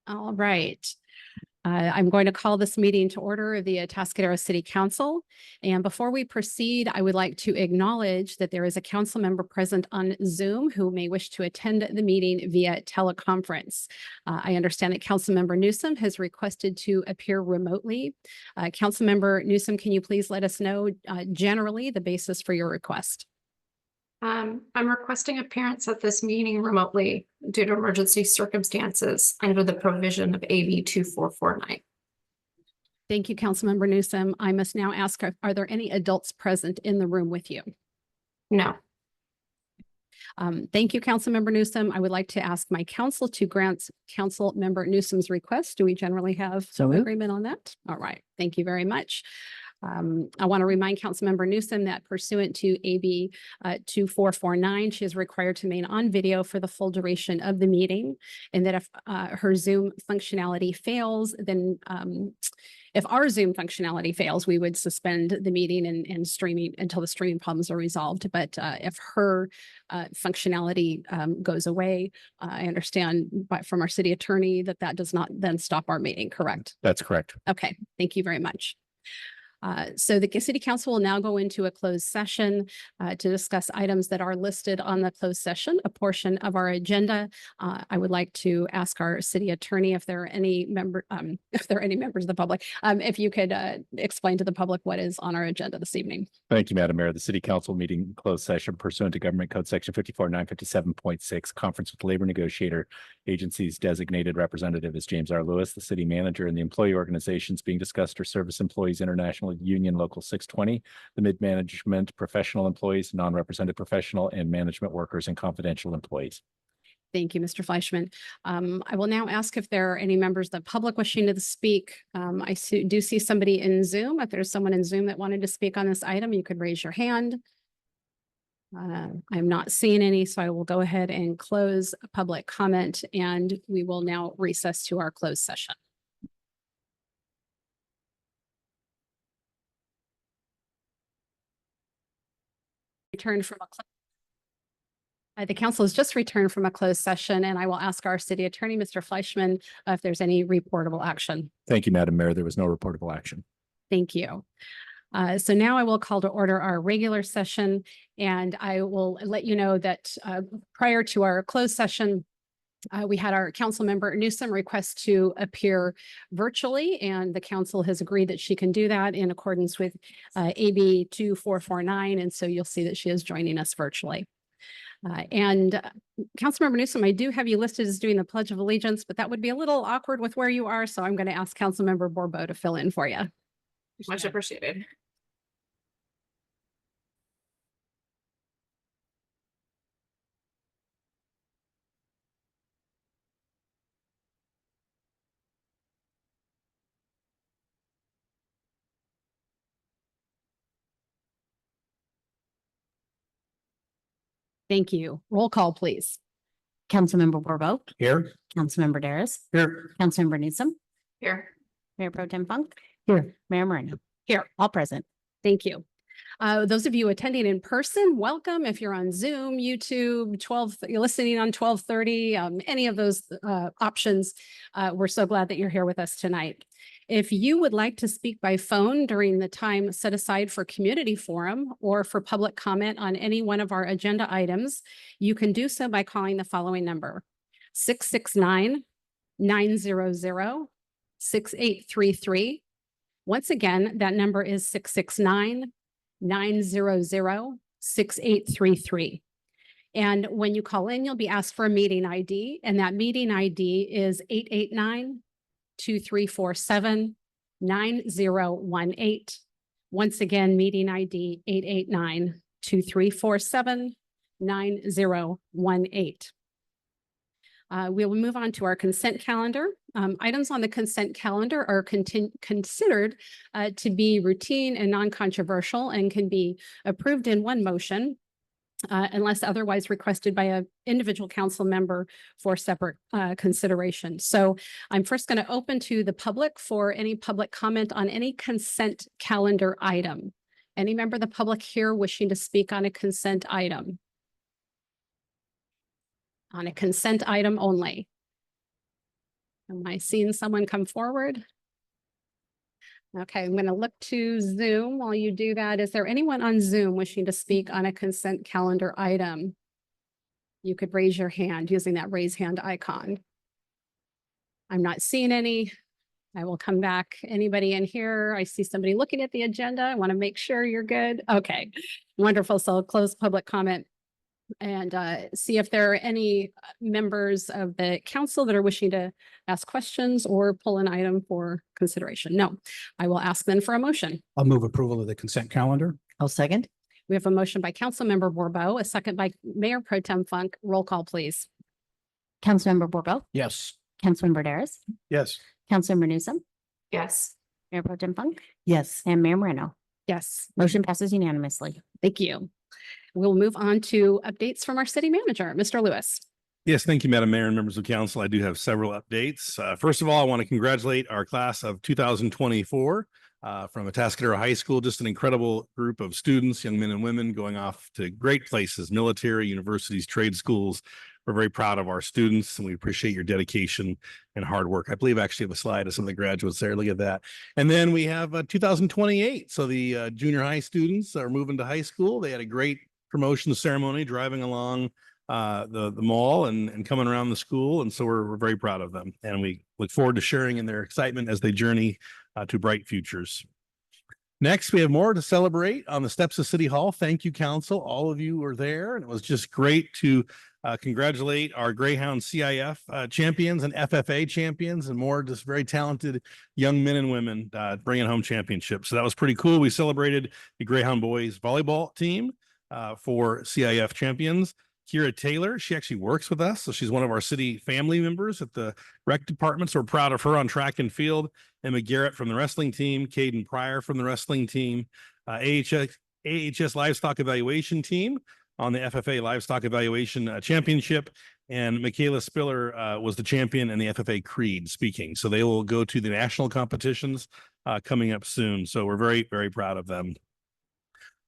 All right. I'm going to call this meeting to order of the Atascadero City Council. And before we proceed, I would like to acknowledge that there is a council member present on Zoom who may wish to attend the meeting via teleconference. I understand that Councilmember Newsom has requested to appear remotely. Councilmember Newsom, can you please let us know generally the basis for your request? I'm requesting appearance at this meeting remotely due to emergency circumstances under the provision of AB 2449. Thank you, Councilmember Newsom. I must now ask, are there any adults present in the room with you? No. Thank you, Councilmember Newsom. I would like to ask my council to grant Councilmember Newsom's request. Do we generally have agreement on that? All right. Thank you very much. I want to remind Councilmember Newsom that pursuant to AB 2449, she is required to remain on video for the full duration of the meeting, and that if her Zoom functionality fails, then if our Zoom functionality fails, we would suspend the meeting and streaming until the streaming problems are resolved. But if her functionality goes away, I understand from our city attorney that does not then stop our meeting, correct? That's correct. Okay, thank you very much. So the City Council will now go into a closed session to discuss items that are listed on the closed session, a portion of our agenda. I would like to ask our city attorney if there are any members of the public, if you could explain to the public what is on our agenda this evening. Thank you, Madam Mayor. The City Council meeting closed session pursuant to Government Code Section 54957.6, conference with labor negotiator. Agency's designated representative is James R. Lewis. The city manager and the employee organizations being discussed are Service Employees International Union Local 620, the mid-management professional employees, non-represented professional and management workers, and confidential employees. Thank you, Mr. Fleischman. I will now ask if there are any members of the public wishing to speak. I do see somebody in Zoom. If there's someone in Zoom that wanted to speak on this item, you could raise your hand. I'm not seeing any, so I will go ahead and close public comment, and we will now recess to our closed session. Returned from the council has just returned from a closed session, and I will ask our city attorney, Mr. Fleischman, if there's any reportable action. Thank you, Madam Mayor. There was no reportable action. Thank you. So now I will call to order our regular session, and I will let you know that prior to our closed session, we had our council member Newsom request to appear virtually, and the council has agreed that she can do that in accordance with AB 2449. And so you'll see that she is joining us virtually. Councilmember Newsom, I do have you listed as doing the Pledge of Allegiance, but that would be a little awkward with where you are. So I'm going to ask Councilmember Bourbeau to fill in for you. Much appreciated. Thank you. Roll call, please. Councilmember Bourbeau. Here. Councilmember Darris. Here. Councilmember Newsom. Here. Mayor Pro Tem Funk. Here. Mayor Moreno. Here. All present. Thank you. Those of you attending in person, welcome. If you're on Zoom, YouTube, you're listening on 1230, any of those options, we're so glad that you're here with us tonight. If you would like to speak by phone during the time set aside for community forum or for public comment on any one of our agenda items, you can do so by calling the following number: 669-900-6833. Once again, that number is 669-900-6833. And when you call in, you'll be asked for a meeting ID, and that meeting ID is 889-2347-9018. Once again, meeting ID 889-2347-9018. We will move on to our consent calendar. Items on the consent calendar are considered to be routine and non-controversial and can be approved in one motion unless otherwise requested by an individual council member for separate consideration. So I'm first going to open to the public for any public comment on any consent calendar item. Any member of the public here wishing to speak on a consent item? On a consent item only. Am I seeing someone come forward? Okay, I'm going to look to Zoom while you do that. Is there anyone on Zoom wishing to speak on a consent calendar item? You could raise your hand using that raise hand icon. I'm not seeing any. I will come back. Anybody in here? I see somebody looking at the agenda. I want to make sure you're good. Okay, wonderful. So I'll close public comment and see if there are any members of the council that are wishing to ask questions or pull an item for consideration. No, I will ask then for a motion. I'll move approval of the consent calendar. I'll second. We have a motion by Councilmember Borbo, a second by Mayor Pro Tem Funk. Roll call, please. Councilmember Borbo, Yes. Councilmember Daris, Yes. Councilmember Newsom, Yes. Mayor Pro Tem Funk, Yes. and Mayor Moreno. Yes, Motion passes unanimously. thank you. We'll move on to updates from our city manager, Mr. Lewis. Yes, thank you, Madam Mayor and members of council. I do have several updates. First of all, I want to congratulate our class of 2024 from Atascadero High School. Just an incredible group of students, young men and women going off to great places, military, universities, trade schools. We're very proud of our students and we appreciate your dedication and hard work. I believe I actually have a slide of some of the graduates there. Look at that. And then we have 2028. So the junior high students are moving to high school. They had a great promotion ceremony driving along the mall and coming around the school. And so we're very proud of them. And we look forward to sharing in their excitement as they journey to bright futures. Next, we have more to celebrate on the steps of City Hall. Thank you, council. All of you were there. And it was just great to congratulate our Greyhound CIF champions and FFA champions and more just very talented young men and women bringing home championships. So that was pretty cool. We celebrated the Greyhound boys volleyball team for CIF champions. Kira Taylor, she actually works with us. So she's one of our city family members at the rec department. So we're proud of her on track and field. Emma Garrett from the wrestling team, Caden Pryor from the wrestling team, AHS Livestock Evaluation team on the FFA Livestock Evaluation Championship. And Michaela Spiller was the champion in the FFA Creed speaking. So they will go to the national competitions coming up soon. So we're very, very proud of them.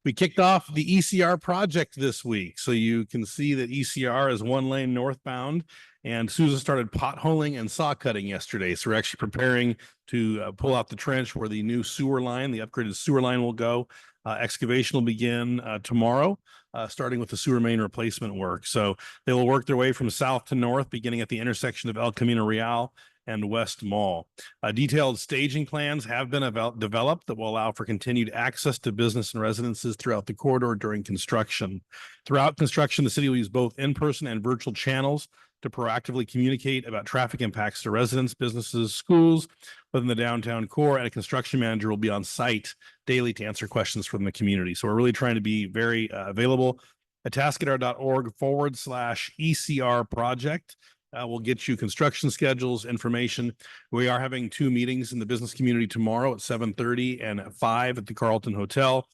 We kicked off the ECR project this week. So you can see that ECR is 1 lane northbound and Susan started potholing and saw cutting yesterday. So we're actually preparing to pull out the trench where the new sewer line, the upgraded sewer line will go. Excavation will begin tomorrow, starting with the sewer main replacement work. So they will work their way from south to north, beginning at the intersection of El Camino Real and West Mall. Detailed staging plans have been developed that will allow for continued access to business and residences throughout the corridor during construction. Throughout construction, the city will use both in-person and virtual channels to proactively communicate about traffic impacts to residents, businesses, schools within the downtown core, and a construction manager will be on site daily to answer questions from the community. So we're really trying to be very available. Atascadero.org/ECR project. We'll get you construction schedules, information. We are having 2 meetings in the business community tomorrow at 7:30 and at 5 at the Carlton Hotel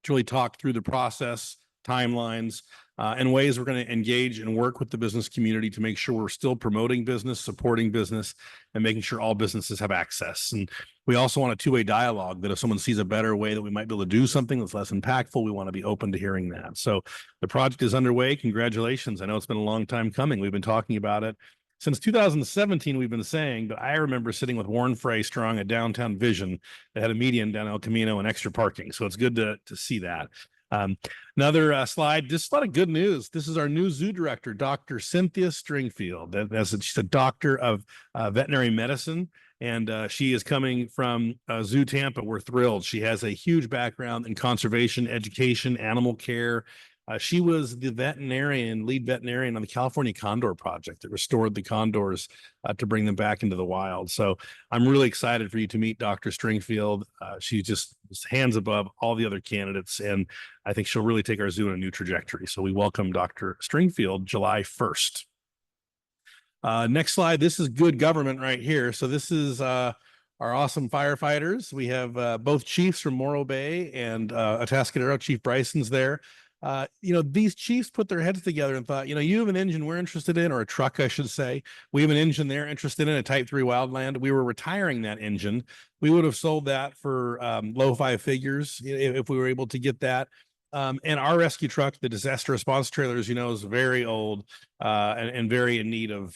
to really talk through the process, timelines, and ways we're going to engage and work with the business community to make sure we're still promoting business, supporting business, and making sure all businesses have access. And we also want a 2-way dialogue that if someone sees a better way that we might be able to do something that's less impactful, we want to be open to hearing that. So the project is underway. Congratulations. I know it's been a long time coming. We've been talking about it since 2017. We've been saying, but I remember sitting with Warren Frey Strong at Downtown Vision that had a median down El Camino and extra parking. So it's good to see that. Another slide, just a lot of good news. This is our new zoo director, Dr. Cynthia Stringfield. She's a doctor of veterinary medicine, and she is coming from Zoo Tampa. We're thrilled. She has a huge background in conservation, education, animal care. She was the lead veterinarian on the California Condor Project that restored the condors to bring them back into the wild. So I'm really excited for you to meet Dr. Stringfield. She just is hands above all the other candidates, and I think she'll really take our zoo in a new trajectory. So we welcome Dr. Stringfield July 1st. Next slide. This is good government right here. So this is our awesome firefighters. We have both chiefs from Morro Bay and Atascadero. Chief Bryson's there. These chiefs put their heads together and thought, you have an engine we're interested in, or a truck, I should say. We have an engine they're interested in, a Type 3 Wildland. We were retiring that engine. We would have sold that for low 5 figures if we were able to get that. And our rescue truck, the disaster response trailers, is very old and very in need of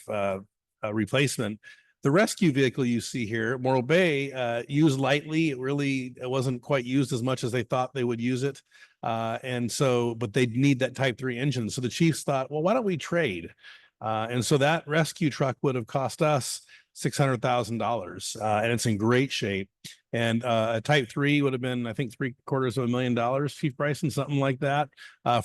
replacement. The rescue vehicle you see here, Morro Bay, used lightly. It wasn't quite used as much as they thought they would use it. But they need that Type 3 engine. So the chiefs thought, well, why don't we trade? And so that rescue truck would have cost us $600,000, and it's in great shape. And a Type 3 would have been, I think, $750,000, Chief Bryson, something like that,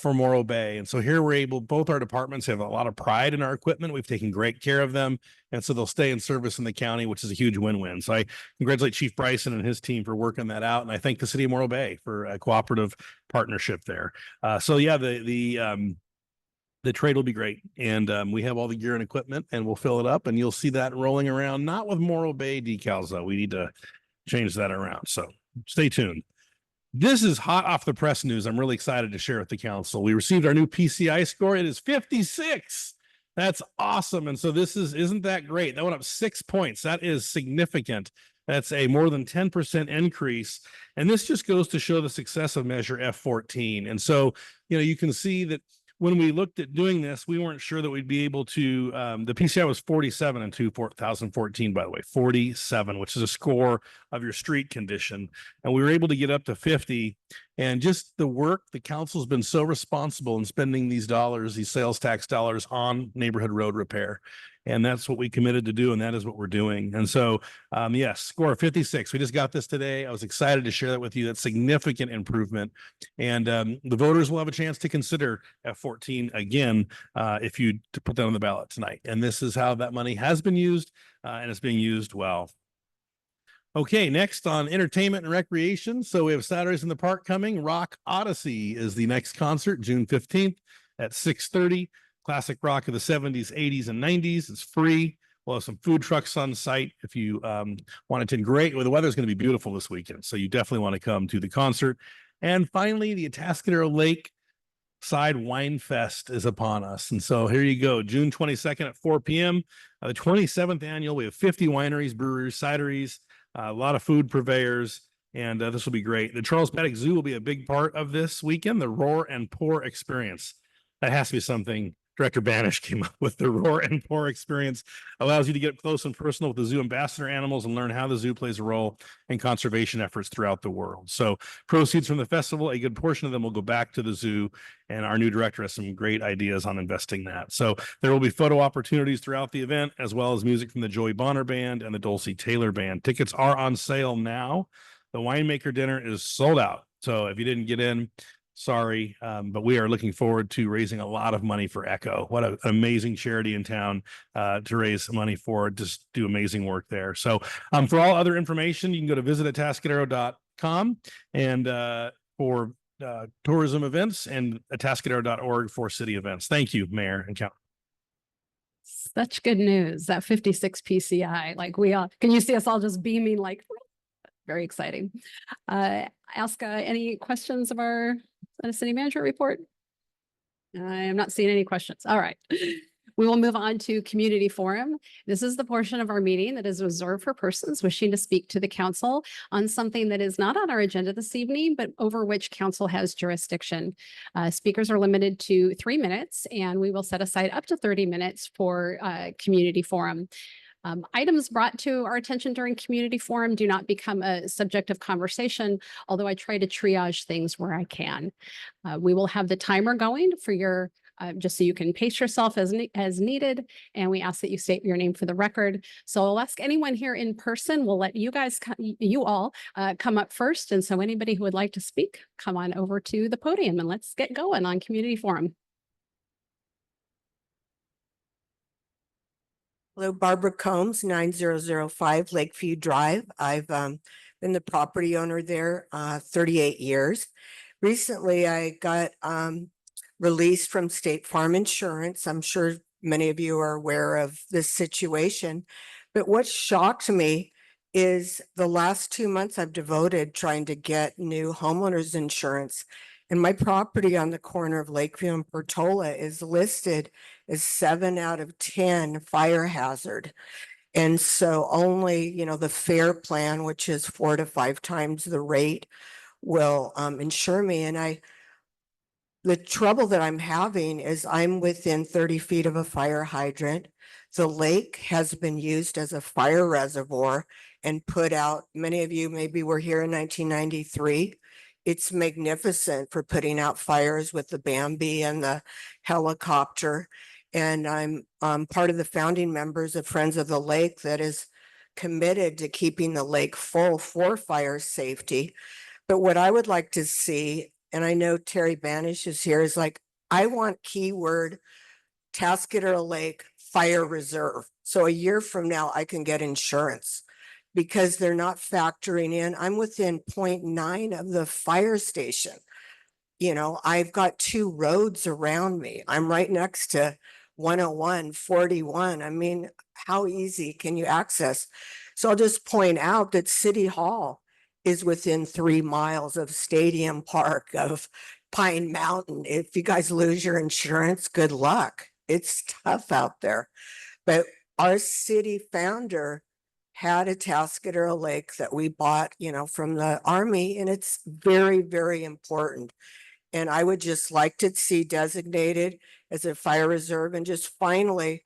for Morro Bay. And so here both our departments have a lot of pride in our equipment. We've taken great care of them. And so they'll stay in service in the county, which is a huge win-win. So I congratulate Chief Bryson and his team for working that out. And I thank the city of Morro Bay for a cooperative partnership there. The trade will be great. And we have all the gear and equipment, and we'll fill it up, and you'll see that rolling around, not with Morro Bay decals, though. We need to change that around. So stay tuned. This is hot off the press news. I'm really excited to share with the council. We received our new PCI score. It is 56. That's awesome. And so isn't that great? That went up 6 points. That is significant. That's a more than 10% increase. And this just goes to show the success of Measure F14. And so, you can see that when we looked at doing this, we weren't sure that we'd be able to, the PCI was 47 in 2014, by the way, 47, which is a score of your street condition. And we were able to get up to 50. And just the work, the council's been so responsible in spending these sales tax dollars on neighborhood road repair. And that's what we committed to do. And that is what we're doing. And so, yes, score 56. We just got this today. I was excited to share that with you. That's significant improvement. And the voters will have a chance to consider F14 again, if you to put that on the ballot tonight. And this is how that money has been used, and it's being used well. Okay, next on entertainment and recreation. So we have Saturdays in the Park coming. Rock Odyssey is the next concert, June 15th at 6:30. Classic rock of the 70s, 80s, and 90s. It's free. We'll have some food trucks on site if you want to attend. Great. Well, the weather is going to be beautiful this weekend, so you definitely want to come to the concert. And finally, the Atascadero Lake Side Wine Fest is upon us. And so here you go, June 22nd at 4 p.m. The 27th annual. We have 50 wineries, breweries, cideries, a lot of food purveyors, and this will be great. The Charles Paddock Zoo will be a big part of this weekend, the Roar and Pour experience. That has to be something Director Banish came up with. The Roar and Pour experience allows you to get close and personal with the zoo ambassador animals and learn how the zoo plays a role in conservation efforts throughout the world. So proceeds from the festival, a good portion of them will go back to the zoo, and our new director has some great ideas on investing that. So there will be photo opportunities throughout the event, as well as music from the Joey Bonner Band and the Dulcie Taylor Band. Tickets are on sale now. The winemaker dinner is sold out. So if you didn't get in, sorry, but we are looking forward to raising a lot of money for Echo. What an amazing charity in town to raise money for, just do amazing work there. So for all other information, you can go to visit atascadero.com and for tourism events, and atascadero.org for city events. Thank you, Mayor and Council. Such good news, that 56 PCI, like we all, can you see us all just beaming, like very exciting. Ask any questions of our city manager report? I am not seeing any questions. All right. We will move on to community forum. This is the portion of our meeting that is reserved for persons wishing to speak to the council on something that is not on our agenda this evening, but over which council has jurisdiction. Speakers are limited to 3 minutes, and we will set aside up to 30 minutes for community forum. Items brought to our attention during community forum do not become a subject of conversation, although I try to triage things where I can. We will have the timer going for your, just so you can pace yourself as needed, and we ask that you state your name for the record. So I'll ask anyone here in person. We'll let you guys, you all come up first. And so anybody who would like to speak, come on over to the podium and let's get going on community forum. Hello, Barbara Combs, 9005 Lakeview Drive. I've been the property owner there 38 years. Recently, I got released from State Farm Insurance. I'm sure many of you are aware of this situation. But what shocked me is the last 2 months I've devoted trying to get new homeowners insurance. And my property on the corner of Lakeview and Portola is listed as 7 out of 10 fire hazard. And so only, the FAIR plan, which is 4 to 5 times the rate, will insure me. And the trouble that I'm having is I'm within 30 feet of a fire hydrant. The lake has been used as a fire reservoir and put out, many of you maybe were here in 1993. It's magnificent for putting out fires with the Bambi and the helicopter. And I'm part of the founding members of Friends of the Lake that is committed to keeping the lake full for fire safety. But what I would like to see, and I know Terry Banish is here, is like, I want keyword Atascadero Lake Fire Reserve. So a year from now, I can get insurance because they're not factoring in. I'm within 0.9 of the fire station. You know, I've got 2 roads around me. I'm right next to 101, 41. I mean, how easy can you access? So I'll just point out that City Hall is within 3 miles of Stadium Park, of Pine Mountain. If you guys lose your insurance, good luck. It's tough out there. But our city founder had a Atascadero Lake that we bought, you know, from the Army, and it's very, very important. And I would just like to see designated as a fire reserve. And just finally,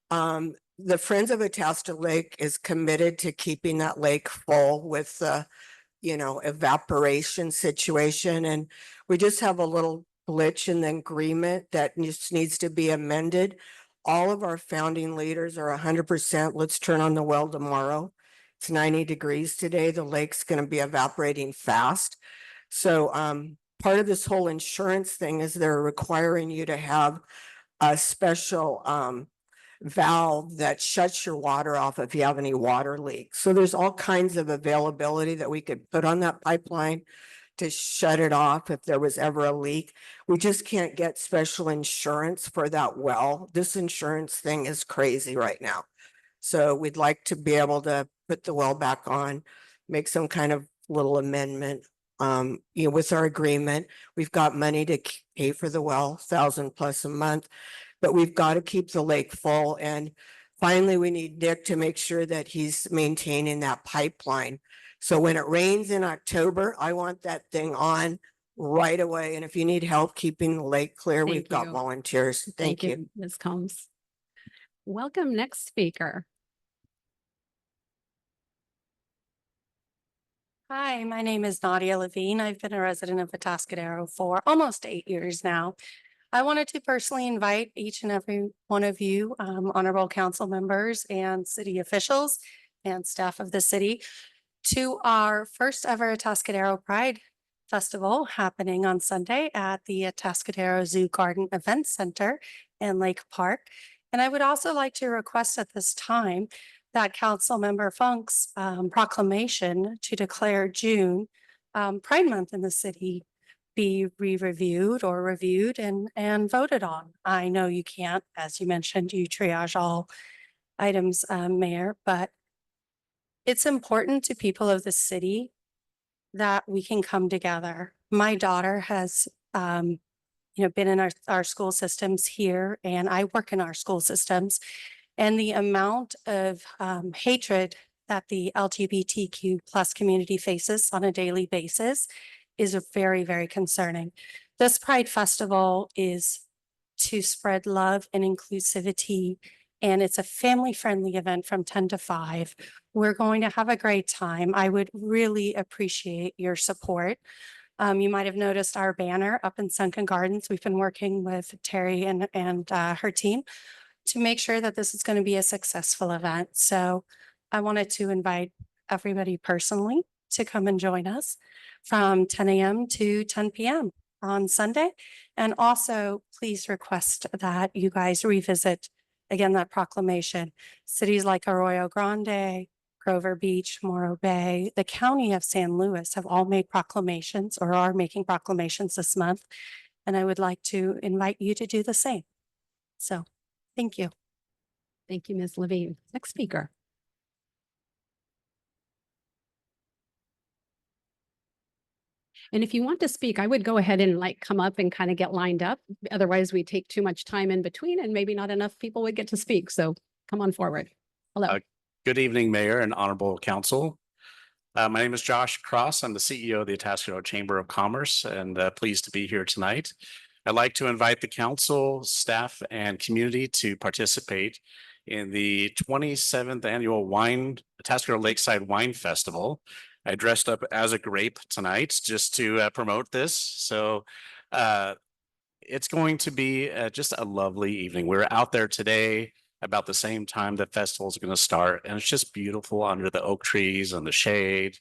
the Friends of Atascadero Lake is committed to keeping that lake full with the, you know, evaporation situation. And we just have a little glitch in the agreement that just needs to be amended. All of our founding leaders are 100%. Let's turn on the well tomorrow. It's 90 degrees today. The lake's going to be evaporating fast. So part of this whole insurance thing is they're requiring you to have a special valve that shuts your water off if you have any water leaks. So there's all kinds of availability that we could put on that pipeline to shut it off if there was ever a leak. We just can't get special insurance for that well. This insurance thing is crazy right now. So we'd like to be able to put the well back on, make some kind of little amendment. You know, with our agreement, we've got money to pay for the well, $1,000+ a month, but we've got to keep the lake full. And finally, we need Nick to make sure that he's maintaining that pipeline. So when it rains in October, I want that thing on right away. And if you need help keeping the lake clear, Thank we've got you. volunteers. Thank you. Ms. Combs. Welcome, next speaker. Hi, my name is Nadia Levine. I've been a resident of Atascadero for almost 8 years now. I wanted to personally invite each and every one of you, honorable council members and city officials and staff of the city, to our first ever Atascadero Pride Festival happening on Sunday at the Atascadero Zoo Garden Event Center in Lake Park. And I would also like to request at this time that Councilmember Funk's proclamation to declare June Pride Month in the city be re-reviewed or reviewed and voted on. I know you can't, as you mentioned, you triage all items, Mayor, but it's important to people of the city that we can come together. My daughter has been in our school systems here, and I work in our school systems. And the amount of hatred that the LGBTQ plus community faces on a daily basis is very, very concerning. This Pride Festival is to spread love and inclusivity, and it's a family-friendly event from 10 to 5. We're going to have a great time. I would really appreciate your support. You might have noticed our banner up in Sunken Gardens. We've been working with Terry and her team to make sure that this is going to be a successful event. So I wanted to invite everybody personally to come and join us from 10 a.m. to 10 p.m. on Sunday. And also please request that you guys revisit again that proclamation. Cities like Arroyo Grande, Grover Beach, Morro Bay, the county of San Luis have all made proclamations or are making proclamations this month. And I would like to invite you to do the same. So thank you. Thank you, Ms. Levine. Next speaker. And if you want to speak, I would go ahead and come up and kind of get lined up. Otherwise, we take too much time in between and maybe not enough people would get to speak. So come on forward. Hello. Good evening, Mayor and Honorable Council. My name is Josh Cross. I'm the CEO of the Atascadero Chamber of Commerce and pleased to be here tonight. I'd like to invite the council, staff, and community to participate in the 27th annual Atascadero Lakeside Wine Festival. I dressed up as a grape tonight just to promote this. So it's going to be just a lovely evening. We're out there today about the same time the festival is going to start, and it's just beautiful under the oak trees and the shade.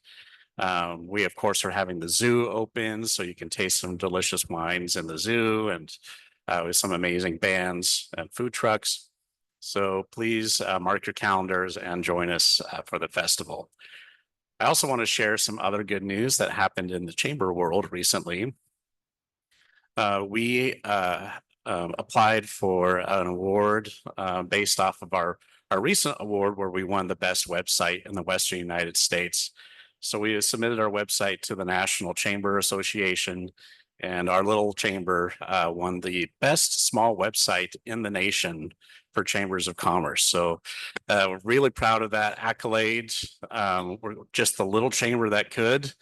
We, of course, are having the zoo open, so you can taste some delicious wines in the zoo and with some amazing bands and food trucks. So please mark your calendars and join us for the festival. I also want to share some other good news that happened in the chamber world recently. We applied for an award based off of our recent award where we won the best website in the Western United States. So we submitted our website to the National Chamber Association, and our little chamber won the best small website in the nation for chambers of commerce. So we're really proud of that accolade. We're just the little chamber that could,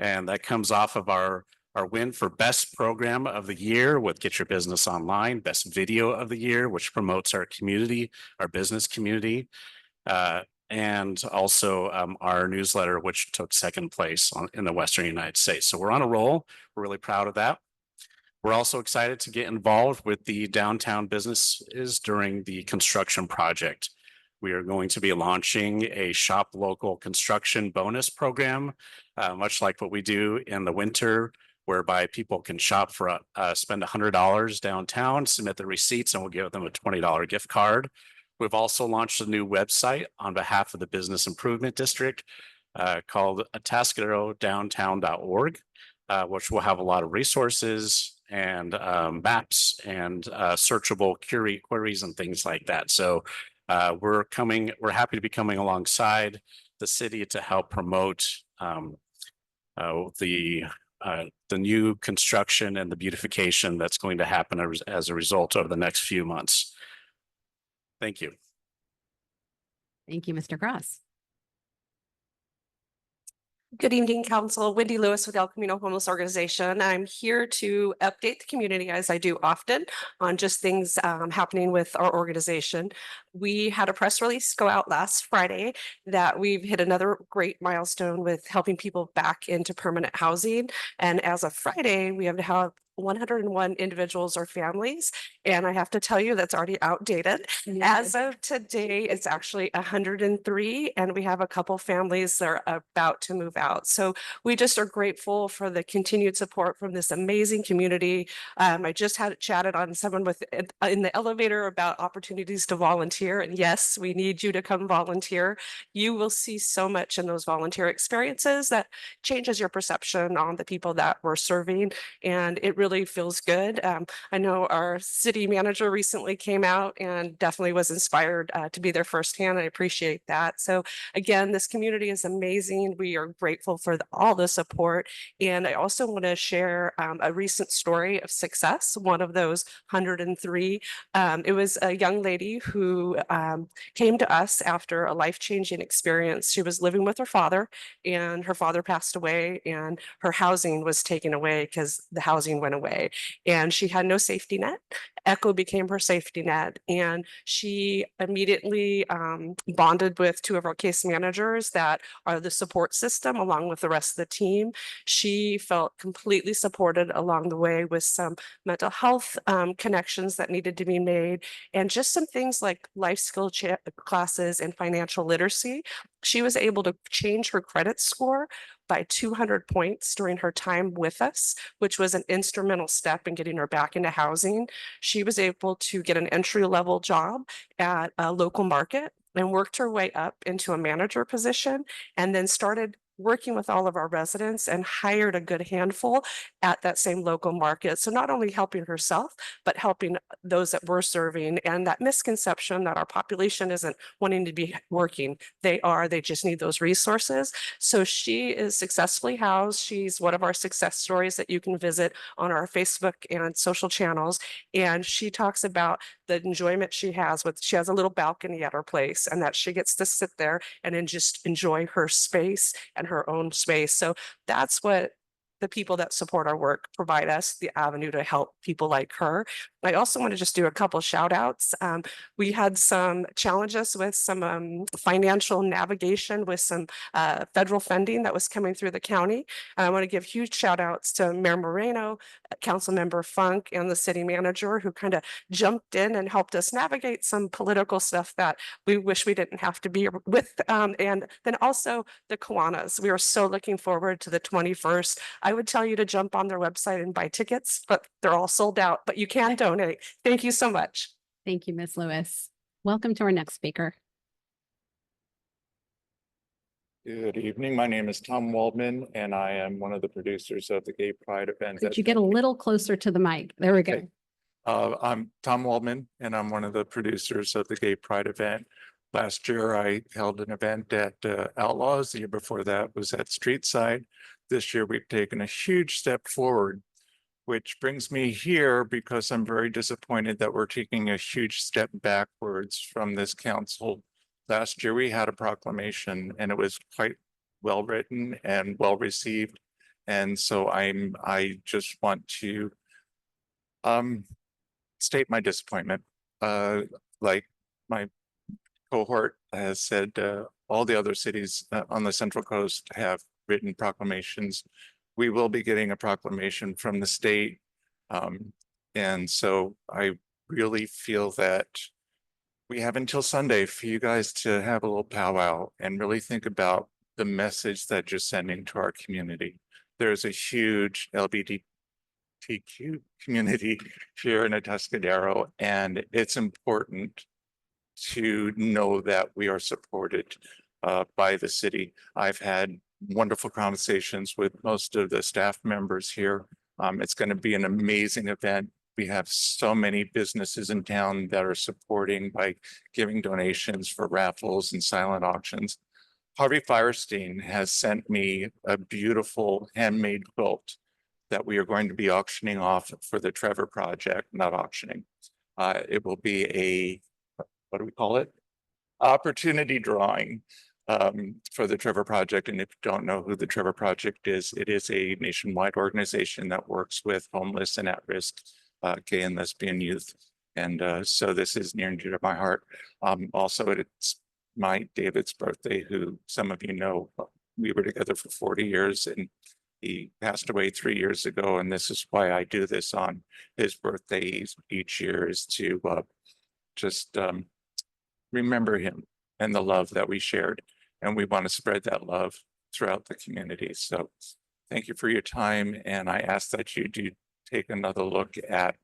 and that comes off of our win for best program of the year with Get Your Business Online, best video of the year, which promotes our community, our business community, and also our newsletter, which took second place in the Western United States. So we're on a roll. We're really proud of that. We're also excited to get involved with the downtown businesses during the construction project. We are going to be launching a shop local construction bonus program, much like what we do in the winter, whereby people can shop for spend $100 downtown, submit the receipts, and we'll give them a $20 gift card. We've also launched a new website on behalf of the Business Improvement District called atascaderodowntown.org, which will have a lot of resources and maps and searchable queries and things like that. So we're happy to be coming alongside the city to help promote the new construction and the beautification that's going to happen as a result over the next few months. Thank you. Thank you, Mr. Cross. Good evening, Council. Wendy Lewis with El Camino Homeless Organization. I'm here to update the community, as I do often, on just things happening with our organization. We had a press release go out last Friday that we've hit another great milestone with helping people back into permanent housing. And as of Friday, we have to have 101 individuals or families. And I have to tell you, that's already outdated. As of today, it's actually 103, and we have a couple families that are about to move out. So we just are grateful for the continued support from this amazing community. I just had chatted on someone in the elevator about opportunities to volunteer. And yes, we need you to come volunteer. You will see so much in those volunteer experiences that changes your perception on the people that we're serving. And it really feels good. I know our city manager recently came out and definitely was inspired to be there firsthand. I appreciate that. So again, this community is amazing. We are grateful for all the support. And I also want to share a recent story of success. One of those 103. It was a young lady who came to us after a life-changing experience. She was living with her father, and her father passed away, and her housing was taken away because the housing went away, and she had no safety net. Echo became her safety net, and she immediately bonded with two of our case managers that are the support system along with the rest of the team. She felt completely supported along the way with some mental health connections that needed to be made, and just some things like life skill classes and financial literacy. She was able to change her credit score by 200 points during her time with us, which was an instrumental step in getting her back into housing. She was able to get an entry-level job at a local market and worked her way up into a manager position, and then started working with all of our residents and hired a good handful at that same local market. So not only helping herself, but helping those that we're serving. And that misconception that our population isn't wanting to be working, they just need those resources. So she is successfully housed. She's one of our success stories that you can visit on our Facebook and social channels. And she talks about the enjoyment she has she has a little balcony at her place, and that she gets to sit there and then just enjoy her space and her own space. So that's what the people that support our work provide us the avenue to help people like her. I also want to just do a couple shout outs. We had some challenges with some financial navigation with some federal funding that was coming through the county. And I want to give huge shout outs to Mayor Moreno, Councilmember Funk, and the city manager who kind of jumped in and helped us navigate some political stuff that we wish we didn't have to be with. And then also the Kiwanis. We are so looking forward to the 21st. I would tell you to jump on their website and buy tickets, but they're all sold out, but you can donate. Thank you so much. Thank you, Ms. Lewis. Welcome to our next speaker. Good evening. My name is Tom Waldman, and I am one of the producers of the Gay Pride event. Could you get a little closer to the mic? There we go. Okay. I'm Tom Waldman, and I'm one of the producers of the Gay Pride event. Last year, I held an event at Outlaws. The year before that was at Streetside. This year, we've taken a huge step forward, which brings me here because I'm very disappointed that we're taking a huge step backwards from this council. Last year, we had a proclamation and it was quite well written and well received. And so I just want to state my disappointment. Like my cohort has said, all the other cities on the Central Coast have written proclamations. We will be getting a proclamation from the state. And so I really feel that we have until Sunday for you guys to have a little powwow and really think about the message that you're sending to our community. There's a huge LGBTQ community here in Atascadero, and it's important to know that we are supported by the city. I've had wonderful conversations with most of the staff members here. It's going to be an amazing event. We have so many businesses in town that are supporting by giving donations for raffles and silent auctions. Harvey Firestein has sent me a beautiful handmade quilt that we are going to be auctioning off for the Trevor Project, not auctioning. It will be a, what do we call it? Opportunity drawing for the Trevor Project. And if you don't know who the Trevor Project is, it is a nationwide organization that works with homeless and at-risk gay and lesbian youth. And so this is near and dear to my heart. Also, it's my David's birthday, who some of you know, we were together for 40 years and he passed away 3 years ago. And this is why I do this on his birthday each year, is to just remember him and the love that we shared. And we want to spread that love throughout the community. So thank you for your time. And I ask that you do take another look at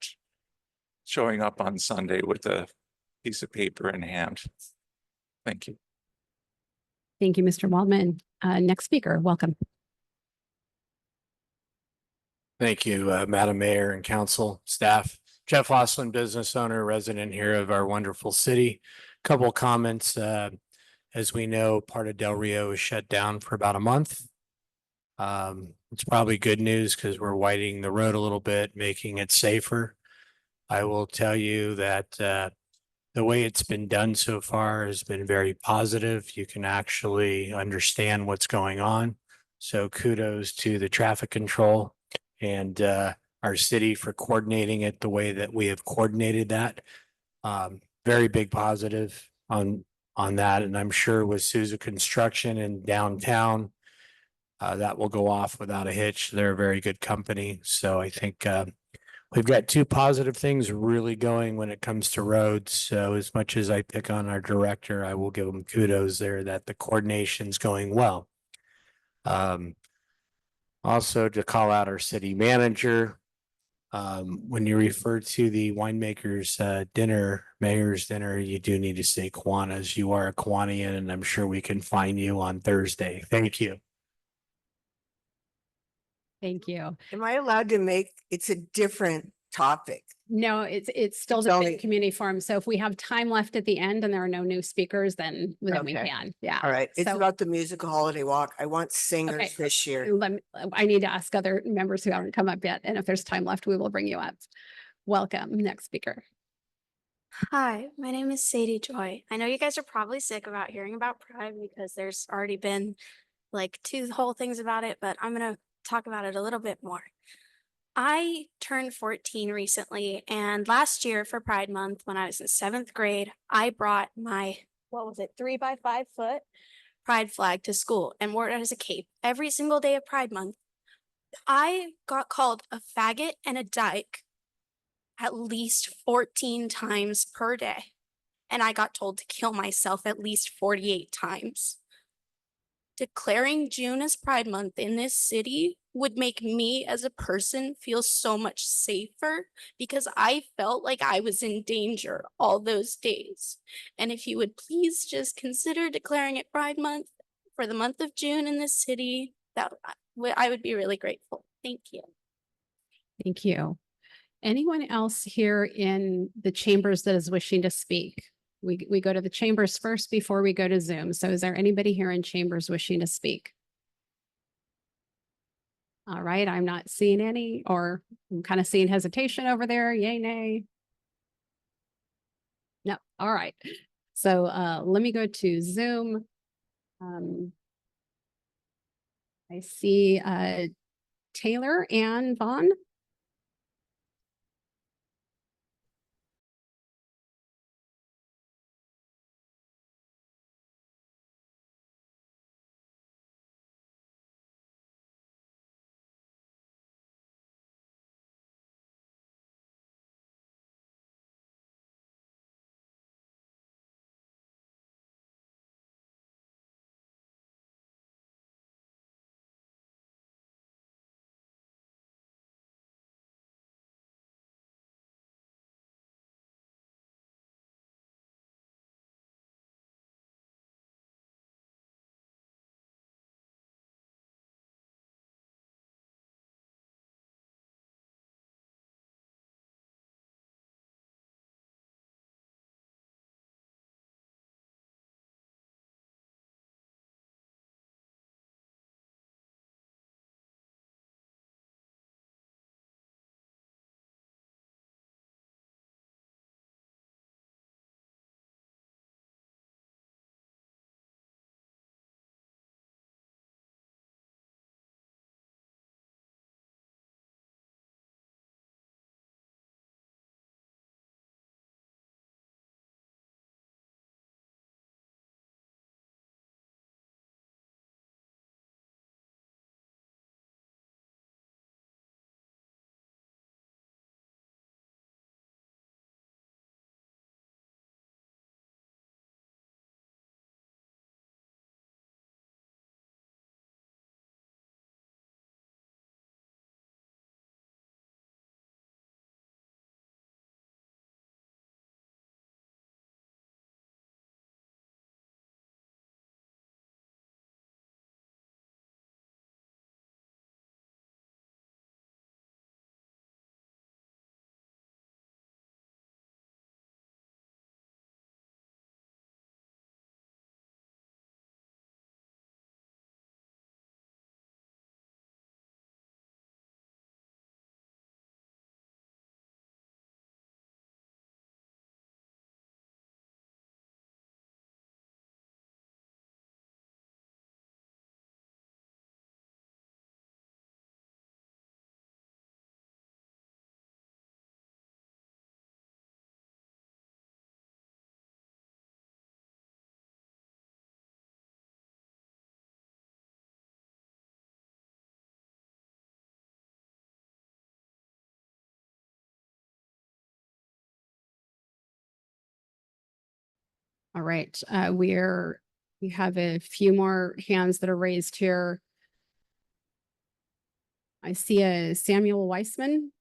showing up on Sunday with a piece of paper in hand. Thank you. Thank you, Mr. Waldman. Next speaker, welcome. Thank you, Madam Mayor and council staff. Jeff Hoslin, business owner, resident here of our wonderful city. Couple comments. As we know, part of Del Rio is shut down for about a month. It's probably good news because we're widening the road a little bit, making it safer. I will tell you that the way it's been done so far has been very positive. You can actually understand what's going on. So kudos to the traffic control and our city for coordinating it the way that we have coordinated that. Very big positive on that. And I'm sure with Souza Construction in downtown, that will go off without a hitch. They're a very good company. So I think we've got two positive things really going when it comes to roads. So as much as I pick on our director, I will give them kudos there that the coordination's going well. Also to call out our city manager. When you refer to the winemakers dinner, mayor's dinner, you do need to say Kiwanis. You are a Kiwanian, and I'm sure we can find you on Thursday. Thank you. Thank you. Am I allowed to make, it's a different topic? No, it's still the only- big community forum. So if we have time left at the end and there are no new speakers, then we Okay. can. Yeah. All right, it's So- about the musical holiday walk. I want singers Okay. this year. I need to ask other members who haven't come up yet. And if there's time left, we will bring you up. Welcome. Next speaker. Hi, my name is Sadie Joy. I know you guys are probably sick about hearing about Pride because there's already been like 2 whole things about it, but I'm going to talk about it a little bit more. I turned 14 recently, and last year for Pride Month, when I was in 7th grade, I brought my, 3 by 5 foot pride flag to school and wore it as a cape every single day of Pride Month. I got called a faggot and a dyke at least 14 times per day, and I got told to kill myself at least 48 times. Declaring June as Pride Month in this city would make me as a person feel so much safer because I felt like I was in danger all those days. And if you would please just consider declaring it Pride Month for the month of June in this city, that I would be really grateful. Thank you. Thank you. Anyone else here in the chambers that is wishing to speak? We go to the chambers first before we go to Zoom. So is there anybody here in chambers wishing to speak? All right, I'm not seeing any, or I'm kind of seeing hesitation over there. Yay, nay. No, all right. So let me go to Zoom. I see Taylor and Vaughn. All right, we have a few more hands that are raised here. I see a Samuel Weissman.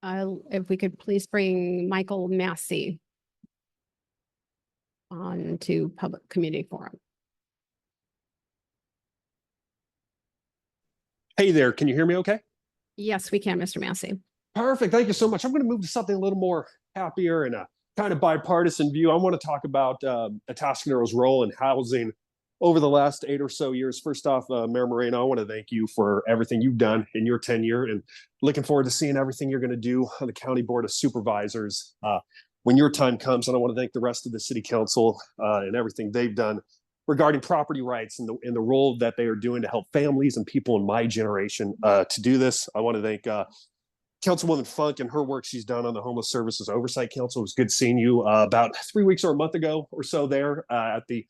If we could please bring Michael Massey on to Public Community Forum. Hey there, can you hear me okay? Yes, we can, Mr. Massey. Perfect, thank you so much. I'm going to move to something a little more happier and a kind of bipartisan view. I want to talk about Atascadero's role in housing over the last 8 or so years. First off, Mayor Moreno, I want to thank you for everything you've done in your tenure and looking forward to seeing everything you're going to do on the County Board of Supervisors when your time comes. And I want to thank the rest of the City Council and everything they've done regarding property rights and the role that they are doing to help families and people in my generation to do this. I want to thank Councilwoman Funk and her work she's done on the Homeless Services Oversight Council. It was good seeing you about 3 weeks or a month ago or so there at the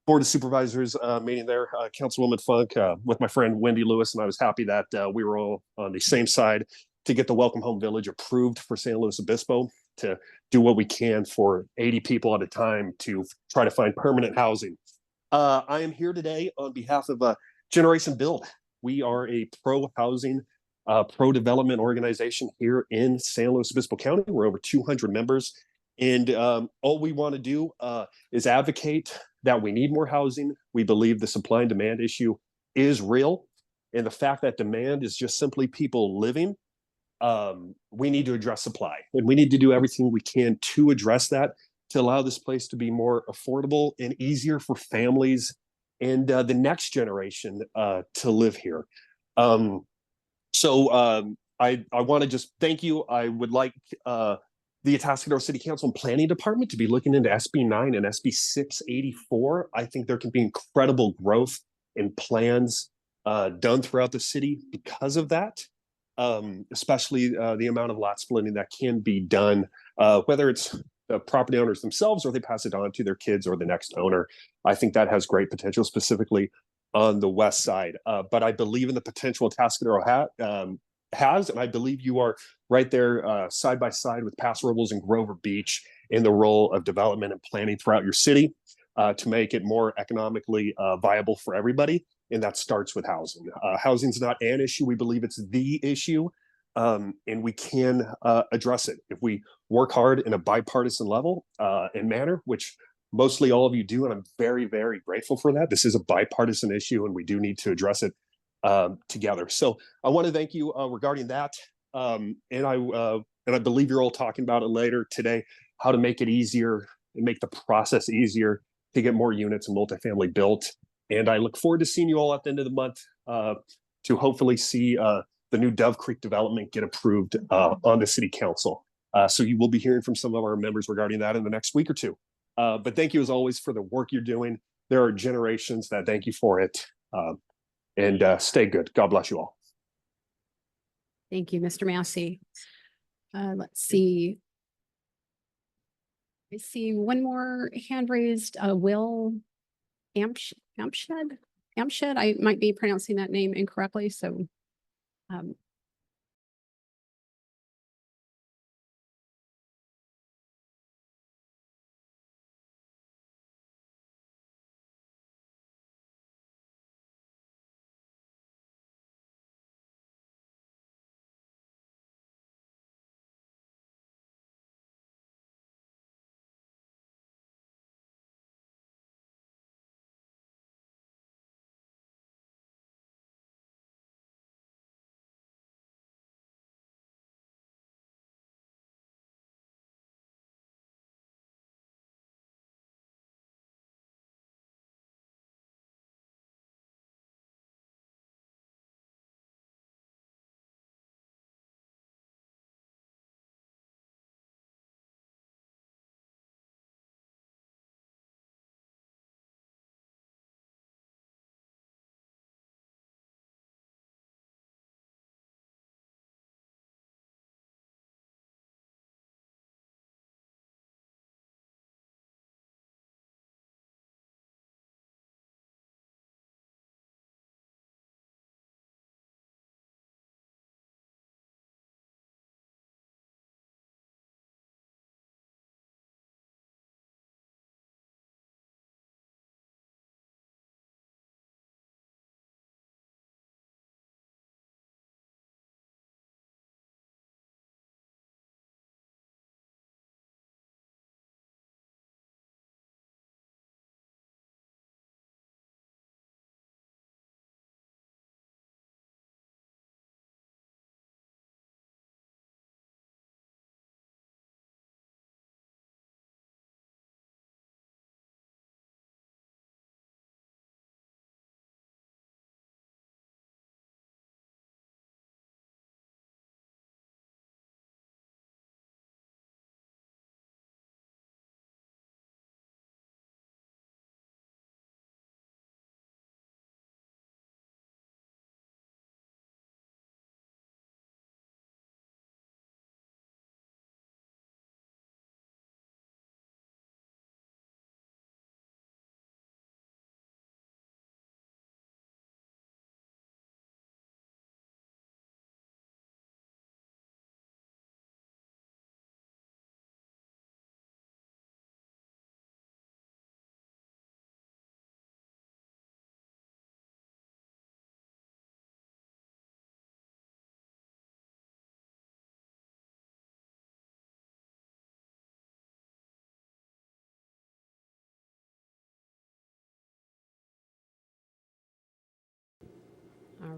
Board of Supervisors meeting there, Councilwoman Funk with my friend Wendy Lewis, and I was happy that we were all on the same side to get the Welcome Home Village approved for San Luis Obispo to do what we can for 80 people at a time to try to find permanent housing. I am here today on behalf of Generation Build. We are a pro-housing, pro-development organization here in San Luis Obispo County. We're over 200 members. And all we want to do is advocate that we need more housing. We believe the supply and demand issue is real. And the fact that demand is just simply people living, we need to address supply. And we need to do everything we can to address that, to allow this place to be more affordable and easier for families and the next generation to live here. I want to just thank you. I would like the Atascadero City Council and Planning Department to be looking into SB 9 and SB 684. I think there can be incredible growth in plans done throughout the city because of that, especially the amount of lot splitting that can be done, whether it's the property owners themselves or they pass it on to their kids or the next owner. I think that has great potential, specifically on the west side. But I believe in the potential Atascadero has, and I believe you are right there side by side with Paso Robles and Grover Beach in the role of development and planning throughout your city to make it more economically viable for everybody. And that starts with housing. Housing is not an issue. We believe it's the issue. And we can address it if we work hard in a bipartisan level and manner, which mostly all of you do. And I'm very, very grateful for that. This is a bipartisan issue and we do need to address it together. So I want to thank you regarding that. And I believe you're all talking about it later today, how to make it easier and make the process easier to get more units and multifamily built. And I look forward to seeing you all at the end of the month to hopefully see the new Dove Creek development get approved on the city council. So you will be hearing from some of our members regarding that in the next week or two. But thank you as always for the work you're doing. There are generations that thank you for it. And stay good. God bless you all. Thank you, Mr. Massey. Let's see. I see one more hand raised, Will Amshed. I might be pronouncing that name incorrectly, so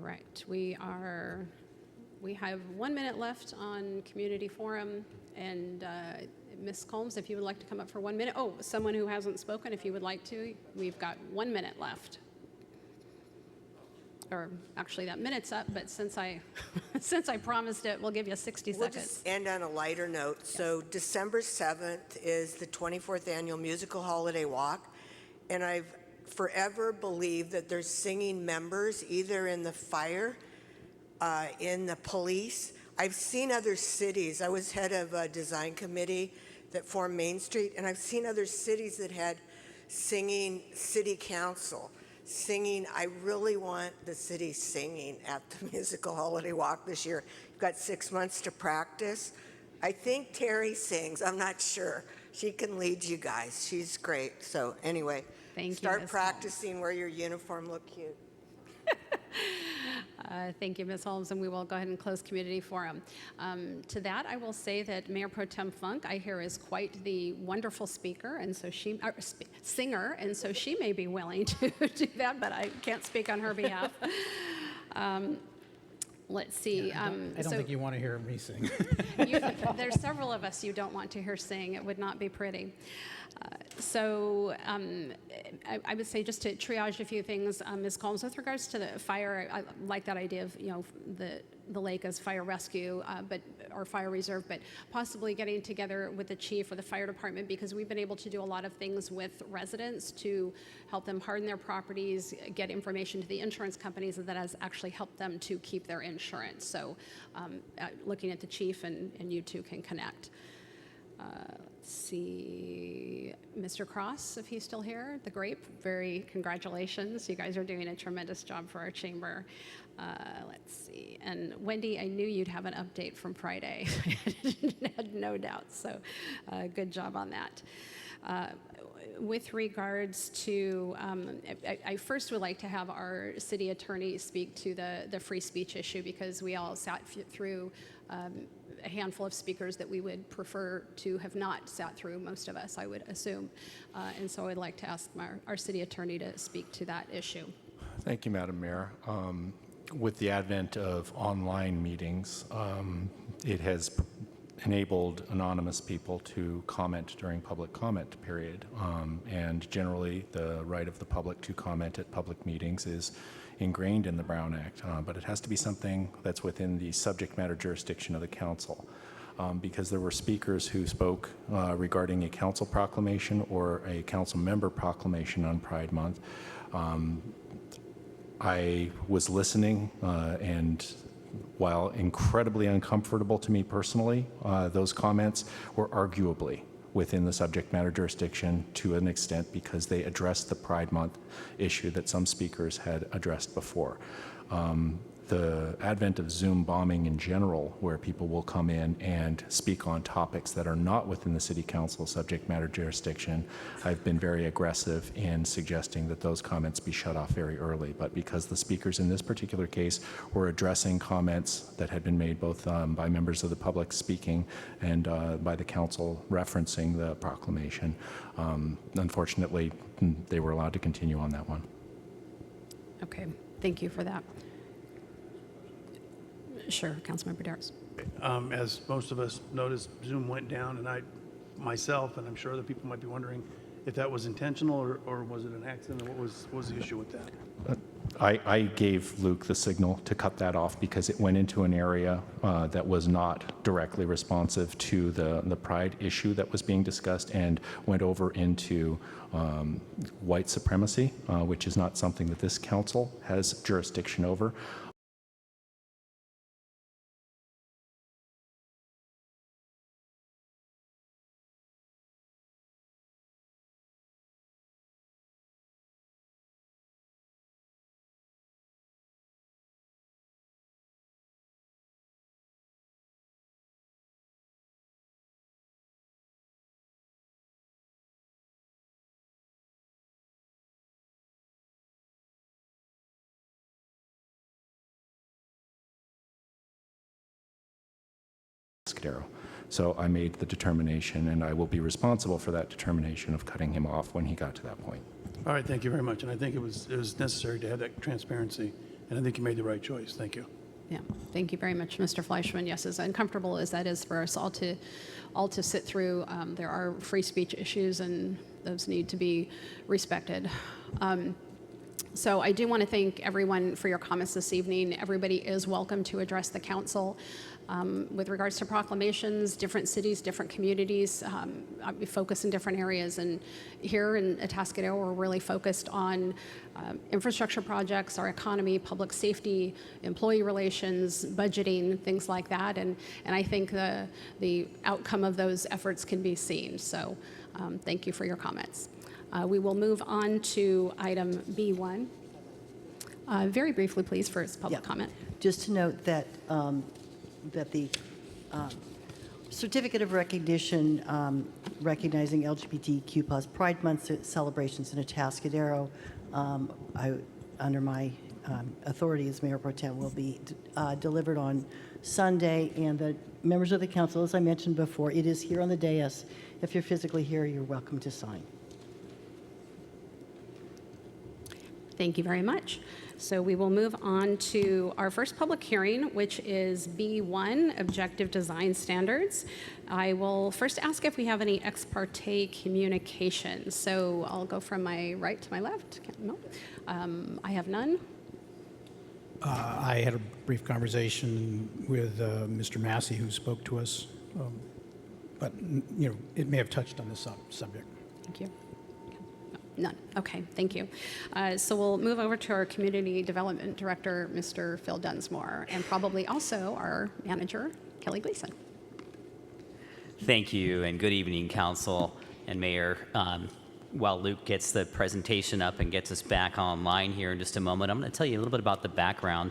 right, we have 1 minute left on community forum, and Ms. Combs, if you would like to come up for 1 minute. Oh, someone who hasn't spoken, if you would like to, we've got 1 minute left. Or actually that minute's up, but since I promised it, we'll give you 60 We'll seconds. just end on a lighter note. So December 7th is the 24th annual musical holiday walk. And I've forever believed that there's singing members either in the fire, in the police. I've seen other cities. I was head of a design committee that formed Main Street, and I've seen other cities that had singing city council. Singing, I really want the city singing at the musical holiday walk this year. You've got 6 months to practice. I think Terry sings, I'm not sure. She can lead you guys, she's great. So anyway, start practicing, wear your uniform, look cute. Thank you, Ms. Holmes, and we will go ahead and close community forum. To that, I will say that Mayor Pro Tem Funk, I hear, is quite the wonderful speaker, and so singer, and so she may be willing to do that, but I can't speak on her behalf. Let's see. I don't think you want to hear me sing. There's several of us you don't want to hear sing. It would not be pretty. I would say, just to triage a few things, Ms. Combs, with regards to the fire, I like that idea of, the lake as fire rescue, or fire reserve, but possibly getting together with the chief or the fire department, because we've been able to do a lot of things with residents to help them harden their properties, get information to the insurance companies, and that has actually helped them to keep their insurance. So looking at the chief, and you two can connect. Let's see, Mr. Cross, if he's still here, the Grape, very congratulations. You guys are doing a tremendous job for our chamber. Let's see, and Wendy, I knew you'd have an update from Friday. I had no doubt, so good job on that. With regards to, I first would like to have our city attorney speak to the free speech issue, because we all sat through a handful of speakers that we would prefer to have not sat through, most of us, I would assume. And so I'd like to ask our city attorney to speak to that issue. Thank you, Madam Mayor. With the advent of online meetings, it has enabled anonymous people to comment during public comment period. And generally, the right of the public to comment at public meetings is ingrained in the Brown Act, but it has to be something that's within the subject matter jurisdiction of the council. Because there were speakers who spoke regarding a council proclamation or a council member proclamation on Pride Month. I was listening, and while incredibly uncomfortable to me personally, those comments were arguably within the subject matter jurisdiction to an extent, because they addressed the Pride Month issue that some speakers had addressed before. The advent of Zoom bombing in general, where people will come in and speak on topics that are not within the city council subject matter jurisdiction, I've been very aggressive in suggesting that those comments be shut off very early. But because the speakers in this particular case were addressing comments that had been made both by members of the public speaking and by the council referencing the proclamation, unfortunately, they were allowed to continue on that one. Okay, thank you for that. Sure, Councilmember Darrows. As most of us noticed, Zoom went down, and I myself, and I'm sure other people might be wondering if that was intentional or was it an accident, or what was the issue with that? I gave Luke the signal to cut that off because it went into an area that was not directly responsive to the Pride issue that was being discussed, and went over into white supremacy, which is not something that this council has jurisdiction over. Atascadero. So I made the determination, and I will be responsible for that determination of cutting him off when he got to that point. All right, thank you very much. And I think it was necessary to have that transparency And I think you made the right choice. Thank you. Yeah, thank you very much, Mr. Fleischman. Yes, as uncomfortable as that is for us all to sit through, there are free speech issues and those need to be respected. So I do want to thank everyone for your comments this evening. Everybody is welcome to address the council. With regards to proclamations, different cities, different communities, we focus in different areas. And here in Atascadero, we're really focused on infrastructure projects, our economy, public safety, employee relations, budgeting, things like that. And I think the outcome of those efforts can be seen. So thank you for your comments. We will move on to item B1. Very briefly, please, for public comment. Just to note that that the certificate of recognition recognizing LGBTQ plus Pride Month celebrations in Atascadero, under my authority as Mayor Pro Tem, will be delivered on Sunday. And the members of the council, as I mentioned before, it is here on the dais. If you're physically here, you're welcome to sign. Thank you very much. So we will move on to our first public hearing, which is B1, Objective Design Standards. I will first ask if we have any ex parte communication. So I'll go from my right to my left. No. I have none. I had a brief conversation with Mr. Massey, who spoke to us, but you know, it may have touched on this subject. Thank you. None. Okay, thank you. So we'll move over to our Community Development Director, Mr. Phil Dunsmore, and probably also our manager, Kelly Gleason. Thank you, and good evening, Council and Mayor. While Luke gets the presentation up and gets us back online here in just a moment, I'm going to tell you a little bit about the background.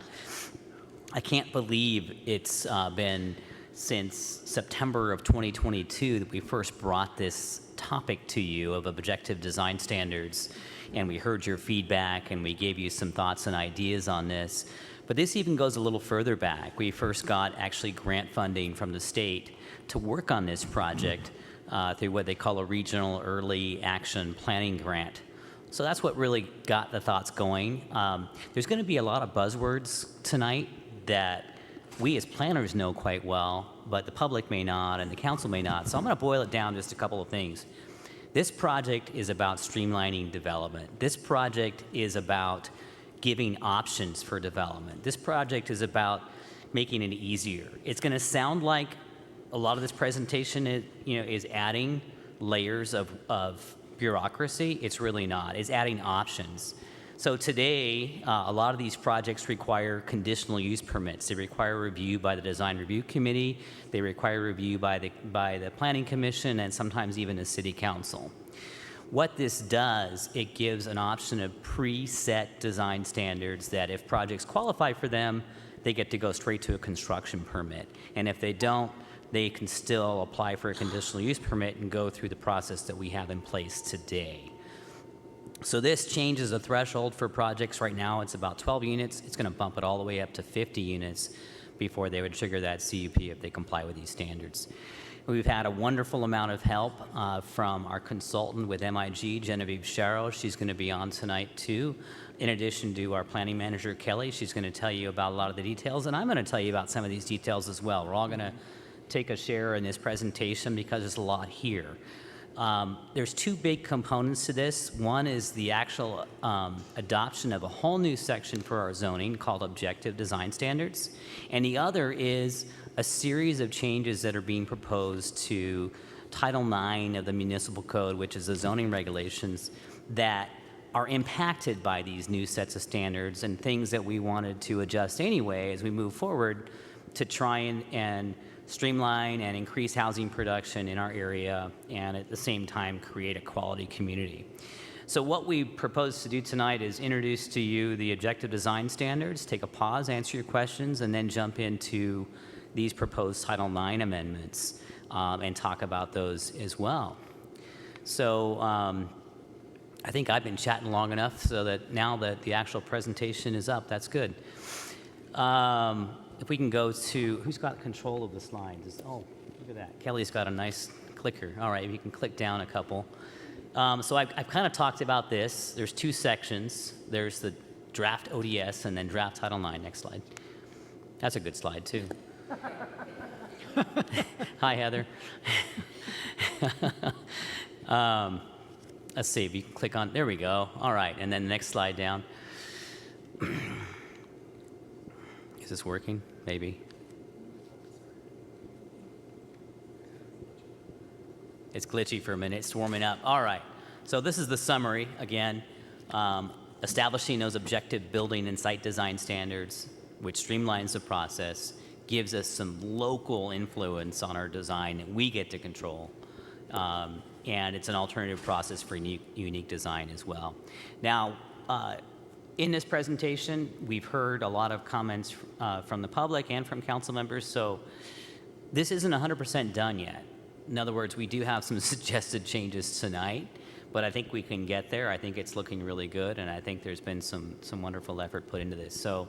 I can't believe it's been since September of 2022 that we first brought this topic to you of objective design standards, and we heard your feedback and we gave you some thoughts and ideas on this. But this even goes a little further back. We first got actually grant funding from the state to work on this project through what they call a Regional Early Action Planning Grant. So that's what really got the thoughts going. There's going to be a lot of buzzwords tonight that we as planners know quite well, but the public may not and the council may not. So I'm going to boil it down to just a couple of things. This project is about streamlining development. This project is about giving options for development. This project is about making it easier. It's going to sound like a lot of this presentation is adding layers of bureaucracy. It's really not. It's adding options. So today, a lot of these projects require conditional use permits. They require review by the Design Review Committee. They require review by the Planning Commission and sometimes even the City Council. What this does, it gives an option of preset design standards that if projects qualify for them, they get to go straight to a construction permit. And if they don't, they can still apply for a conditional use permit and go through the process that we have in place today. So this changes the threshold for projects. Right now, it's about 12 units. It's going to bump it all the way up to 50 units before they would trigger that CUP if they comply with these standards. We've had a wonderful amount of help from our consultant with MIG, Genevieve Sharrow. She's going to be on tonight, too. In addition to our planning manager, Kelly, she's going to tell you about a lot of the details, and I'm going to tell you about some of these details as well. We're all going to take a share in this presentation because there's a lot here. There's two big components to this. One is the actual adoption of a whole new section for our zoning called Objective Design Standards. And the other is a series of changes that are being proposed to Title IX of the Municipal Code, which is the zoning regulations that are impacted by these new sets of standards and things that we wanted to adjust anyway as we move forward to try and streamline and increase housing production in our area and at the same time create a quality community. So what we propose to do tonight is introduce to you the objective design standards, take a pause, answer your questions, and then jump into these proposed Title IX amendments and talk about those as well. So I think I've been chatting long enough so that now that the actual presentation is up, that's good. If we can go to, who's got control of the slides? Oh, look at that. Kelly's got a nice clicker. All right, if you can click down a couple. So I've kind of talked about this. There's two sections. There's the draft ODS and then draft Title IX. Next slide. That's a good slide too. Hi, Heather. Let's see if you click on, there we go. All right, and then the next slide down. Is this working? Maybe. It's glitchy for a minute, it's warming up. All right, so this is the summary again. Establishing those objective building and site design standards, which streamlines the process, gives us some local influence on our design that we get to control. And it's an alternative process for unique design as well. Now, in this presentation, we've heard a lot of comments from the public and from council members, so this isn't 100% done yet. In other words, we do have some suggested changes tonight, but I think we can get there. I think it's looking really good, and I think there's been some wonderful effort put into this. So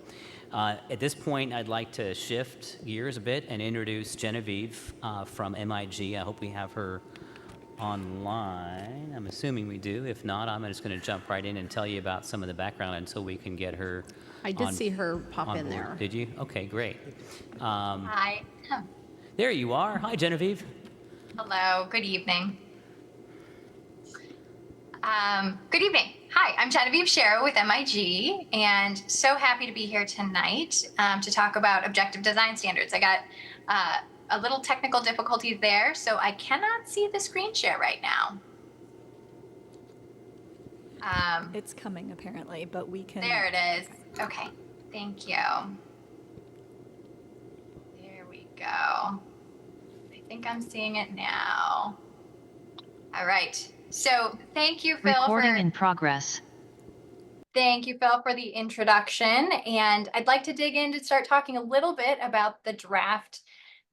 at this point, I'd like to shift gears a bit and introduce Genevieve from MIG. I hope we have her online. I'm assuming we do. If not, I'm just going to jump right in and tell you about some of the background until we can get her. I did see her pop in board. there. Did you? Okay, great. Hi. There you are. Hi, Genevieve. Hello. Good evening. Good evening. Hi, I'm Genevieve Sharrow with MIG, and so happy to be here tonight to talk about objective design standards. I got a little technical difficulty there, so I cannot see the screen share right now. It's coming apparently, but we can. There it is. Okay, thank you. There we go. I think I'm seeing it now. All right. So thank you, Phil. Recording in progress. Thank you, Phil, for the introduction. And I'd like to dig in to start talking a little bit about the draft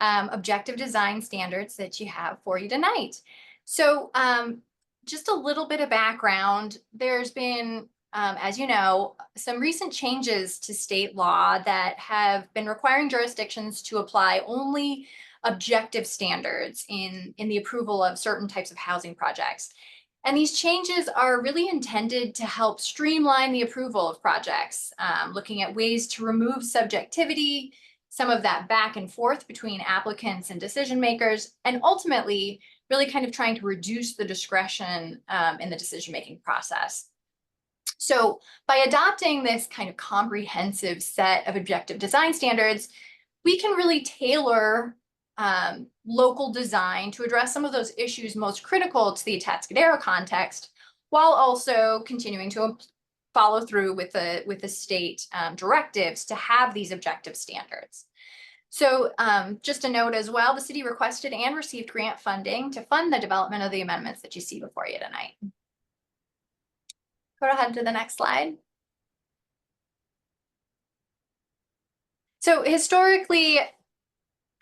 objective design standards that you have for you tonight. So just a little bit of background. There's been, as you know, some recent changes to state law that have been requiring jurisdictions to apply only objective standards in the approval of certain types of housing projects. And these changes are really intended to help streamline the approval of projects, looking at ways to remove subjectivity, some of that back and forth between applicants and decision makers, and ultimately really kind of trying to reduce the discretion in the decision-making process. So by adopting this kind of comprehensive set of objective design standards, we can really tailor local design to address some of those issues most critical to the Atascadero context, while also continuing to follow through with the state directives to have these objective standards. So just a note as well, the city requested and received grant funding to fund the development of the amendments that you see before you tonight. Go ahead to the next slide. So historically,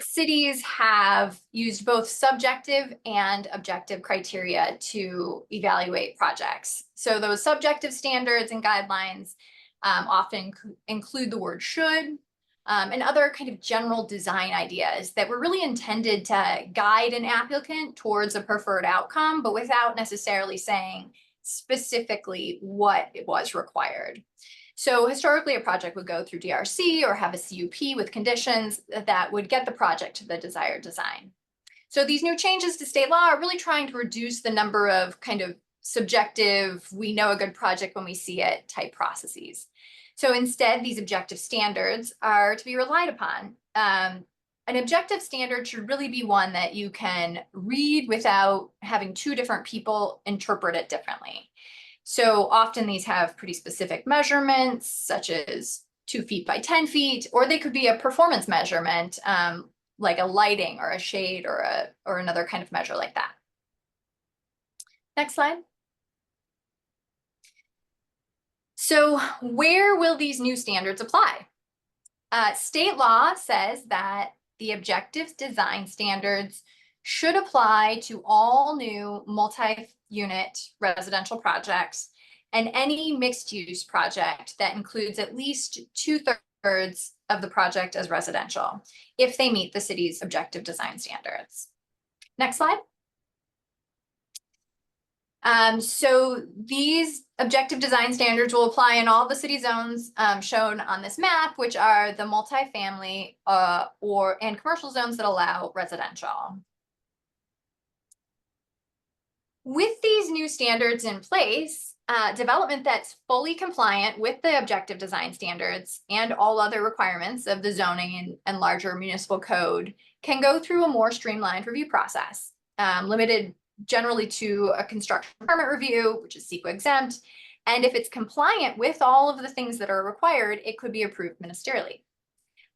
cities have used both subjective and objective criteria to evaluate projects. So those subjective standards and guidelines often include the word should and other kind of general design ideas that were really intended to guide an applicant towards a preferred outcome, but without necessarily saying specifically what it was required. So historically, a project would go through DRC or have a CUP with conditions that would get the project to the desired design. So these new changes to state law are really trying to reduce the number of kind of subjective, we know a good project when we see it type processes. So instead, these objective standards are to be relied upon. An objective standard should really be one that you can read without having two different people interpret it differently. So often these have pretty specific measurements, such as 2 feet by 10 feet, or they could be a performance measurement, like a lighting or a shade or another kind of measure like that. Next slide. So where will these new standards apply? State law says that the objective design standards should apply to all new multi-unit residential projects and any mixed-use project that includes at least 2/3 of the project as residential, if they meet the city's objective design standards. Next slide. So these objective design standards will apply in all the city zones shown on this map, which are the multifamily and commercial zones that allow residential. With these new standards in place, development that's fully compliant with the objective design standards and all other requirements of the zoning and larger municipal code can go through a more streamlined review process, limited generally to a construction permit review, which is CEQA exempt. And if it's compliant with all of the things that are required, it could be approved ministerially.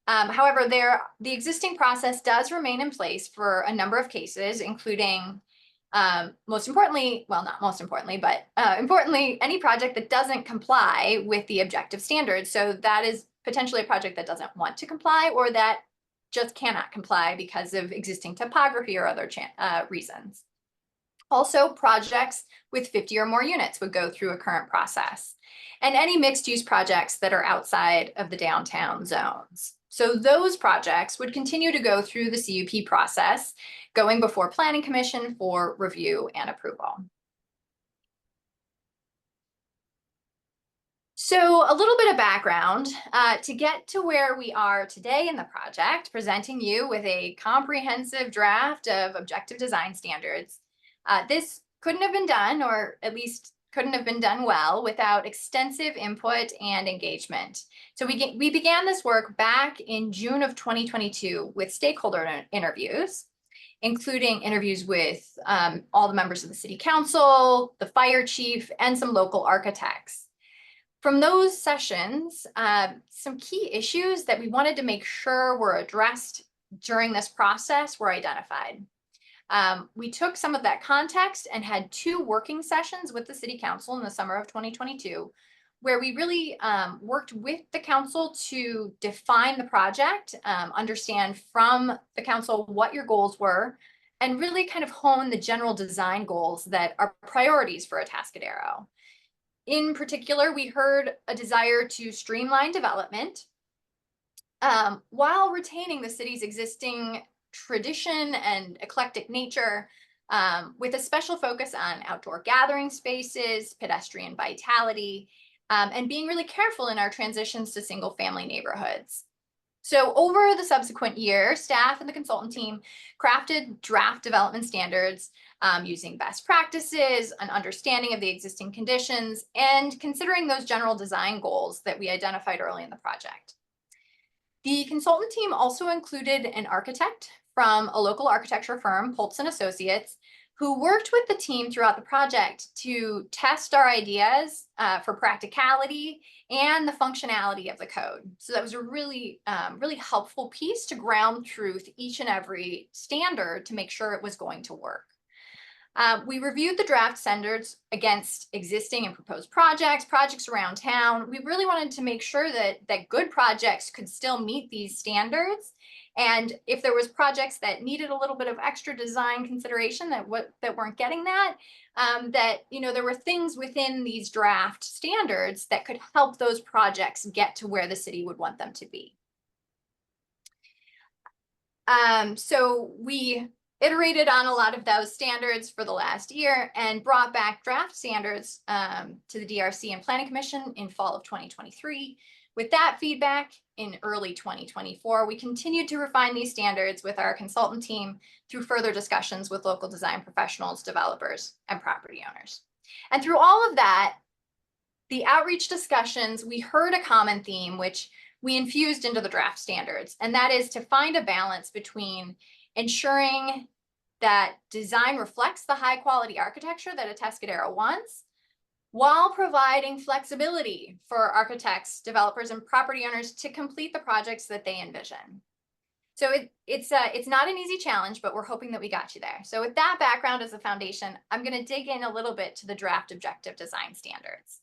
However, the existing process does remain in place for a number of cases, including most importantly, well, not most importantly, but importantly, any project that doesn't comply with the objective standards. So that is potentially a project that doesn't want to comply or that just cannot comply because of existing topography or other reasons. Also, projects with 50 or more units would go through a current process, and any mixed-use projects that are outside of the downtown zones. So those projects would continue to go through the CUP process, going before Planning Commission for review and approval. So a little bit of background to get to where we are today in the project, presenting you with a comprehensive draft of objective design standards. This couldn't have been done, or at least couldn't have been done well, without extensive input and engagement. So we began this work back in June of 2022 with stakeholder interviews, including interviews with all the members of the city council, the fire chief, and some local architects. From those sessions, some key issues that we wanted to make sure were addressed during this process were identified. We took some of that context and had 2 working sessions with the city council in the summer of 2022, where we really worked with the council to define the project, understand from the council what your goals were, and really kind of hone the general design goals that are priorities for Atascadero. In particular, we heard a desire to streamline development while retaining the city's existing tradition and eclectic nature, with a special focus on outdoor gathering spaces, pedestrian vitality, and being really careful in our transitions to single-family neighborhoods. So over the subsequent year, staff and the consultant team crafted draft development standards using best practices, an understanding of the existing conditions, and considering those general design goals that we identified early in the project. The consultant team also included an architect from a local architecture firm, Poltz & Associates, who worked with the team throughout the project to test our ideas for practicality and the functionality of the code. So that was a really, really helpful piece to ground truth each and every standard to make sure it was going to work. We reviewed the draft standards against existing and proposed projects around town. We really wanted to make sure that good projects could still meet these standards. And if there was projects that needed a little bit of extra design consideration that weren't getting that, there were things within these draft standards that could help those projects get to where the city would want them to be. So we iterated on a lot of those standards for the last year and brought back draft standards to the DRC and Planning Commission in fall of 2023. With that feedback in early 2024, we continued to refine these standards with our consultant team through further discussions with local design professionals, developers, and property owners. And through all of that, the outreach discussions, we heard a common theme, which we infused into the draft standards, and that is to find a balance between ensuring that design reflects the high quality architecture that Atascadero wants, while providing flexibility for architects, developers, and property owners to complete the projects that they envision. So it's not an easy challenge, but we're hoping that we got you there. So with that background as a foundation, I'm going to dig in a little bit to the draft objective design standards.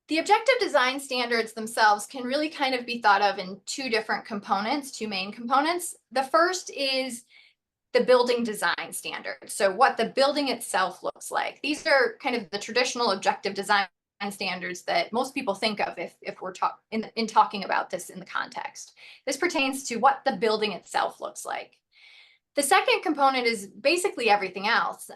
The objective design standards themselves can really kind of be thought of in 2 different components, 2 main components. The first is the building design standards. So what the building itself looks like. These are kind of the traditional objective design standards that most people think of if we're talking about this in the context. This pertains to what the building itself looks like. The second component is basically everything else.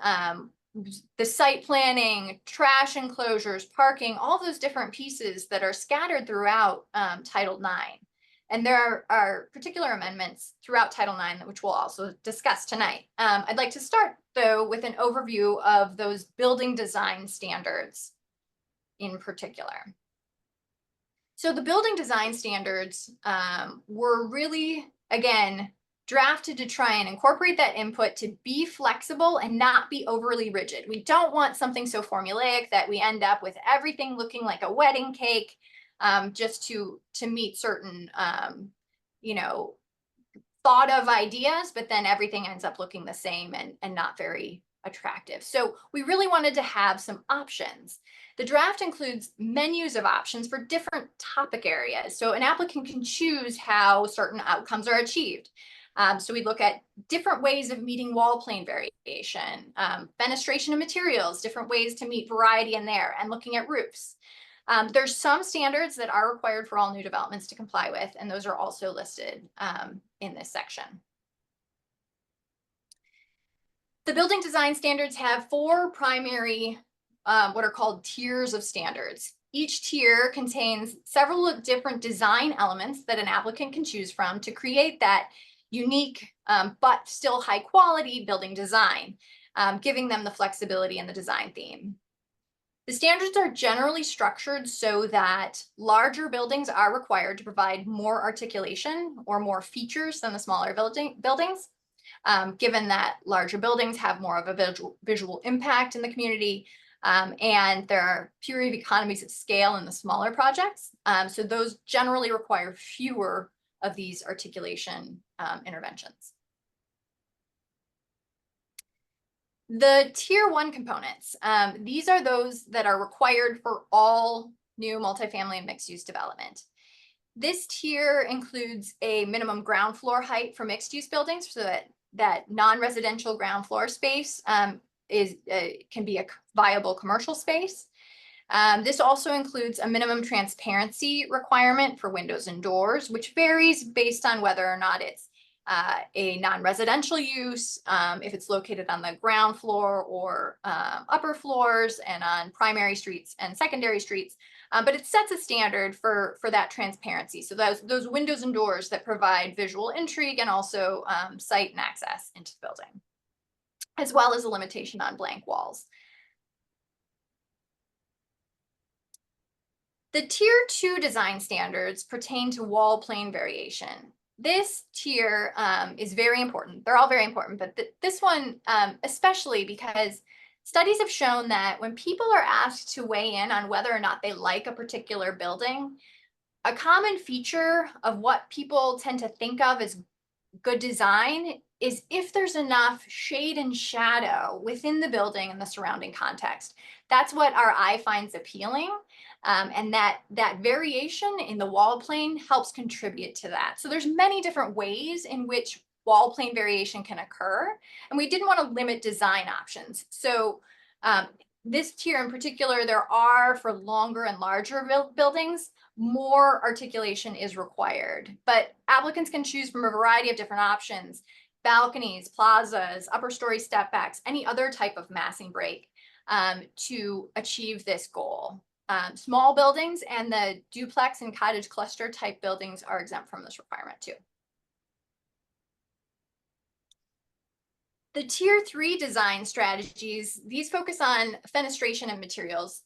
The site planning, trash enclosures, parking, all those different pieces that are scattered throughout Title IX. And there are particular amendments throughout Title IX, which we'll also discuss tonight. I'd like to start, though, with an overview of those building design standards in particular. So the building design standards were really, again, drafted to try and incorporate that input to be flexible and not be overly rigid. We don't want something so formulaic that we end up with everything looking like a wedding cake, just to meet certain, thought of ideas, but then everything ends up looking the same and not very attractive. So we really wanted to have some options. The draft includes menus of options for different topic areas. So an applicant can choose how certain outcomes are achieved. So we look at different ways of meeting wall plane variation, fenestration of materials, different ways to meet variety in there, and looking at roofs. There's some standards that are required for all new developments to comply with, and those are also listed in this section. The building design standards have 4 primary, what are called tiers of standards. Each tier contains several different design elements that an applicant can choose from to create that unique but still high quality building design, giving them the flexibility in the design theme. The standards are generally structured so that larger buildings are required to provide more articulation or more features than the smaller buildings, given that larger buildings have more of a visual impact in the community, and there are fewer economies of scale in the smaller projects. So those generally require fewer of these articulation interventions. The tier 1 components, these are those that are required for all new multifamily and mixed use development. This tier includes a minimum ground floor height for mixed use buildings so that non-residential ground floor space can be a viable commercial space. This also includes a minimum transparency requirement for windows and doors, which varies based on whether or not it's a non-residential use, if it's located on the ground floor or upper floors and on primary streets and secondary streets. But it sets a standard for that transparency. So those windows and doors that provide visual intrigue and also sight and access into the building, as well as a limitation on blank walls. The tier 2 design standards pertain to wall plane variation. This tier is very important. They're all very important, but this one especially because studies have shown that when people are asked to weigh in on whether or not they like a particular building, a common feature of what people tend to think of as good design is if there's enough shade and shadow within the building and the surrounding context. That's what our eye finds appealing. And that variation in the wall plane helps contribute to that. So there's many different ways in which wall plane variation can occur, and we didn't want to limit design options. So this tier in particular, there are for longer and larger buildings, more articulation is required, but applicants can choose from a variety of different options: balconies, plazas, upper story step backs, any other type of massing break to achieve this goal. Small buildings and the duplex and cottage cluster type buildings are exempt from this requirement too. The tier 3 design strategies, these focus on fenestration and materials.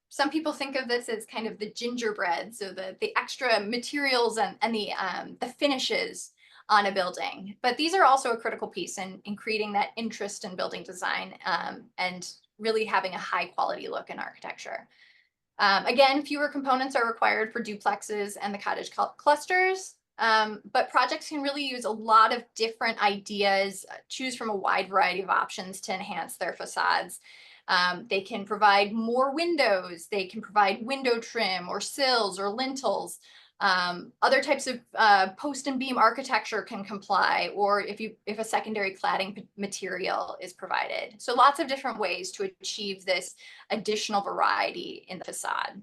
Some people think of this as kind of the gingerbread, so the extra materials and the finishes on a building. But these are also a critical piece in creating that interest in building design and really having a high quality look in architecture. Again, fewer components are required for duplexes and the cottage clusters, but projects can really use a lot of different ideas, choose from a wide variety of options to enhance their facades. They can provide more windows, they can provide window trim or sills or lintels. Other types of post and beam architecture can comply, or if a secondary cladding material is provided. So lots of different ways to achieve this additional variety in the facade.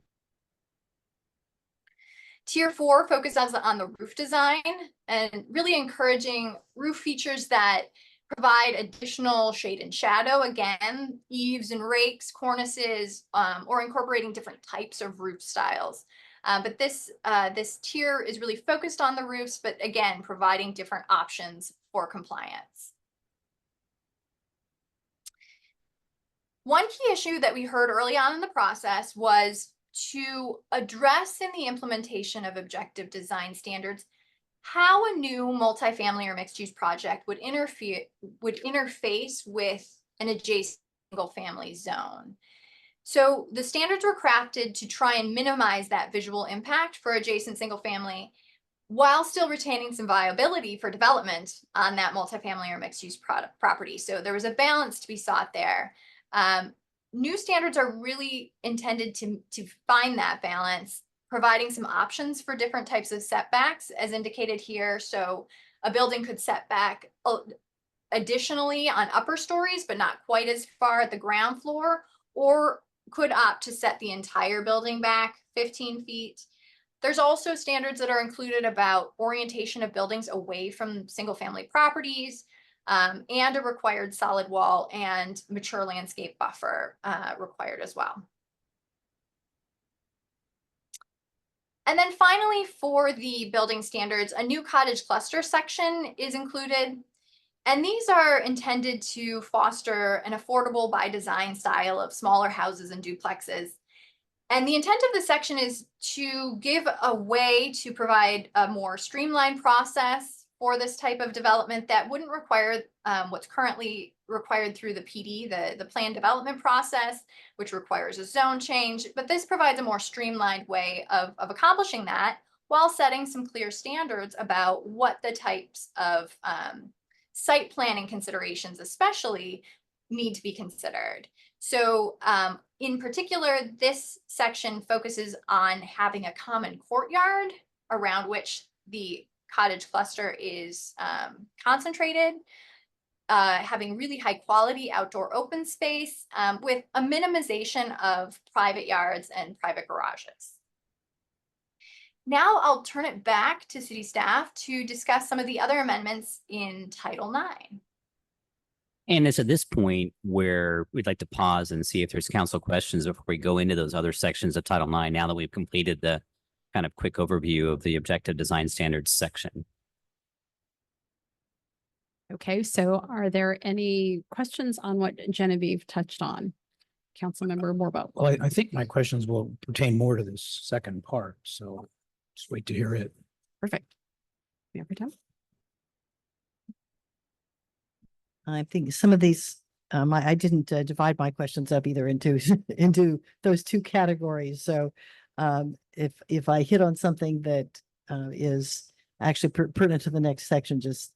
Tier 4 focuses on the roof design and really encouraging roof features that provide additional shade and shadow, again, eaves and rakes, cornices, or incorporating different types of roof styles. But this tier is really focused on the roofs, but again, providing different options for compliance. One key issue that we heard early on in the process was to address in the implementation of objective design standards how a new multifamily or mixed-use project would interface with an adjacent single-family zone. So the standards were crafted to try and minimize that visual impact for adjacent single-family while still retaining some viability for development on that multifamily or mixed-use property. So there was a balance to be sought there. New standards are really intended to find that balance, providing some options for different types of setbacks as indicated here. So a building could set back additionally on upper stories, but not quite as far at the ground floor, or could opt to set the entire building back 15 feet. There's also standards that are included about orientation of buildings away from single family properties, and a required solid wall and mature landscape buffer required as well. And then finally, for the building standards, a new cottage cluster section is included. And these are intended to foster an affordable by design style of smaller houses and duplexes. And the intent of this section is to give a way to provide a more streamlined process for this type of development that wouldn't require what's currently required through the PD, the plan development process, which requires a zone change. But this provides a more streamlined way of accomplishing that while setting some clear standards about what the types of site planning considerations especially need to be considered. So in particular, this section focuses on having a common courtyard around which the cottage cluster is concentrated, having really high quality outdoor open space with a minimization of private yards and private garages. Now I'll turn it back to city staff to discuss some of the other amendments in Title IX. And it's at this point where we'd like to pause and see if there's council questions before we go into those other sections of Title IX, now that we've completed the kind of quick overview of the objective design standards section. Okay, so are there any questions on what Genevieve touched on? Councilmember Morbo. Well, I think my questions will pertain more to this second part, so just wait to hear it. Perfect. Mayor Pro Tem? I think some of these, I didn't divide my questions up either into into those two categories. So if I hit on something that is actually pertinent to the next section, just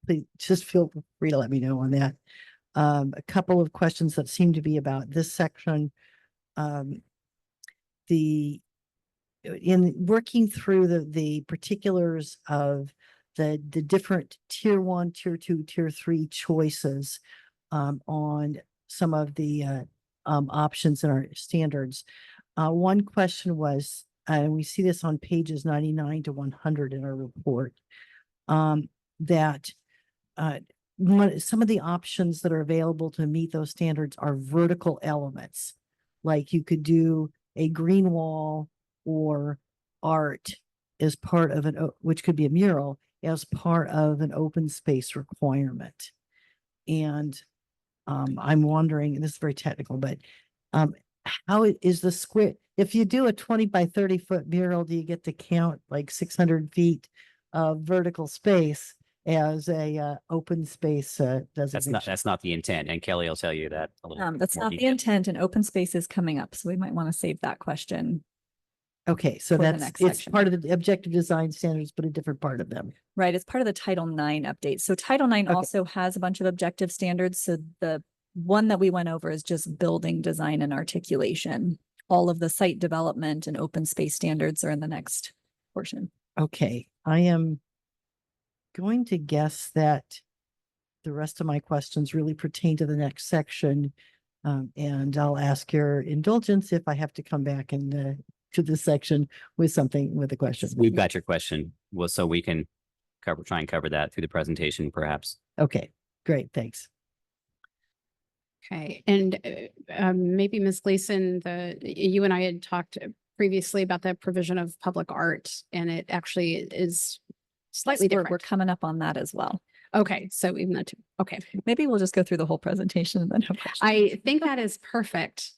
please just feel free to let me know on that. A couple of questions that seem to be about this section. In working through the particulars of the different tier 1, tier 2, tier 3 choices on some of the options in our standards. One question was, and we see this on pages 99 to 100 in our report, that some of the options that are available to meet those standards are vertical elements. Like you could do a green wall or art as part of which could be a mural, as part of an open space requirement. And I'm wondering, and this is very technical, but how is the square, if you do a 20 by 30 foot mural, do you get to count like 600 feet of vertical space as a open space designation? That's not the intent, and Kelly will tell you that a little That's more not the detail. intent, and open space is coming up, so we might want to save that question. Okay, so for the that's, next it's section. part of the objective design standards, but a different part of them. Right, it's part of the Title IX update. So Title IX also has a bunch of objective standards. So the one that we went over is just building design and articulation. All of the site development and open space standards are in the next portion. Okay, I am going to guess that the rest of my questions really pertain to the next section. And I'll ask your indulgence if I have to come back and to this section with a question. We've got your question. Well, so we can try and cover that through the presentation, perhaps. Okay, great, thanks. Okay, and maybe Ms. Gleason, you and I had talked previously about the provision of public art, and it actually is slightly Yes, we're different. coming up on that as well. Okay, so even though, okay, Maybe we'll just go through the whole presentation and then have questions. I think that is perfect.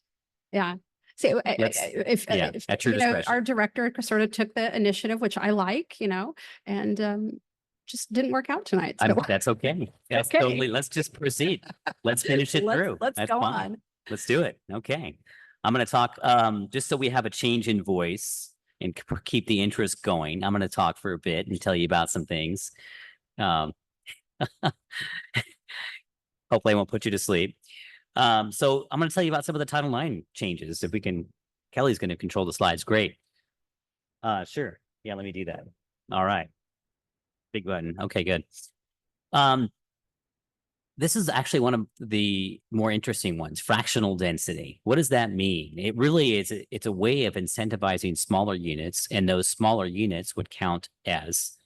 Yeah. So Yeah, at your you know, discretion. our director sort of took the initiative, which I like, you know, and just didn't work out tonight. So That's okay. That's Okay. totally, let's just proceed. Let's finish it through. Let's That's go fine. on. Let's do it. Okay. I'm going to talk, just so we have a change in voice and keep the interest going. I'm going to talk for a bit and tell you about some things. Hopefully I won't put you to sleep. So I'm going to tell you about some of the Title IX changes. If we can, Kelly's going to control the slides. Great. Sure. Yeah, let me do that. All right. Big button. Okay, good. This is actually one of the more interesting ones, fractional density. What does that mean? It really is, it's a way of incentivizing smaller units, and those smaller units would count as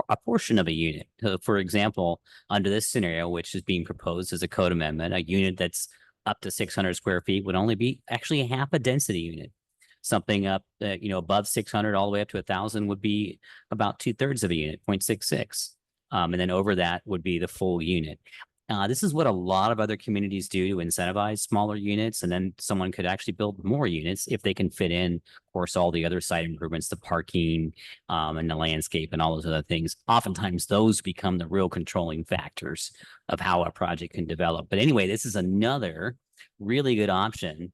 a portion of a unit. So for example, under this scenario, which is being proposed as a code amendment, a unit that's up to 600 square feet would only be actually half a density unit. Something up, above 600 all the way up to 1,000 would be about 2/3 of a unit, 0.66. And then over that would be the full unit. This is what a lot of other communities do to incentivize smaller units, and then someone could actually build more units if they can fit in, of course, all the other site improvements, the parking, and the landscape and all those other things. Oftentimes those become the real controlling factors of how a project can develop. But anyway, this is another really good option,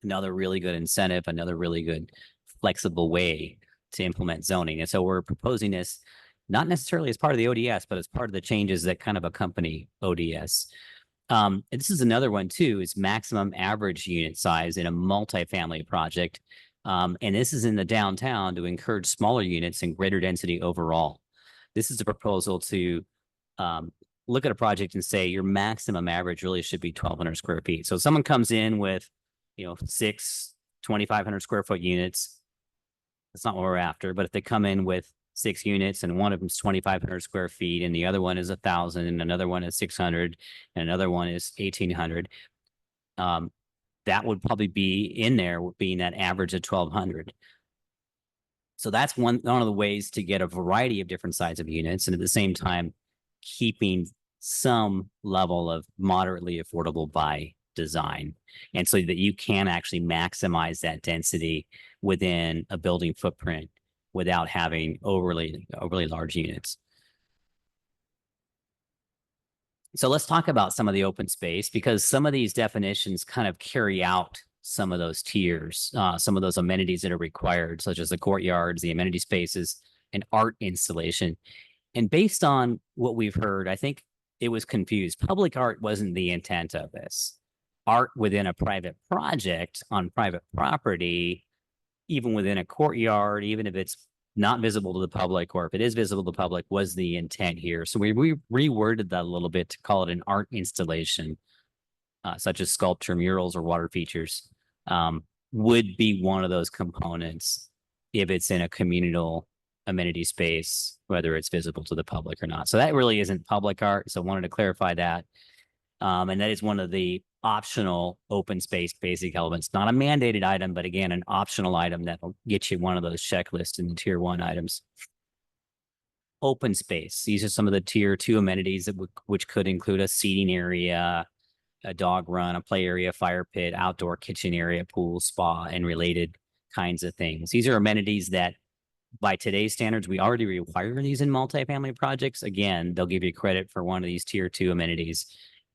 another really good incentive, another really good flexible way to implement zoning. And so we're proposing this not necessarily as part of the ODS, but as part of the changes that kind of accompany ODS. And this is another one too, is maximum average unit size in a multifamily project. And this is in the downtown to encourage smaller units and greater density overall. This is a proposal to look at a project and say your maximum average really should be 1,200 square feet. So someone comes in with, 6 2,500 square foot units. That's not what we're after. But if they come in with 6 units and one of them is 2,500 square feet and the other one is 1,000 and another one is 600 and another one is 1,800, that would probably be in there being that average of 1,200. So that's one of the ways to get a variety of different size of units, and at the same time keeping some level of moderately affordable by design, and so that you can actually maximize that density within a building footprint without having overly large units. So let's talk about some of the open space, because some of these definitions kind of carry out some of those tiers, some of those amenities that are required, such as the courtyards, the amenity spaces, and art installation. And based on what we've heard, I think it was confused. Public art wasn't the intent of this. Art within a private project on private property, even within a courtyard, even if it's not visible to the public, or if it is visible to the public, was the intent here. So we reworded that a little bit to call it an art installation, such as sculpture, murals, or water features, would be one of those components if it's in a communal amenity space, whether it's visible to the public or not. So that really isn't public art. So I wanted to clarify that. And that is one of the optional open space basic elements, not a mandated item, but again, an optional item that will get you one of those checklists in the tier 1 items. Open space. These are some of the tier 2 amenities that which could include a seating area, a dog run, a play area, fire pit, outdoor kitchen area, pool, spa, and related kinds of things. These are amenities that by today's standards, we already require these in multifamily projects. Again, they'll give you credit for one of these tier 2 amenities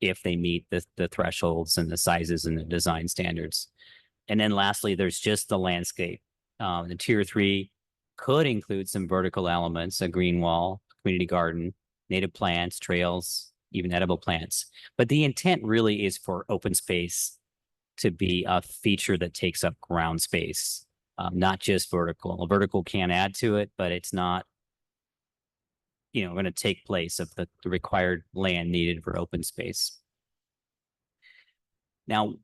if they meet the thresholds and the sizes and the design standards. And then lastly, there's just the landscape. The tier 3 could include some vertical elements, a green wall, community garden, native plants, trails, even edible plants. But the intent really is for open space to be a feature that takes up ground space, not just vertical. A vertical can add to it, but it's not going to take place of the required land needed for open space. Now,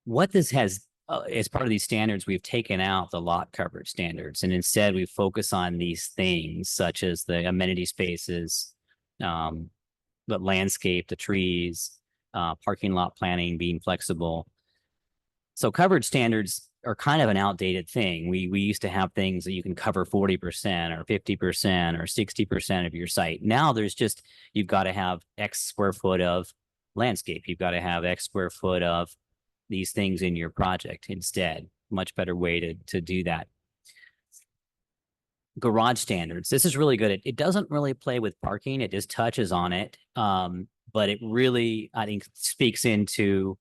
what this has as part of these standards, we've taken out the lot coverage standards, and instead we focus on these things such as the amenity spaces, the landscape, the trees, parking lot planning, being flexible. So coverage standards are kind of an outdated thing. We used to have things that you can cover 40% or 50% or 60% of your site. Now there's just, you've got to have X square foot of landscape. You've got to have X square foot of these things in your project instead. Much better way to do that. Garage standards. This is really good. It doesn't really play with parking. It just touches on it. But it really, I think, speaks into,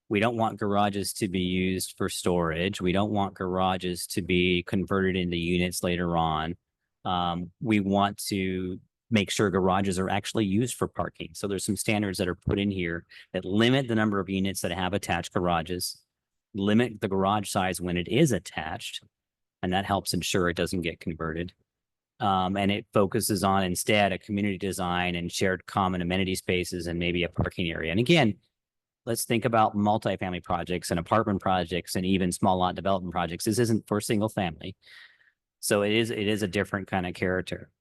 we don't want garages to be used for storage. We don't want garages to be converted into units later on. We want to make sure garages are actually used for parking. So there's some standards that are put in here that limit the number of units that have attached garages, limit the garage size when it is attached, and that helps ensure it doesn't get converted. And it focuses on instead a community design and shared common amenity spaces and maybe a parking area. And again, let's think about multifamily projects and apartment projects and even small lot development projects. This isn't for single family. So it is a different kind of character.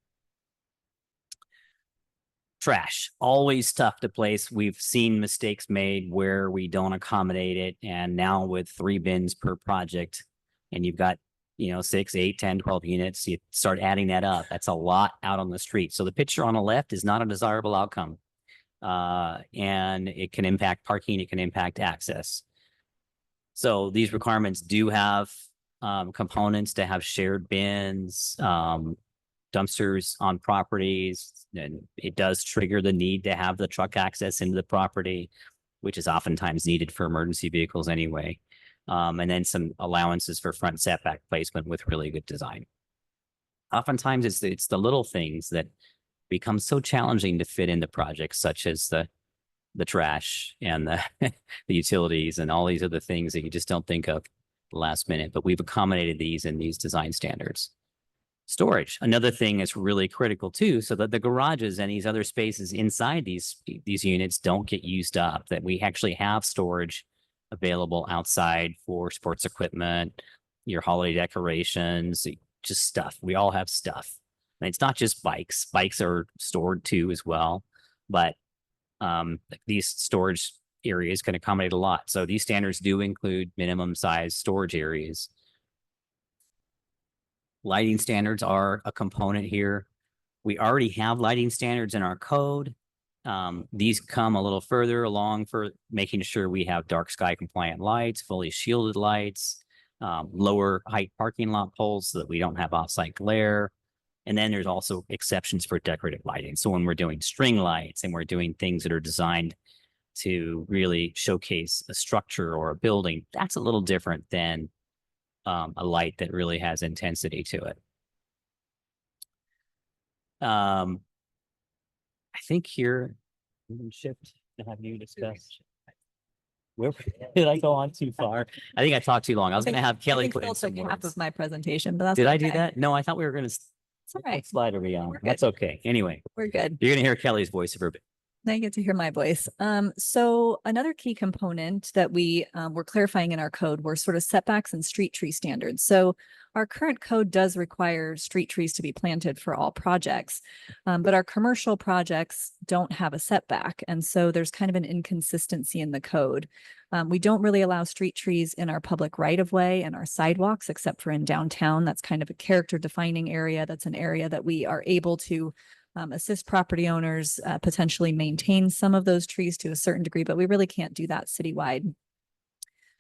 Trash, always tough to place. We've seen mistakes made where we don't accommodate it. And now with 3 bins per project, and you've got, 6, 8, 10, 12 units, you start adding that up. That's a lot out on the street. So the picture on the left is not a desirable outcome. And it can impact parking, it can impact access. So these requirements do have components to have shared bins, dumpsters on properties, and it does trigger the need to have the truck access into the property, which is oftentimes needed for emergency vehicles anyway. And then some allowances for front setback placement with really good design. Oftentimes it's the little things that become so challenging to fit into projects, such as the trash and the utilities and all these other things that you just don't think of last minute, but we've accommodated these in these design standards. Storage, another thing is really critical too, so that the garages and these other spaces inside these units don't get used up, that we actually have storage available outside for sports equipment, your holiday decorations, just stuff. We all have stuff. And it's not just bikes. Bikes are stored too as well, but these storage areas can accommodate a lot. So these standards do include minimum size storage areas. Lighting standards are a component here. We already have lighting standards in our code. These come a little further along for making sure we have dark sky compliant lights, fully shielded lights, lower height parking lot poles so that we don't have offsite glare. And then there's also exceptions for decorative lighting. So when we're doing string lights and we're doing things that are designed to really showcase a structure or a building, that's a little different than a light that really has intensity to it. I think here, we can shift to have you discuss. Where did I go on too far? I think I talked too long. I was going to have Kelly put in some half words. of my presentation, but that's Did I do okay. that? No, I thought we were going to. It's all right. Slide are we on? We're That's good. okay. Anyway, We're good. you're going to hear Kelly's voice of her. Now you get to hear my voice. So another key component that we were clarifying in our code were sort of setbacks and street tree standards. So our current code does require street trees to be planted for all projects, but our commercial projects don't have a setback. And so there's kind of an inconsistency in the code. We don't really allow street trees in our public right of way and our sidewalks, except for in downtown. That's kind of a character defining area. That's an area that we are able to assist property owners potentially maintain some of those trees to a certain degree, but we really can't do that citywide.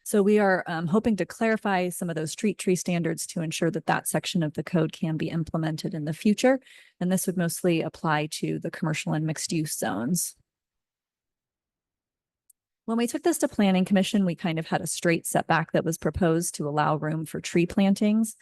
So we are hoping to clarify some of those street tree standards to ensure that that section of the code can be implemented in the future. And this would mostly apply to the commercial and mixed use zones. When we took this to Planning Commission, we kind of had a straight setback that was proposed to allow room for tree plantings.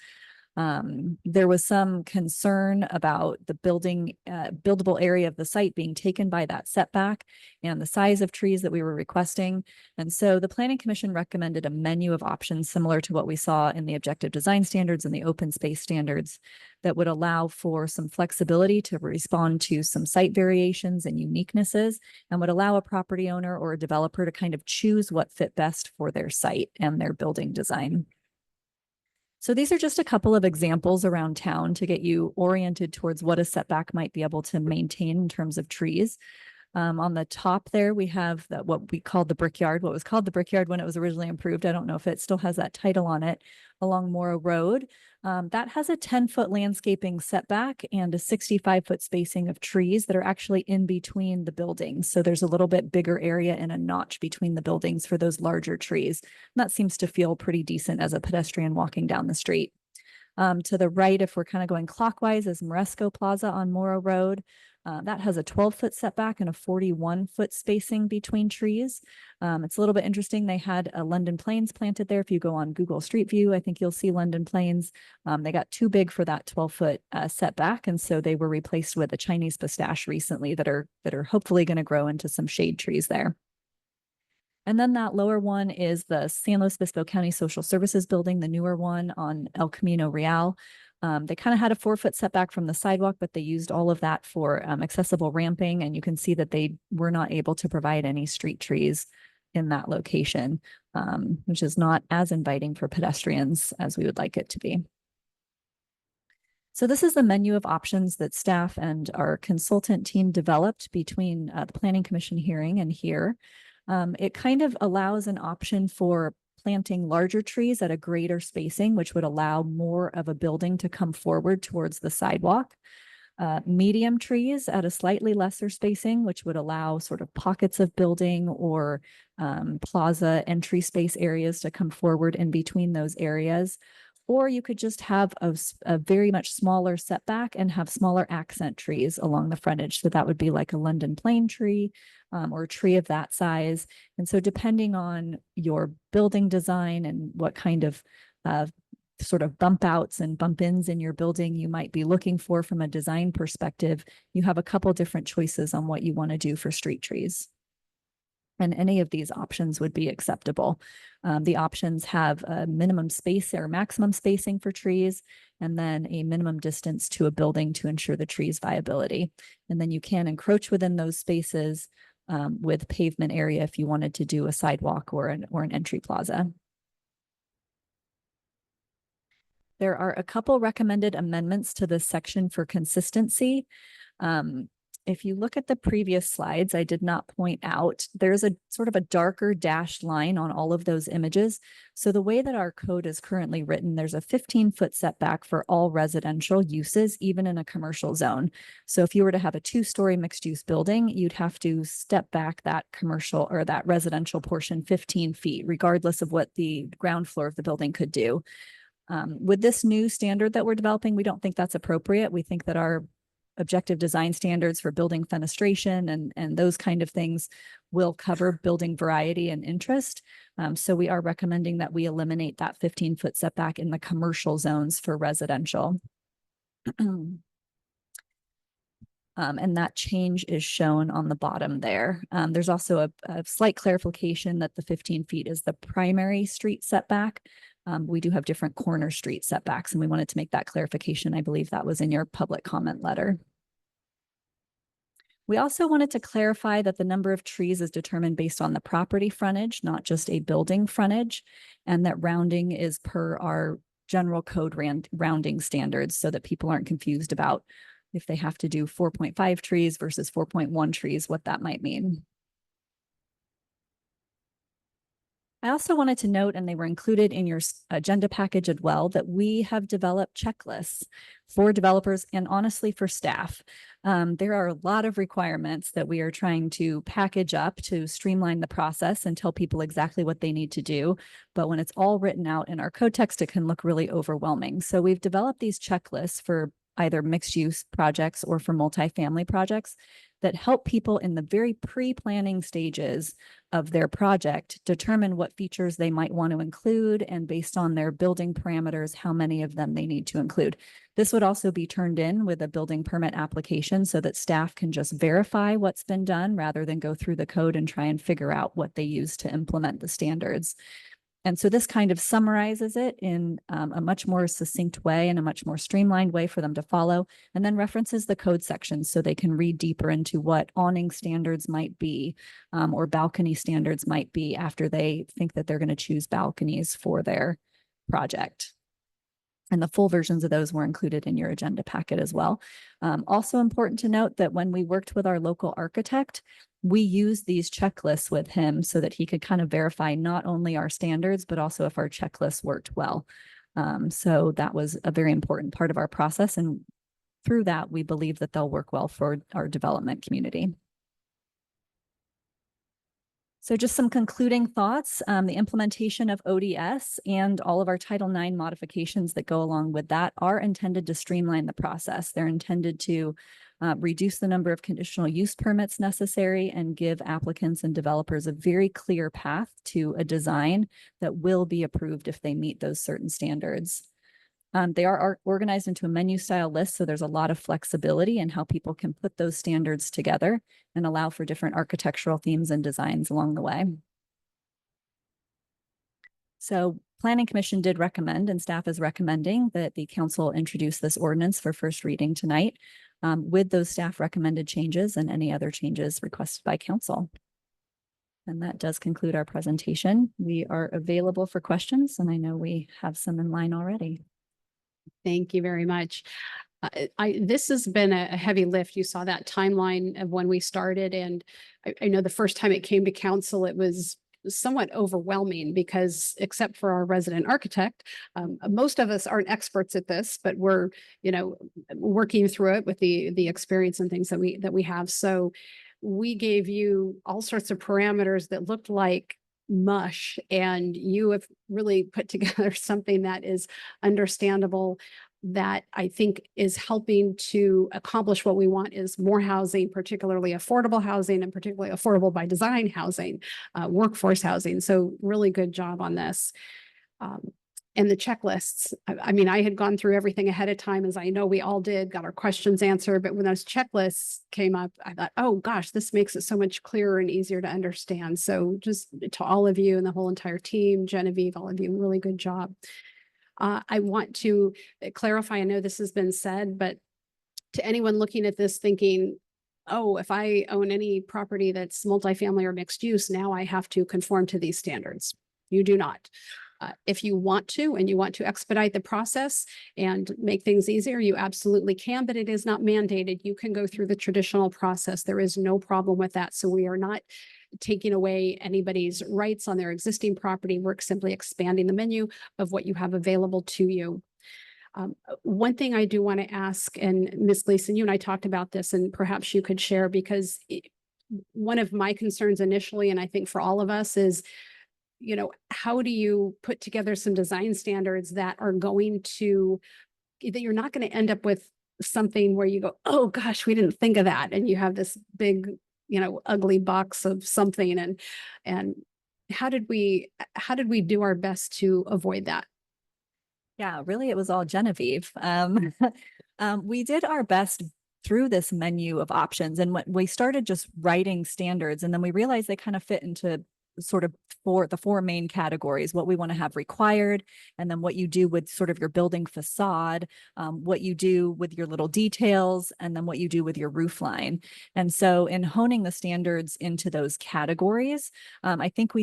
There was some concern about the buildable area of the site being taken by that setback and the size of trees that we were requesting. And so the Planning Commission recommended a menu of options similar to what we saw in the objective design standards and the open space standards that would allow for some flexibility to respond to some site variations and uniquenesses, and would allow a property owner or a developer to kind of choose what fit best for their site and their building design. So these are just a couple of examples around town to get you oriented towards what a setback might be able to maintain in terms of trees. On the top there, we have what we called the Brickyard, what was called the Brickyard when it was originally improved. I don't know if it still has that title on it, along Morrow Road. That has a 10-foot landscaping setback and a 65-foot spacing of trees that are actually in between the buildings. So there's a little bit bigger area and a notch between the buildings for those larger trees. And that seems to feel pretty decent as a pedestrian walking down the street. To the right, if we're kind of going clockwise, is Moresco Plaza on Morrow Road. That has a 12-foot setback and a 41-foot spacing between trees. It's a little bit interesting. They had a London Planes planted there. If you go on Google Street View, I think you'll see London Planes. They got too big for that 12-foot setback, and so they were replaced with a Chinese pistache recently that are hopefully going to grow into some shade trees there. And then that lower one is the San Luis Obispo County Social Services Building, the newer one on El Camino Real. They kind of had a 4-foot setback from the sidewalk, but they used all of that for accessible ramping. And you can see that they were not able to provide any street trees in that location, which is not as inviting for pedestrians as we would like it to be. So this is the menu of options that staff and our consultant team developed between the Planning Commission hearing and here. It kind of allows an option for planting larger trees at a greater spacing, which would allow more of a building to come forward towards the sidewalk. Medium trees at a slightly lesser spacing, which would allow sort of pockets of building or plaza entry space areas to come forward in between those areas. Or you could just have a very much smaller setback and have smaller accent trees along the frontage. So that would be like a London plane tree or a tree of that size. And so depending on your building design and what kind of sort of bump outs and bump ins in your building you might be looking for from a design perspective, you have a couple different choices on what you want to do for street trees. And any of these options would be acceptable. The options have a minimum space or maximum spacing for trees, and then a minimum distance to a building to ensure the tree's viability. And then you can encroach within those spaces with pavement area if you wanted to do a sidewalk or an entry plaza. There are a couple recommended amendments to this section for consistency. If you look at the previous slides, I did not point out, there's a sort of a darker dashed line on all of those images. So the way that our code is currently written, there's a 15-foot setback for all residential uses, even in a commercial zone. So if you were to have a 2-story mixed use building, you'd have to step back that commercial or that residential portion 15 feet, regardless of what the ground floor of the building could do. With this new standard that we're developing, we don't think that's appropriate. We think that our objective design standards for building fenestration and those kind of things will cover building variety and interest. So we are recommending that we eliminate that 15-foot setback in the commercial zones for residential. And that change is shown on the bottom there. There's also a slight clarification that the 15 feet is the primary street setback. We do have different corner street setbacks, and we wanted to make that clarification. I believe that was in your public comment letter. We also wanted to clarify that the number of trees is determined based on the property frontage, not just a building frontage, and that rounding is per our general code rounding standards so that people aren't confused about if they have to do 4.5 trees versus 4.1 trees, what that might mean. I also wanted to note, and they were included in your agenda package as well, that we have developed checklists for developers and honestly for staff. There are a lot of requirements that we are trying to package up to streamline the process and tell people exactly what they need to do. But when it's all written out in our code text, it can look really overwhelming. So we've developed these checklists for either mixed use projects or for multifamily projects that help people in the very pre-planning stages of their project determine what features they might want to include, and based on their building parameters, how many of them they need to include. This would also be turned in with a building permit application so that staff can just verify what's been done rather than go through the code and try and figure out what they use to implement the standards. And so this kind of summarizes it in a much more succinct way and a much more streamlined way for them to follow, and then references the code sections so they can read deeper into what awning standards might be, or balcony standards might be after they think that they're going to choose balconies for their project. And the full versions of those were included in your agenda packet as well. Also important to note that when we worked with our local architect, we used these checklists with him so that he could kind of verify not only our standards, but also if our checklists worked well. So that was a very important part of our process. And through that, we believe that they'll work well for our development community. So just some concluding thoughts. The implementation of ODS and all of our Title IX modifications that go along with that are intended to streamline the process. They're intended to reduce the number of conditional use permits necessary and give applicants and developers a very clear path to a design that will be approved if they meet those certain standards. They are organized into a menu style list, so there's a lot of flexibility in how people can put those standards together and allow for different architectural themes and designs along the way. So Planning Commission did recommend, and staff is recommending, that the council introduce this ordinance for first reading tonight, with those staff recommended changes and any other changes requested by council. And that does conclude our presentation. We are available for questions, and I know we have some in line already. Thank you very much. This has been a heavy lift. You saw that timeline of when we started, and I know the first time it came to council, it was somewhat overwhelming because, except for our resident architect, most of us aren't experts at this, but we're, working through it with the experience and things that we have. So we gave you all sorts of parameters that looked like mush, and you have really put together something that is understandable, that I think is helping to accomplish what we want, is more housing, particularly affordable housing, and particularly affordable by design housing, workforce housing. So really good job on this. And the checklists, I mean, I had gone through everything ahead of time, as I know we all did, got our questions answered, but when those checklists came up, I thought, oh gosh, this makes it so much clearer and easier to understand. So just to all of you and the whole entire team, Genevieve, all of you, really good job. I want to clarify, I know this has been said, but to anyone looking at this thinking, oh, if I own any property that's multifamily or mixed use, now I have to conform to these standards. You do not. If you want to, and you want to expedite the process and make things easier, you absolutely can, but it is not mandated. You can go through the traditional process. There is no problem with that. So we are not taking away anybody's rights on their existing property. We're simply expanding the menu of what you have available to you. One thing I do want to ask, and Ms. Gleason, you and I talked about this, and perhaps you could share, because one of my concerns initially, and I think for all of us, is, how do you put together some design standards that are going to, that you're not going to end up with something where you go, oh gosh, we didn't think of that, and you have this big, ugly box of something, and how did we do our best to avoid that? Yeah, really, it was all Genevieve. We did our best through this menu of options, and when we started just writing standards, and then we realized they kind of fit into sort of the four main categories: what we want to have required, and then what you do with sort of your building facade, what you do with your little details, and then what you do with your roof line. And so in honing the standards into those categories, I think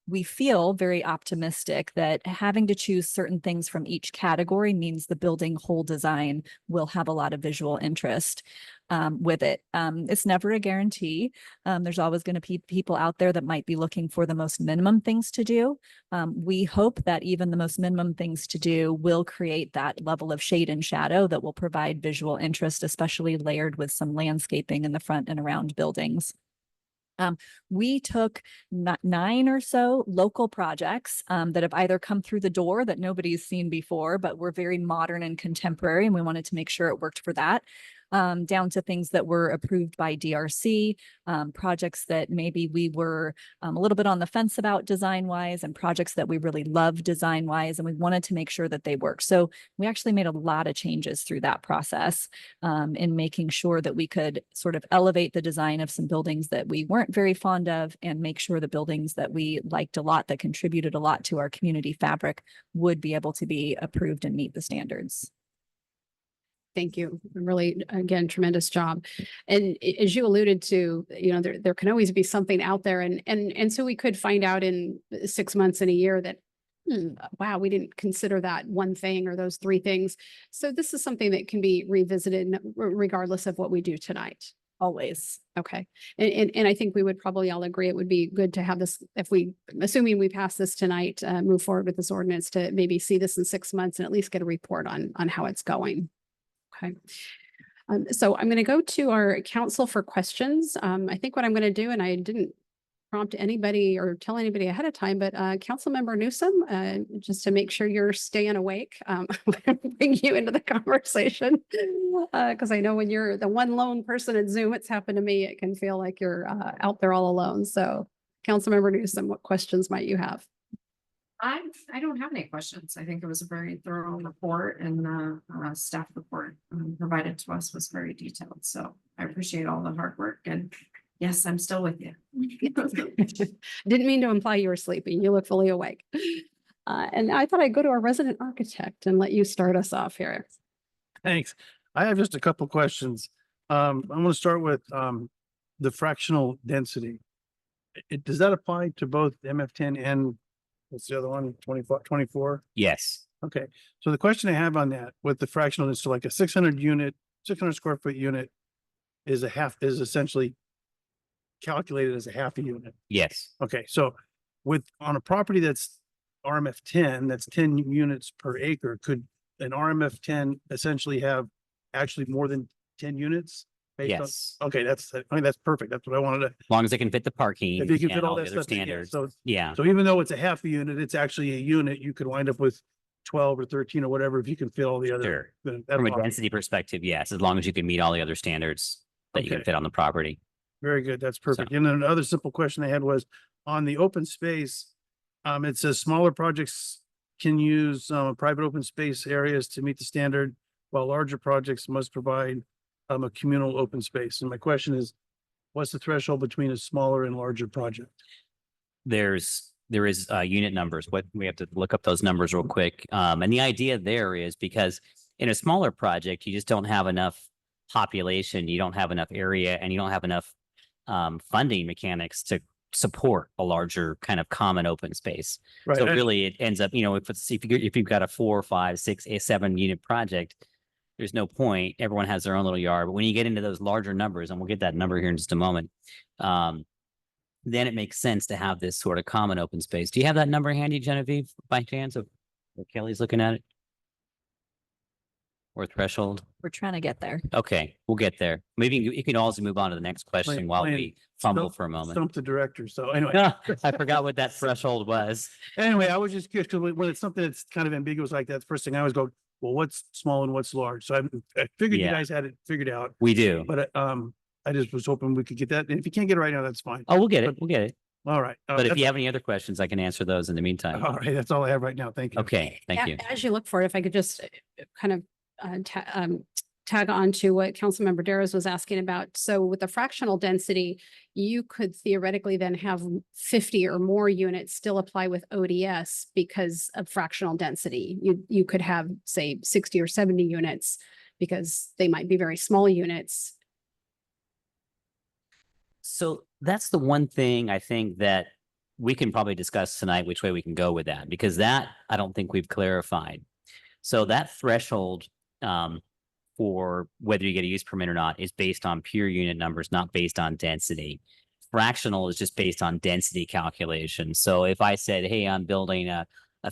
we feel very optimistic that having to choose certain things from each category means the building whole design will have a lot of visual interest with it. It's never a guarantee. There's always going to be people out there that might be looking for the most minimum things to do. We hope that even the most minimum things to do will create that level of shade and shadow that will provide visual interest, especially layered with some landscaping in the front and around buildings. We took 9 or so local projects that have either come through the door that nobody's seen before, but were very modern and contemporary, and we wanted to make sure it worked for that. down to things that were approved by DRC, projects that maybe we were a little bit on the fence about design wise, and projects that we really love design wise, and we wanted to make sure that they work. So we actually made a lot of changes through that process in making sure that we could sort of elevate the design of some buildings that we weren't very fond of, and make sure the buildings that we liked a lot, that contributed a lot to our community fabric, would be able to be approved and meet the standards. Thank you. Really, again, tremendous job. And as you alluded to, there can always be something out there. And so we could find out in 6 months in a year that, wow, we didn't consider that one thing or those 3 things. So this is something that can be revisited regardless of what we do tonight. Always. Okay. And I think we would probably all agree it would be good to have this, if we, assuming we pass this tonight, move forward with this ordinance, to maybe see this in 6 months and at least get a report on how it's going. Okay. So I'm going to go to our council for questions. I think what I'm going to do, and I didn't prompt anybody or tell anybody ahead of time, but Councilmember Newsome, just to make sure you're staying awake, I'm going to bring you into the conversation because I know when you're the one lone person at Zoom, it's happened to me, it can feel like you're out there all alone. So Councilmember Newsome, what questions might you have? I don't have any questions. I think it was a very thorough report, and the staff report provided to us was very detailed. So I appreciate all the hard work, and yes, I'm still with you. Didn't mean to imply you were sleeping. You look fully awake. And I thought I'd go to our resident architect and let you start us off here. Thanks. I have just a couple questions. I'm going to start with the fractional density. Does that apply to both MF10 and what's the other one, 24? Yes. Okay. So the question I have on that with the fractional is, so like a 600 square foot unit is essentially calculated as a half a unit. Yes. Okay. So on a property that's RMF 10, that's 10 units per acre, could an RMF 10 essentially have actually more than 10 units? Yes. Okay. That's perfect. That's what I wanted to. As long as they can fit the parking. If you can and fit all the that other stuff in, yeah. standards. So, Yeah. so even though it's a half a unit, it's actually a unit. You could wind up with 12 or 13 or whatever if you can fit all the other. Sure. That's From a awesome. density perspective, yes, as long as you can meet all the other standards that you can Okay. fit on the property. Very good. That's perfect. And then another simple question I had was on the open space. It says smaller projects can use private open space areas to meet the standard, while larger projects must provide a communal open space. And my question is, what's the threshold between a smaller and larger project? There is unit numbers. What we have to look up those numbers real quick. And the idea there is because in a smaller project, you just don't have enough population, you don't have enough area, and you don't have enough funding mechanics to support a larger kind of common open space. Right. So really it ends up, if you've got a 4, 5, 6, 7 unit project, there's no point. Everyone has their own little yard. But when you get into those larger numbers, and we'll get that number here in just a moment, then it makes sense to have this sort of common open space. Do you have that number handy, Genevieve, by chance? Or Kelly's looking at it? Or threshold? We're trying to get there. Okay, we'll get there. Maybe you can also move on to the next question while we fumble for a moment. Stump the director. So anyway. I forgot what that threshold was. Anyway, I was just curious because when it's something that's kind of ambiguous like that, the first thing I always go, well, what's small and what's large? So I figured you guys had it figured out. We do. But I just was hoping we could get that. And if you can't get it right now, that's fine. Oh, we'll get it. We'll get it. All right. But if you have any other questions, I can answer those in the meantime. All right. That's all I have right now. Thank you. Okay. Thank you. As you look for it, if I could just kind of tag on to what Councilmember Darrows was asking about. So with the fractional density, you could theoretically then have 50 or more units still apply with ODS because of fractional density. You could have, say, 60 or 70 units because they might be very small units. So that's the one thing I think that we can probably discuss tonight, which way we can go with that, because that I don't think we've clarified. So that threshold for whether you get a use permit or not is based on pure unit numbers, not based on density. Fractional is just based on density calculation. So if I said, hey, I'm building a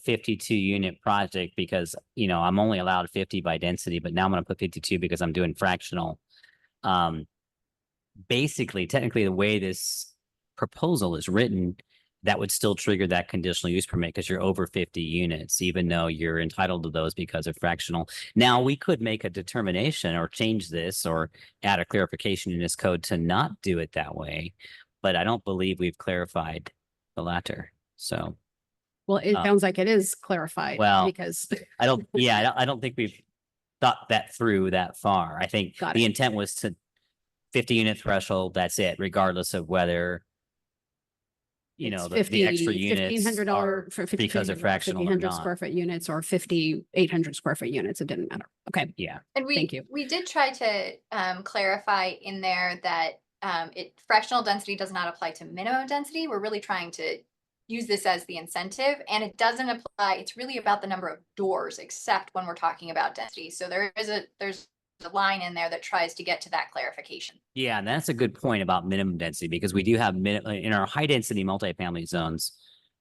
52 unit project because, I'm only allowed 50 by density, but now I'm going to put 52 because I'm doing fractional. Basically, technically, the way this proposal is written, that would still trigger that conditional use permit because you're over 50 units, even though you're entitled to those because of fractional. Now, we could make a determination or change this or add a clarification in this code to not do it that way, but I don't believe we've clarified the latter. So, Well, it sounds like it is clarified well, because I don't think we've thought that through that far. I think Got the it. intent was to 50 unit threshold, that's it, regardless of whether it's the extra units $1,500 are for because of fractional or 1,500 not. square foot units or 5,800 square foot units. It didn't matter. Okay. Yeah. And Thank you. we did try to clarify in there that fractional density does not apply to minimum density. We're really trying to use this as the incentive, and it doesn't apply. It's really about the number of doors, except when we're talking about density. So there's a line in there that tries to get to that clarification. Yeah, and that's a good point about minimum density because we do have in our high density multifamily zones,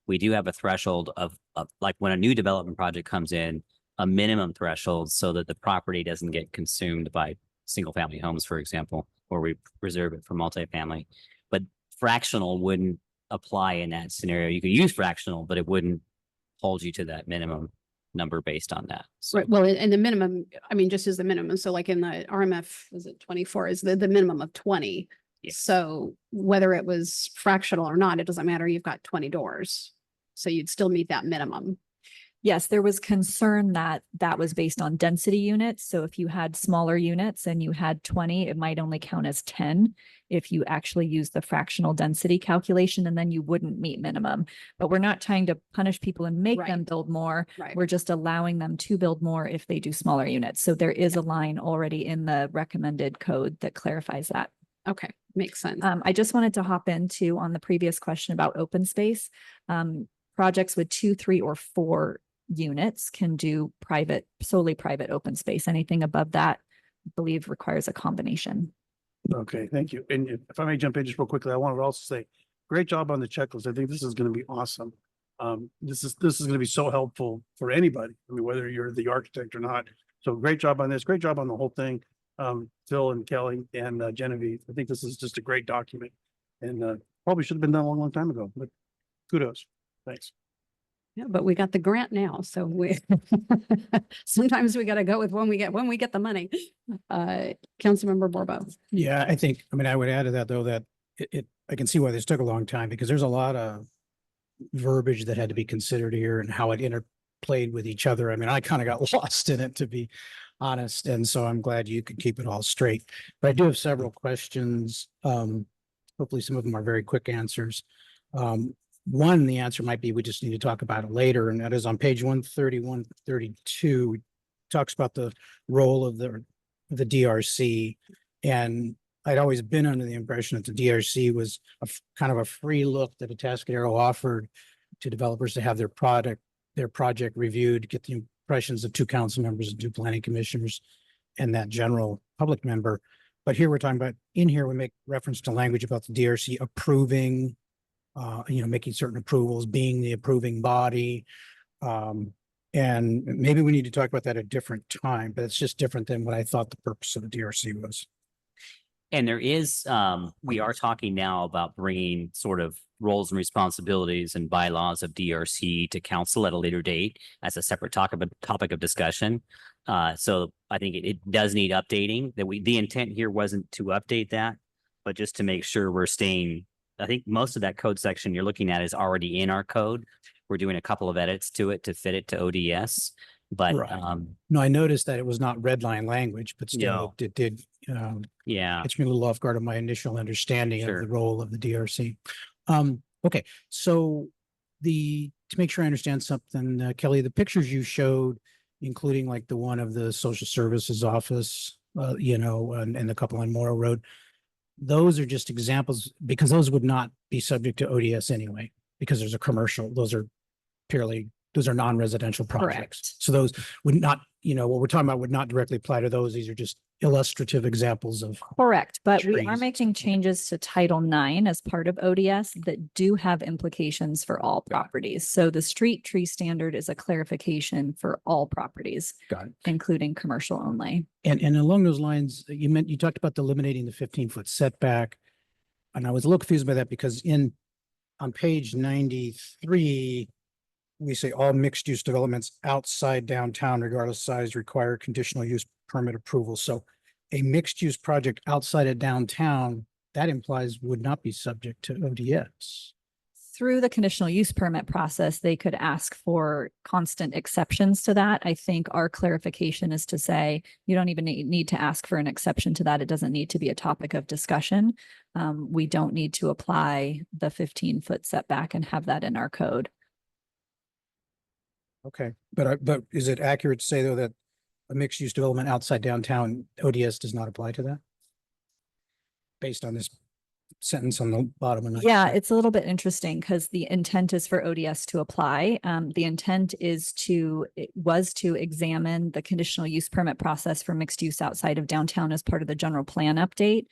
we do have a threshold of like when a new development project comes in, a minimum threshold so that the property doesn't get consumed by single family homes, for example, or we reserve it for multifamily. But fractional wouldn't apply in that scenario. You could use fractional, but it wouldn't hold you to that minimum number based on that. So, Right. Well, and the minimum, I mean, just as the minimum. So like in the RMF, was it 24 is the minimum of 20. Yeah. So whether it was fractional or not, it doesn't matter. You've got 20 doors. So you'd still meet that minimum. Yes, there was concern that that was based on density units. So if you had smaller units and you had 20, it might only count as 10 if you actually use the fractional density calculation, and then you wouldn't meet minimum. But we're not trying to punish people and make them build more. Right. We're just allowing them to build more if they do smaller units. So there is a line already in the recommended code that clarifies that. Okay. Makes sense. I just wanted to hop into on the previous question about open space. Projects with 2, 3, or 4 units can do solely private open space. Anything above that, I believe, requires a combination. Okay, thank you. And if I may jump in just real quickly, I wanted to also say, great job on the checklist. I think this is going to be awesome. This is going to be so helpful for anybody. I mean, whether you're the architect or not. So great job on this. Great job on the whole thing. Phil and Kelly and Genevieve. I think this is just a great document, and probably should have been done a long, long time ago. But kudos. Thanks. Yeah, but we got the grant now, so we sometimes we got to go with when we get the money. Councilmember Borbo. Yeah, I mean, I would add to that though, that I can see why this took a long time because there's a lot of verbiage that had to be considered here and how it interplayed with each other. I mean, I kind of got lost in it, to be honest. And so I'm glad you could keep it all straight. But I do have several questions. Hopefully some of them are very quick answers. One, the answer might be we just need to talk about it later, and that is on page 130, 132, talks about the role of the DRC. And I'd always been under the impression that the DRC was kind of a free look that Atascadero offered to developers to have their project reviewed, get the impressions of 2 council members and 2 planning commissioners and that general public member. But here we're talking about, in here, we make reference to language about the DRC approving, making certain approvals, being the approving body. And maybe we need to talk about that at a different time, but it's just different than what I thought the purpose of the DRC was. and there is, we are talking now about bringing sort of roles and responsibilities and bylaws of DRC to council at a later date as a separate topic of discussion. So I think it does need updating. The intent here wasn't to update that, but just to make sure we're staying. I think most of that code section you're looking at is already in our code. We're doing a couple of edits to it to fit it to ODS. But right. No, I noticed that it was not red line language, but still it did. Yeah, it's me a little off guard of my initial understanding of the role of the DRC. Okay, so to make sure I understand something, Kelly, the pictures you showed, including like the one of the social services office, and the couple on Morrow Road, those are just examples because those would not be subject to ODS anyway, because there's a commercial. Those are non-residential projects. Correct. So those would not, what we're talking about would not directly apply to those. These are just illustrative examples of. Correct, but we are trees. making changes to Title IX as part of ODS that do have implications for all properties. So the street tree standard is a clarification for all properties, Got it. including commercial only. And along those lines, you talked about eliminating the 15-foot setback. And I was a little confused by that because in on page 93, we say all mixed use developments outside downtown, regardless of size, require conditional use permit approval. So a mixed use project outside of downtown, that implies would not be subject to ODS. Through the conditional use permit process, they could ask for constant exceptions to that. I think our clarification is to say, you don't even need to ask for an exception to that. It doesn't need to be a topic of discussion. We don't need to apply the 15-foot setback and have that in our code. Okay, but is it accurate to say though that a mixed use development outside downtown ODS does not apply to that? Based on this sentence on the bottom of it. Yeah, it's a little bit interesting because the intent is for ODS to apply. The intent was to examine the conditional use permit process for mixed use outside of downtown as part of the general plan update.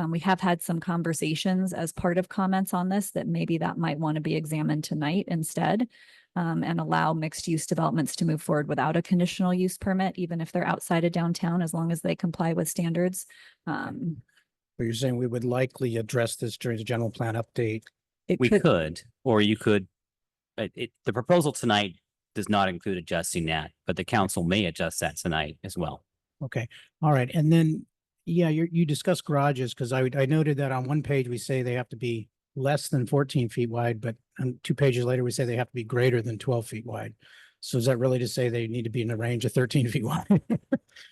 We have had some conversations as part of comments on this that maybe that might want to be examined tonight instead. And allow mixed use developments to move forward without a conditional use permit, even if they're outside of downtown, as long as they comply with standards. But you're saying we would likely address this during the general plan update? We could, or you could, the proposal tonight does not include adjusting that, but the council may adjust that tonight as well. Okay, all right. And then, yeah, you discussed garages because I noted that on one page, we say they have to be less than 14 feet wide, but on 2 pages later, we say they have to be greater than 12 feet wide. So is that really to say they need to be in the range of 13 feet wide?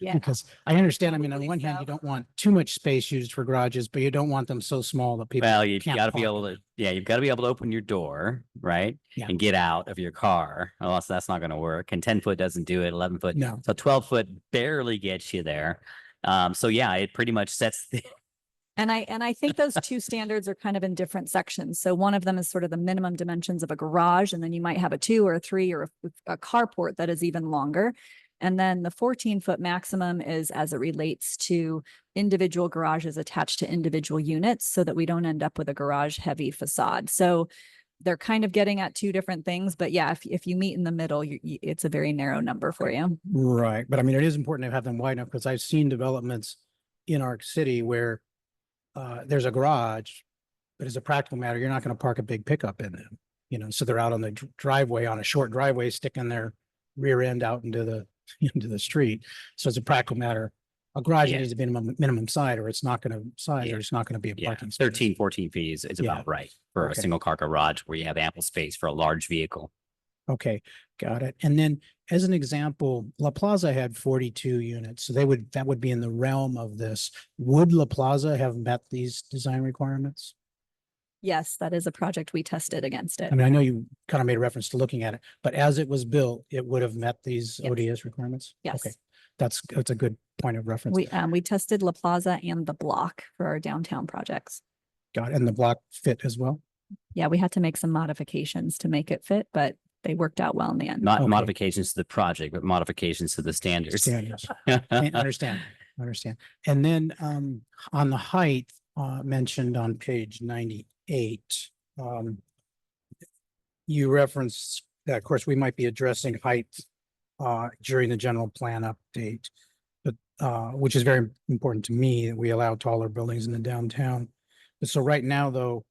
Yeah. Because I understand, I mean, on one hand, you don't want too much space used for garages, but you don't want them so small that people Well, you've can't got to be park. able to, you've got to be able to open your door, right? Yeah. And get out of your car. Or else that's not going to work. And 10-foot doesn't do it, 11-foot. No. So 12-foot barely gets you there. So yeah, it pretty much sets the, And I think those two standards are kind of in different sections. So one of them is sort of the minimum dimensions of a garage, and then you might have a 2 or a 3 or a carport that is even longer. And then the 14-foot maximum is as it relates to individual garages attached to individual units so that we don't end up with a garage heavy facade. So they're kind of getting at two different things, but yeah, if you meet in the middle, it's a very narrow number for you. Right. But I mean, it is important to have them wide enough because I've seen developments in our city where there's a garage, but as a practical matter, you're not going to park a big pickup in them, so they're out on the driveway, on a short driveway, sticking their rear end out into the street. So as a practical matter, a garage needs to be minimum size or it's not going to be a parking space. 13, 14 feet is about right for a single car garage where you have ample space for a large vehicle. Okay, got it. And then as an example, La Plaza had 42 units. So that would be in the realm of this. Would La Plaza have met these design requirements? Yes, that is a project we tested against it. I mean, I know you kind of made a reference to looking at it, but as it was built, it would have met these ODS requirements? Yes. Okay, that's a good point of reference. We tested La Plaza and the block for our downtown projects. Got it. And the block fit as well? Yeah, we had to make some modifications to make it fit, but they worked out well in the end. Not modifications to the project, but modifications to the standards. Standards. Understand. And then on the height mentioned on page 98, you referenced that, of course, we might be addressing height during the general plan update, but which is very important to me that we allow taller buildings in the downtown. But so right now, though,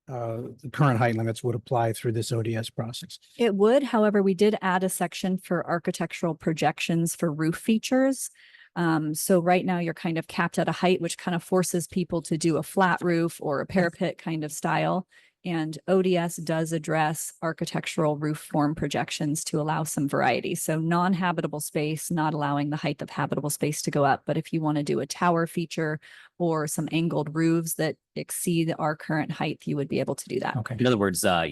the current height limits would apply through this ODS process. It would, however, we did add a section for architectural projections for roof features. So right now you're kind of capped at a height, which kind of forces people to do a flat roof or a parapet kind of style. And ODS does address architectural roof form projections to allow some variety. So non-habitable space, not allowing the height of habitable space to go up. But if you want to do a tower feature or some angled roofs that exceed our current height, you would be able to do that. Okay. In other words, at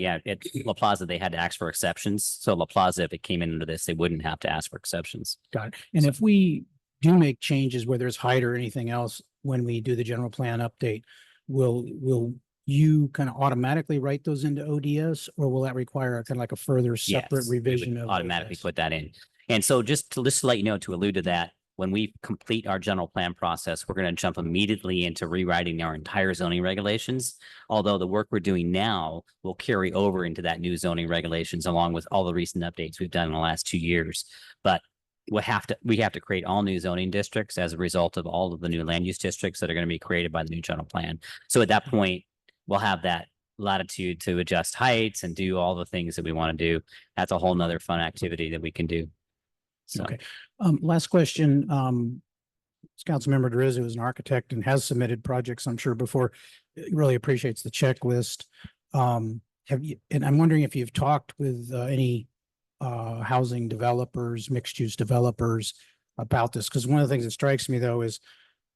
La Plaza, they had to ask for exceptions. So La Plaza, if it came in under this, they wouldn't have to ask for exceptions. Got it. And if we do make changes, whether it's height or anything else, when we do the general plan update, will you kind of automatically write those into ODS, or will that require a kind of like a further separate revision of automatically put that in? And so just to let you know, to allude to that, when we complete our general plan process, we're going to jump immediately into rewriting our entire zoning regulations. Although the work we're doing now will carry over into that new zoning regulations, along with all the recent updates we've done in the last 2 years. But we have to create all new zoning districts as a result of all of the new land use districts that are going to be created by the new general plan. So at that point, we'll have that latitude to adjust heights and do all the things that we want to do. That's a whole nother fun activity that we can do. So. Okay. Last question. Councilmember Derizzo is an architect and has submitted projects, I'm sure, before. Really appreciates the checklist. Have you, and I'm wondering if you've talked with any housing developers, mixed use developers about this, because one of the things that strikes me though is,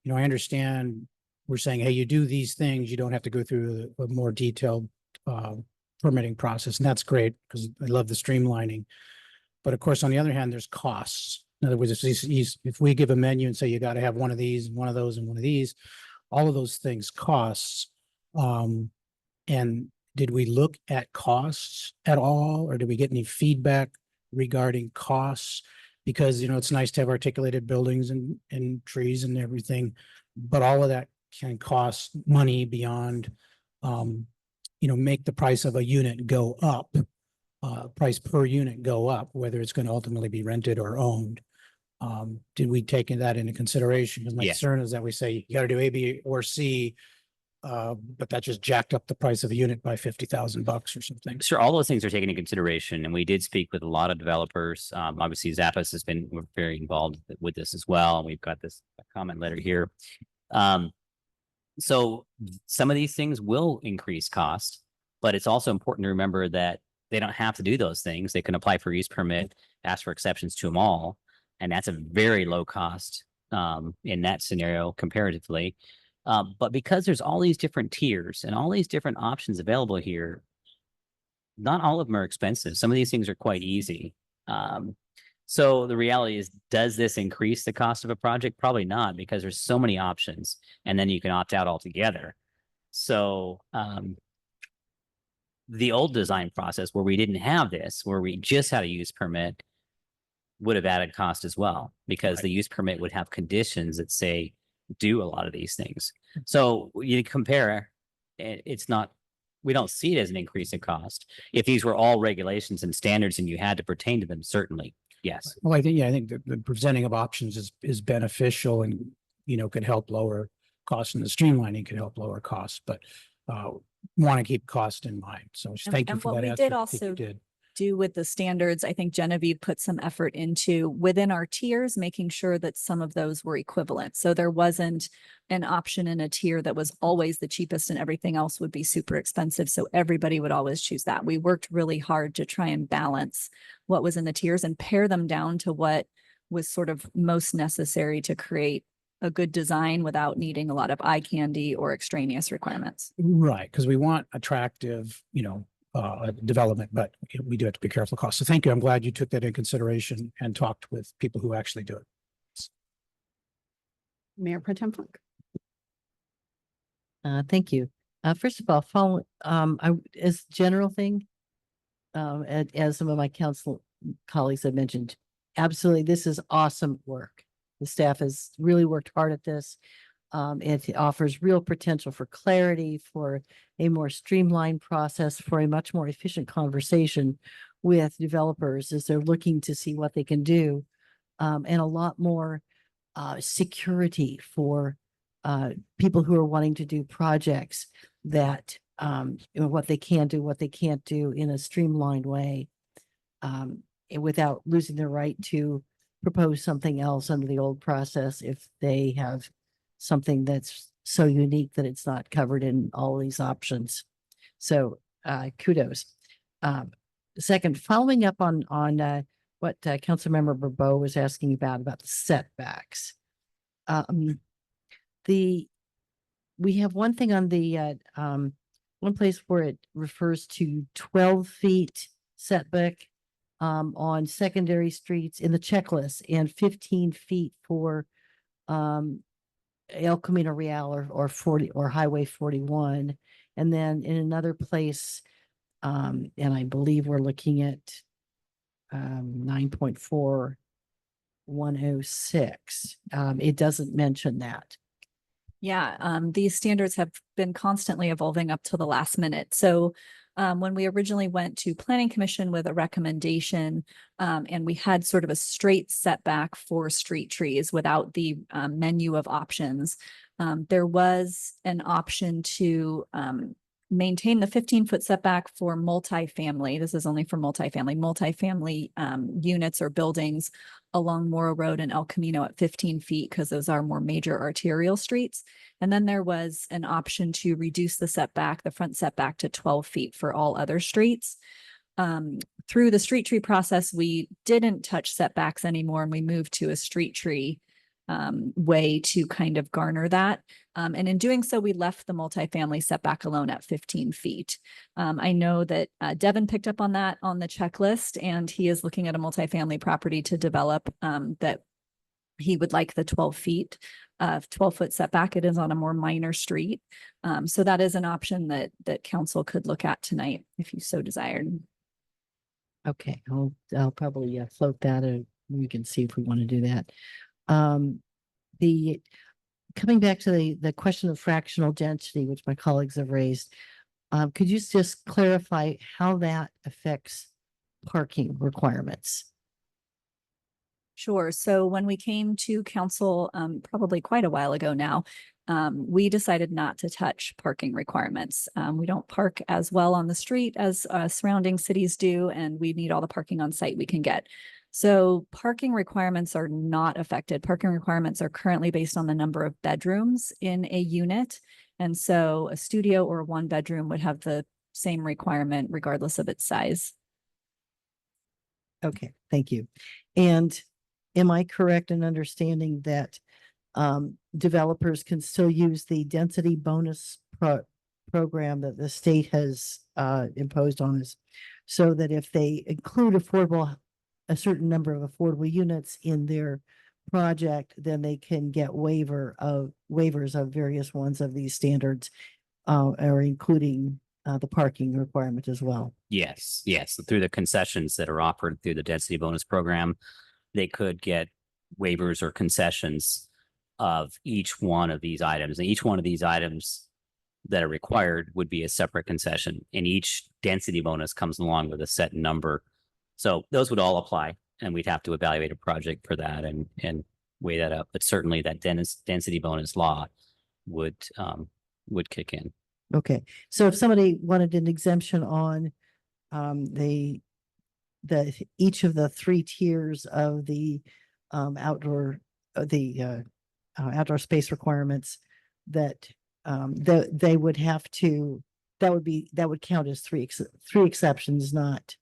you know, I understand we're saying, hey, you do these things, you don't have to go through a more detailed permitting process, and that's great because I love the streamlining. But of course, on the other hand, there's costs. In other words, if we give a menu and say you got to have one of these, one of those, and one of these, all of those things costs. And did we look at costs at all, or did we get any feedback regarding costs? Because, you know, it's nice to have articulated buildings and trees and everything, but all of that can cost money beyond, you know, make the price of a unit go up, price per unit go up, whether it's going to ultimately be rented or owned. Did we take that into consideration? Because my concern is that we say you got to do A, B, or C, but that just jacked up the price of a unit by $50,000 or something. Sure, all those things are taken into consideration, and we did speak with a lot of developers. Obviously, Zappos has been very involved with this as well, and we've got this comment letter here. So some of these things will increase cost, but it's also important to remember that they don't have to do those things. They can apply for use permit, ask for exceptions to them all, and that's a very low cost in that scenario comparatively. But because there's all these different tiers and all these different options available here, not all of them are expensive. Some of these things are quite easy. So the reality is, does this increase the cost of a project? Probably not, because there's so many options, and then you can opt out altogether. So the old design process where we didn't have this, where we just had a use permit, would have added cost as well, because the use permit would have conditions that say do a lot of these things. So you compare, it's not, we don't see it as an increase in cost. If these were all regulations and standards and you had to pertain to them, certainly, yes. Well, I think the presenting of options is beneficial and, you know, could help lower costs, and the streamlining could help lower costs, but want to keep cost in mind. So thank you for that. What we did also do with the standards, I think Genevieve put some effort into within our tiers, making sure that some of those were equivalent. So there wasn't an option in a tier that was always the cheapest and everything else would be super expensive. So everybody would always choose that. We worked really hard to try and balance what was in the tiers and pare them down to what was sort of most necessary to create a good design without needing a lot of eye candy or extraneous requirements. Right, because we want attractive, you know, development, but we do have to be careful of cost. So thank you. I'm glad you took that in consideration and talked with people who actually do it. Mayor Pro Tem Funk. Thank you. First of all, as a general thing, as some of my council colleagues have mentioned, absolutely, this is awesome work. The staff has really worked hard at this. It offers real potential for clarity, for a more streamlined process, for a much more efficient conversation with developers as they're looking to see what they can do, and a lot more security for people who are wanting to do projects, that you know, what they can do, what they can't do in a streamlined way, and without losing their right to propose something else under the old process if they have something that's so unique that it's not covered in all these options. So kudos. Second, following up on what Councilmember Bourbeau was asking about the setbacks. We have one thing on the one place where it refers to 12 feet setback on secondary streets in the checklist, and 15 feet for El Camino Real or 40 or Highway 41. And then in another place, and I believe we're looking at 9.4106. It doesn't mention that. Yeah, these standards have been constantly evolving up to the last minute. So when we originally went to Planning Commission with a recommendation, and we had sort of a straight setback for street trees without the menu of options, there was an option to maintain the 15-foot setback for multifamily. This is only for multifamily units or buildings along Morrow Road and El Camino at 15 feet because those are more major arterial streets. And then there was an option to reduce the setback, the front setback to 12 feet for all other streets. Through the street tree process, we didn't touch setbacks anymore and we moved to a street tree way to kind of garner that. And in doing so, we left the multifamily setback alone at 15 feet. I know that Devin picked up on that on the checklist, and he is looking at a multifamily property to develop that he would like the 12 feet of 12-foot setback. It is on a more minor street. So that is an option that council could look at tonight if you so desired. Okay, I'll probably float that and we can see if we want to do that. Coming back to the question of fractional density, which my colleagues have raised, could you just clarify how that affects parking requirements? Sure. So when we came to council, probably quite a while ago now, we decided not to touch parking requirements. We don't park as well on the street as surrounding cities do, and we need all the parking on site we can get. So parking requirements are not affected. Parking requirements are currently based on the number of bedrooms in a unit. And so a studio or a one bedroom would have the same requirement regardless of its size. Okay, thank you. And am I correct in understanding that developers can still use the density bonus program that the state has imposed on us, so that if they include a certain number of affordable units in their project, then they can get waivers of various ones of these standards, or including the parking requirement as well? Yes, yes. Through the concessions that are offered through the density bonus program, they could get waivers or concessions of each one of these items. And each one of these items that are required would be a separate concession. And each density bonus comes along with a set number. So those would all apply, and we'd have to evaluate a project for that and weigh that up. But certainly that density bonus law would kick in. Okay, so if somebody wanted an exemption on each of the 3 tiers of the outdoor space requirements, that they would have to, that would count as three exceptions, not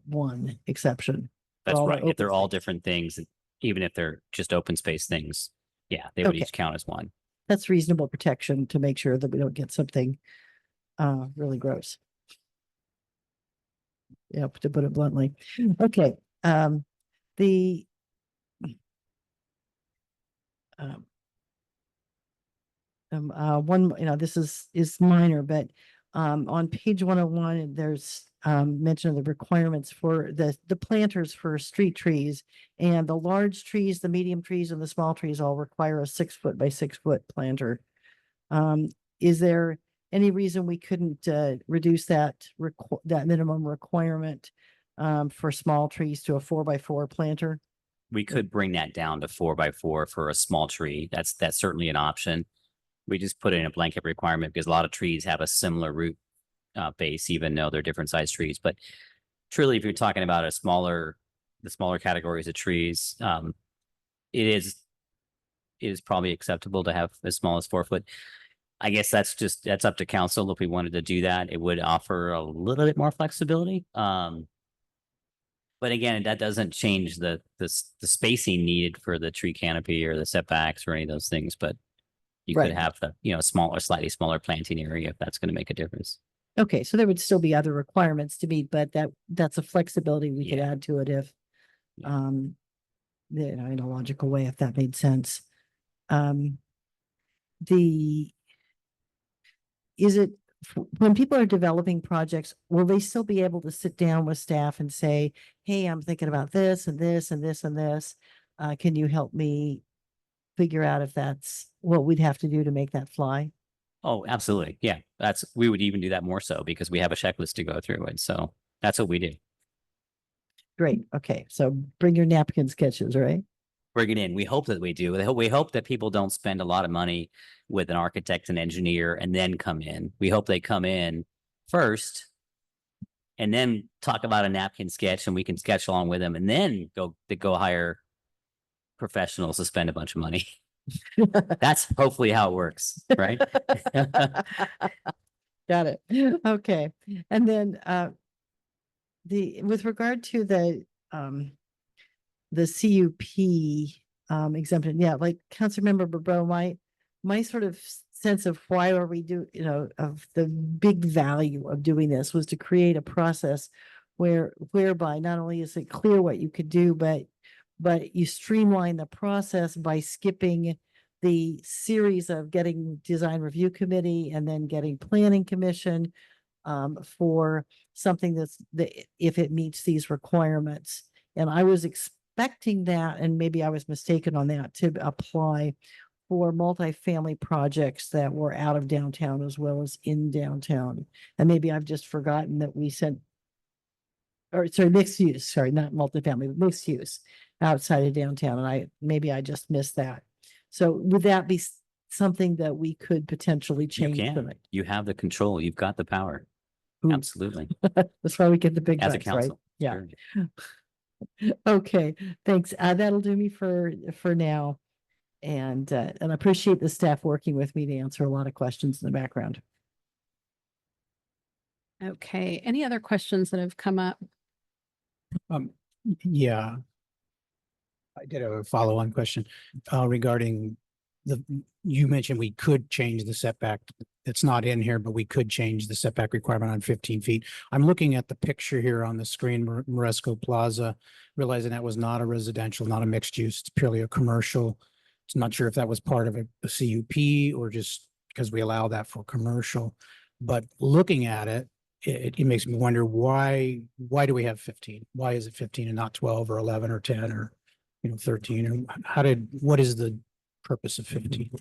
one exception. That's all right. are If they're open all space. different things, even if they're just open space things, yeah, they would Okay. each count as one. That's reasonable protection to make sure that we don't get something really gross. Yeah, to put it bluntly. Okay, the one, this is minor, but on page 101, there's mention of the requirements for the planters for street trees, and the large trees, the medium trees, and the small trees all require a 6-foot by 6-foot planter. Is there any reason we couldn't reduce that minimum requirement for small trees to a 4x4 planter? We could bring that down to 4x4 for a small tree. That's certainly an option. We just put in a blanket requirement because a lot of trees have a similar root base, even though they're different size trees. But truly, if you're talking about the smaller categories of trees, it is probably acceptable to have as small as 4 foot. I guess that's up to council. If we wanted to do that, it would offer a little bit more flexibility. But again, that doesn't change the spacing needed for the tree canopy or the setbacks or any of those things. But you Right. could have the slightly smaller planting area if that's going to make a difference. Okay, so there would still be other requirements to meet, but that's a flexibility we could add to it if, in a logical way, if that made sense. When people are developing projects, will they still be able to sit down with staff and say, hey, I'm thinking about this and this and this and this. Can you help me figure out if that's what we'd have to do to make that fly? Oh, absolutely. Yeah. We would even do that more so because we have a checklist to go through. And so that's what we do. Great. Okay. So bring your napkin sketches, right? bring it in. We hope that we do. We hope that people don't spend a lot of money with an architect and engineer and then come in. We hope they come in first and then talk about a napkin sketch and we can sketch along with them and then go hire professionals to spend a bunch of money. That's hopefully how it works, right? Got it. Okay. And then with regard to the CUP exemption, yeah, like Councilmember Boudreaux, my sort of sense of why are we of the big value of doing this was to create a process whereby not only is it clear what you could do, but you streamline the process by skipping the series of getting design review committee and then getting planning commission for something if it meets these requirements. And I was expecting that, and maybe I was mistaken on that, to apply for multifamily projects that were out of downtown as well as in downtown. And maybe I've just forgotten that we sent, or sorry, mixed use, sorry, not multifamily, but mixed use outside of downtown. And maybe I just missed that. So would that be something that we could potentially change? You have the control. You've got the power. Ooh. Absolutely. That's why we get the big As a bucks, right? council. Yeah. Sure. Okay, thanks. That'll do me for now. And I appreciate the staff working with me to answer a lot of questions in the background. Okay, any other questions that have come up? Yeah. I did have a follow-on question regarding you mentioned we could change the setback. It's not in here, but we could change the setback requirement on 15 feet. I'm looking at the picture here on the screen, Moresco Plaza, realizing that was not a residential, not a mixed use, it's purely a commercial. I'm not sure if that was part of a CUP or just because we allow that for commercial, but looking at it, it makes me wonder why do we have 15? Why is it 15 and not 12 or 11 or 10 or 13? Or what is the purpose of 15?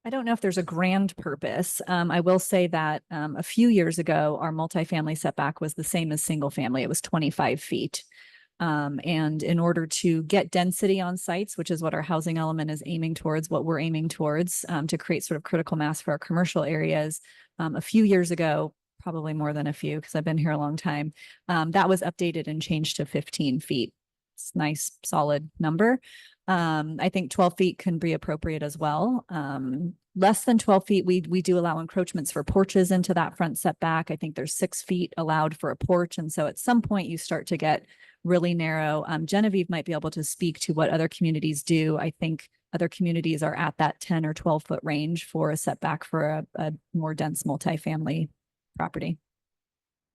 I don't know if there's a grand purpose. I will say that a few years ago, our multifamily setback was the same as single family. It was 25 feet. And in order to get density on sites, which is what our housing element is aiming towards, what we're aiming towards, to create sort of critical mass for our commercial areas, a few years ago, probably more than a few, because I've been here a long time, that was updated and changed to 15 feet. It's a nice, solid number. I think 12 feet can be appropriate as well. Less than 12 feet, we do allow encroachments for porches into that front setback. I think there's 6 feet allowed for a porch. And so at some point you start to get really narrow. Genevieve might be able to speak to what other communities do. I think other communities are at that 10 or 12 foot range for a setback for a more dense multifamily property.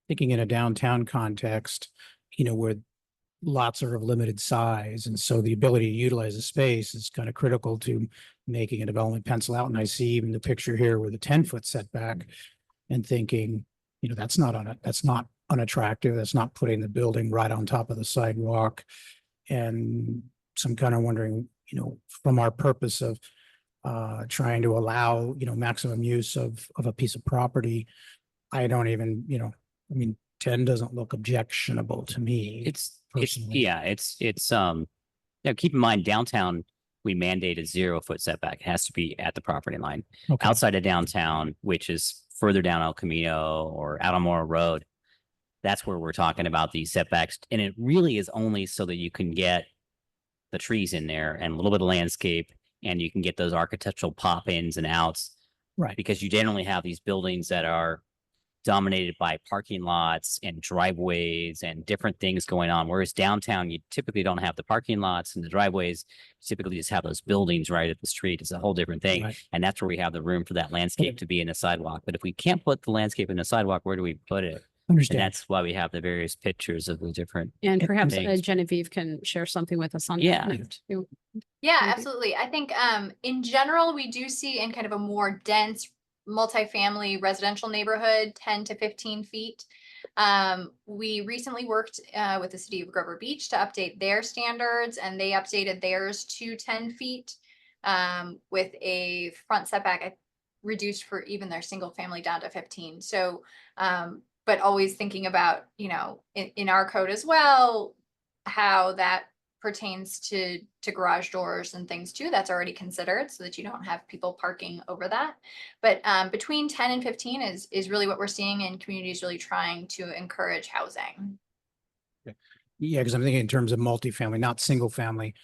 Thinking in a downtown context, where lots are of limited size. And so the ability to utilize the space is kind of critical to making a development pencil out. And I see even the picture here with a 10-foot setback and thinking, that's not unattractive. That's not putting the building right on top of the sidewalk. And so I'm kind of wondering, from our purpose of trying to allow, maximum use of a piece of property, I don't even, 10 doesn't look objectionable to me. Keep in mind downtown, we mandate a 0-foot setback. It has to be at the property line. Okay. Outside of downtown, which is further down El Camino or out on Morrow Road, that's where we're talking about these setbacks. And it really is only so that you can get the trees in there and a little bit of landscape, and you can get those architectural pop-ins and outs. Right. Because you generally have these buildings that are dominated by parking lots and driveways and different things going on. Whereas downtown, you typically don't have the parking lots and the driveways. You typically just have those buildings right at the street. It's a whole different thing. Right. And that's where we have the room for that landscape to be in the sidewalk. But if we can't put the landscape in the sidewalk, where do we put it? Understand. And that's why we have the various pictures of the different. And perhaps things. Genevieve can share something with us on Yeah. that. Yeah, Maybe. absolutely. I think in general, we do see in kind of a more dense multifamily residential neighborhood, 10 to 15 feet. We recently worked with the city of Grover Beach to update their standards, and they updated theirs to 10 feet with a front setback reduced for even their single family down to 15. So, but always thinking about, in our code as well, how that pertains to garage doors and things too, that's already considered so that you don't have people parking over that. But between 10 and 15 is really what we're seeing, and communities really trying to encourage housing. Yeah, because I'm thinking in terms of multifamily, not single family,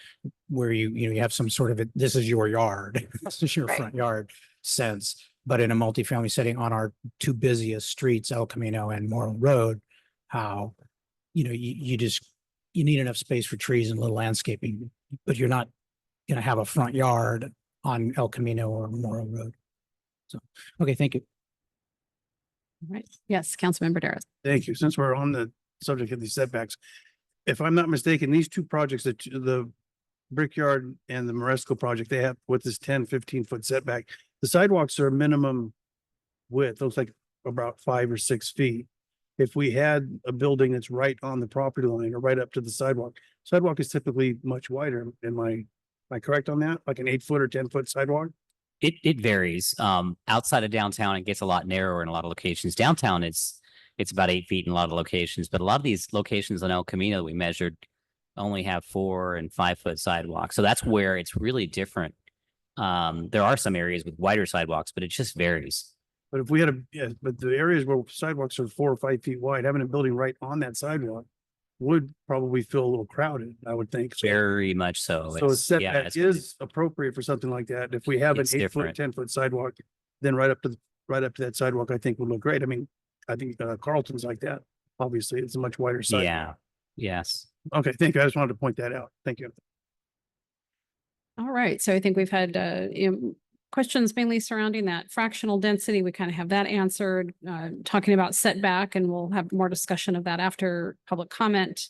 where you have some sort of this is your yard, this is your Right. front yard sense. But in a multifamily setting on our two busiest streets, El Camino and Morrill Road, how, you need enough space for trees and a little landscaping, but you're not going to have a front yard on El Camino or Morrill Road. So, okay, thank you. All right. Yes, Councilmember Daris. Thank you. Since we're on the subject of these setbacks, if I'm not mistaken, these two projects, the Brickyard and the Moresco project, they have with this 10, 15-foot setback. The sidewalks are minimum width, looks like about 5 or 6 feet. If we had a building that's right on the property line or right up to the sidewalk is typically much wider. Am I correct on that? Like an 8-foot or 10-foot sidewalk? It varies. Outside of downtown, it gets a lot narrower in a lot of locations. Downtown, it's about 8 feet in a lot of locations, but a lot of these locations on El Camino that we measured only have 4 and 5 foot sidewalks. So that's where it's really different. There are some areas with wider sidewalks, but it just varies. But if we had but the areas where sidewalks are 4 or 5 feet wide, having a building right on that sidewalk would probably feel a little crowded, I would think. Very much so. So a setback is appropriate for something like that. If we have an It's 8-foot, different. 10-foot sidewalk, then right up to that sidewalk, I think would look great. I mean, I think Carlton's like that. Obviously, it's a much wider sidewalk. Yeah. Yes. Okay, thank you. I just wanted to point that out. Thank you. All right. So I think we've had questions mainly surrounding that fractional density. We kind of have that answered, talking about setback, and we'll have more discussion of that after public comment.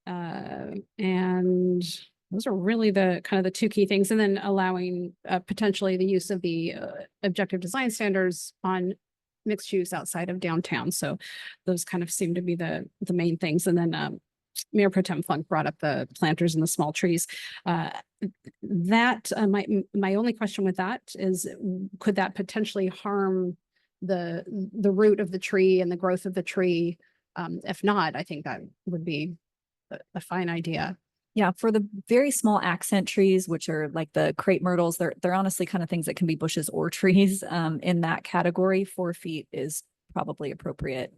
And those are really the kind of the two key things. And then allowing potentially the use of the objective design standards on mixed use outside of downtown. So those kind of seem to be the main things. And then Mayor Pro Tem Funk brought up the planters and the small trees. That my only question with that is, could that potentially harm the root of the tree and the growth of the tree? If not, I think that would be a fine idea. Yeah, for the very small accent trees, which are like the crepe myrtles, they're honestly kind of things that can be bushes or trees. In that category, 4 feet is probably appropriate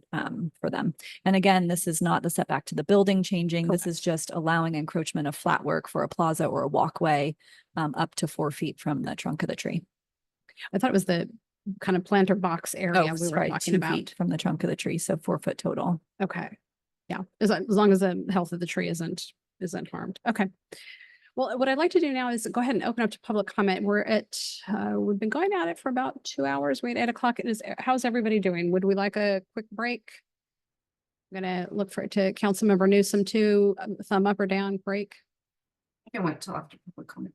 for them. And again, this is not the setback to the building changing. This is just allowing encroachment of flat work for a plaza or a walkway up to 4 feet from the trunk of the tree. I thought it was the kind of planter box area we were sorry, talking 2 about. feet from the trunk of the tree, so 4 foot total. Okay. Yeah, as long as the health of the tree isn't harmed. Okay. Well, what I'd like to do now is go ahead and open up to public comment. We're at, we've been going at it for about 2 hours. We're at 8 o'clock. How's everybody doing? Would we like a quick break? I'm gonna look to Councilmember Newsom too, thumb up or down, break. I can wait till after public comment.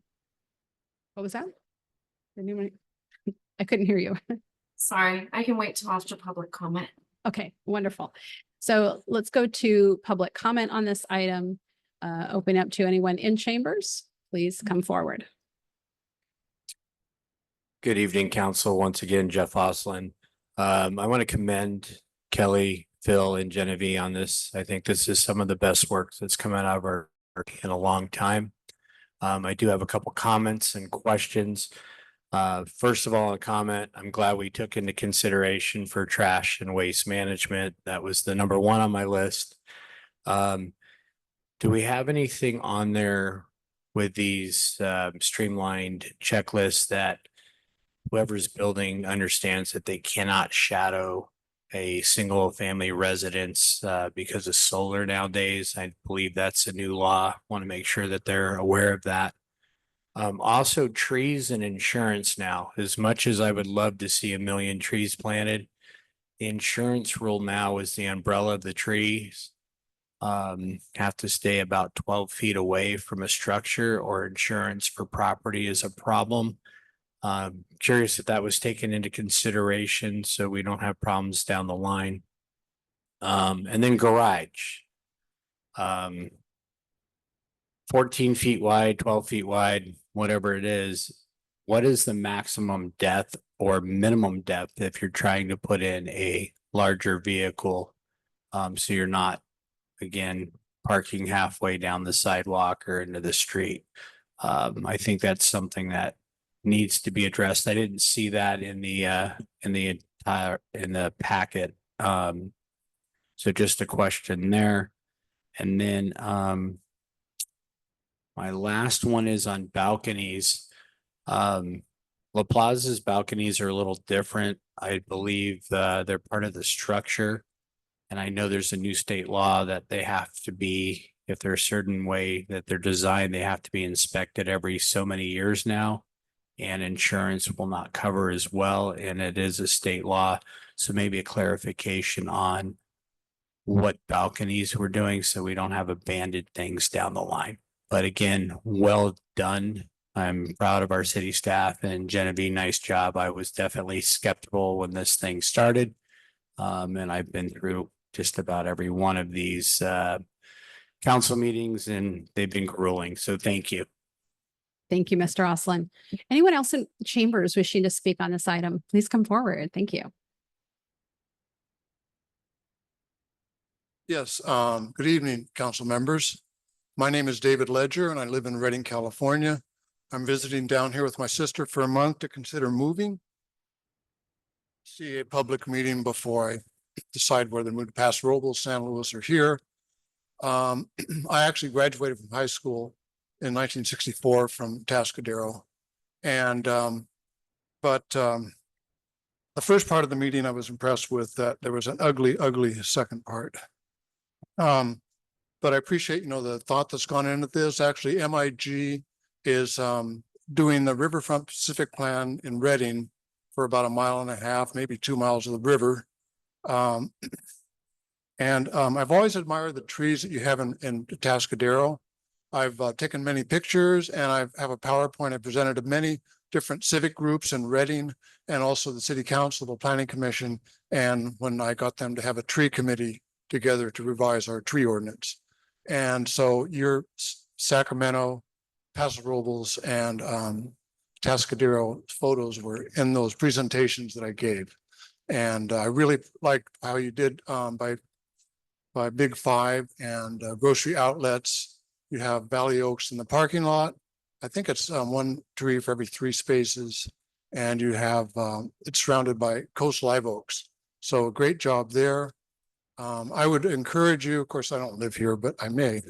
What was that? I couldn't hear you. Sorry, I can wait till after public comment. Okay, wonderful. So let's go to public comment on this item. Open up to anyone in chambers. Please come forward. Good evening, council. Once again, Jeff Oslin. I want to commend Kelly, Phil, and Genevieve on this. I think this is some of the best work that's come out of our in a long time. I do have a couple comments and questions. First of all, a comment, I'm glad we took into consideration for trash and waste management. That was the number 1 on my list. Do we have anything on there with these streamlined checklists that whoever's building understands that they cannot shadow a single family residence because of solar nowadays? I believe that's a new law. Want to make sure that they're aware of that. Also, trees and insurance now. As much as I would love to see 1 million trees planted, the insurance rule now is the umbrella of the trees. Have to stay about 12 feet away from a structure, or insurance for property is a problem. Curious if that was taken into consideration so we don't have problems down the line. And then garage. 14 feet wide, 12 feet wide, whatever it is. What is the maximum depth or minimum depth if you're trying to put in a larger vehicle? So you're not, again, parking halfway down the sidewalk or into the street. I think that's something that needs to be addressed. I didn't see that in the packet. So just a question there. And then my last one is on balconies. La Plaza's balconies are a little different. I believe they're part of the structure. And I know there's a new state law that they have to be, if they're a certain way that they're designed, they have to be inspected every so many years now. And insurance will not cover as well. And it is a state law. So maybe a clarification on what balconies we're doing so we don't have abandoned things down the line. But again, well done. I'm proud of our city staff, and Genevieve, nice job. I was definitely skeptical when this thing started. And I've been through just about every one of these council meetings, and they've been grueling. So thank you. Thank you, Mr. Oslin. Anyone else in chambers wishing to speak on this item, please come forward. Thank you. Yes, good evening, council members. My name is David Ledger and I live in Redding, California. I'm visiting down here with my sister for a month to consider moving. See a public meeting before I decide whether to move to Paso Robles, San Luis, or here. I actually graduated from high school in 1964 from Atascadero. And the first part of the meeting, I was impressed with that there was an ugly second part. But I appreciate, the thought that's gone into this. Actually, MIG is doing the Riverfront Pacific Plan in Redding for about 1.5 miles, maybe 2 miles of the river. I've always admired the trees that you have in Atascadero. I've taken many pictures, and I have a PowerPoint I presented to many different civic groups in Redding and also the City Council, the Planning Commission. And when I got them to have a tree committee together to revise our tree ordinance. And so your Sacramento, Paso Robles, and Atascadero photos were in those presentations that I gave. And I really liked how you did by Big Five and grocery outlets. You have Valley Oaks in the parking lot. I think it's 1 tree for every 3 spaces. And you have, it's surrounded by Coast Live Oaks. So a great job there. I would encourage you, of course, I don't live here, but I may,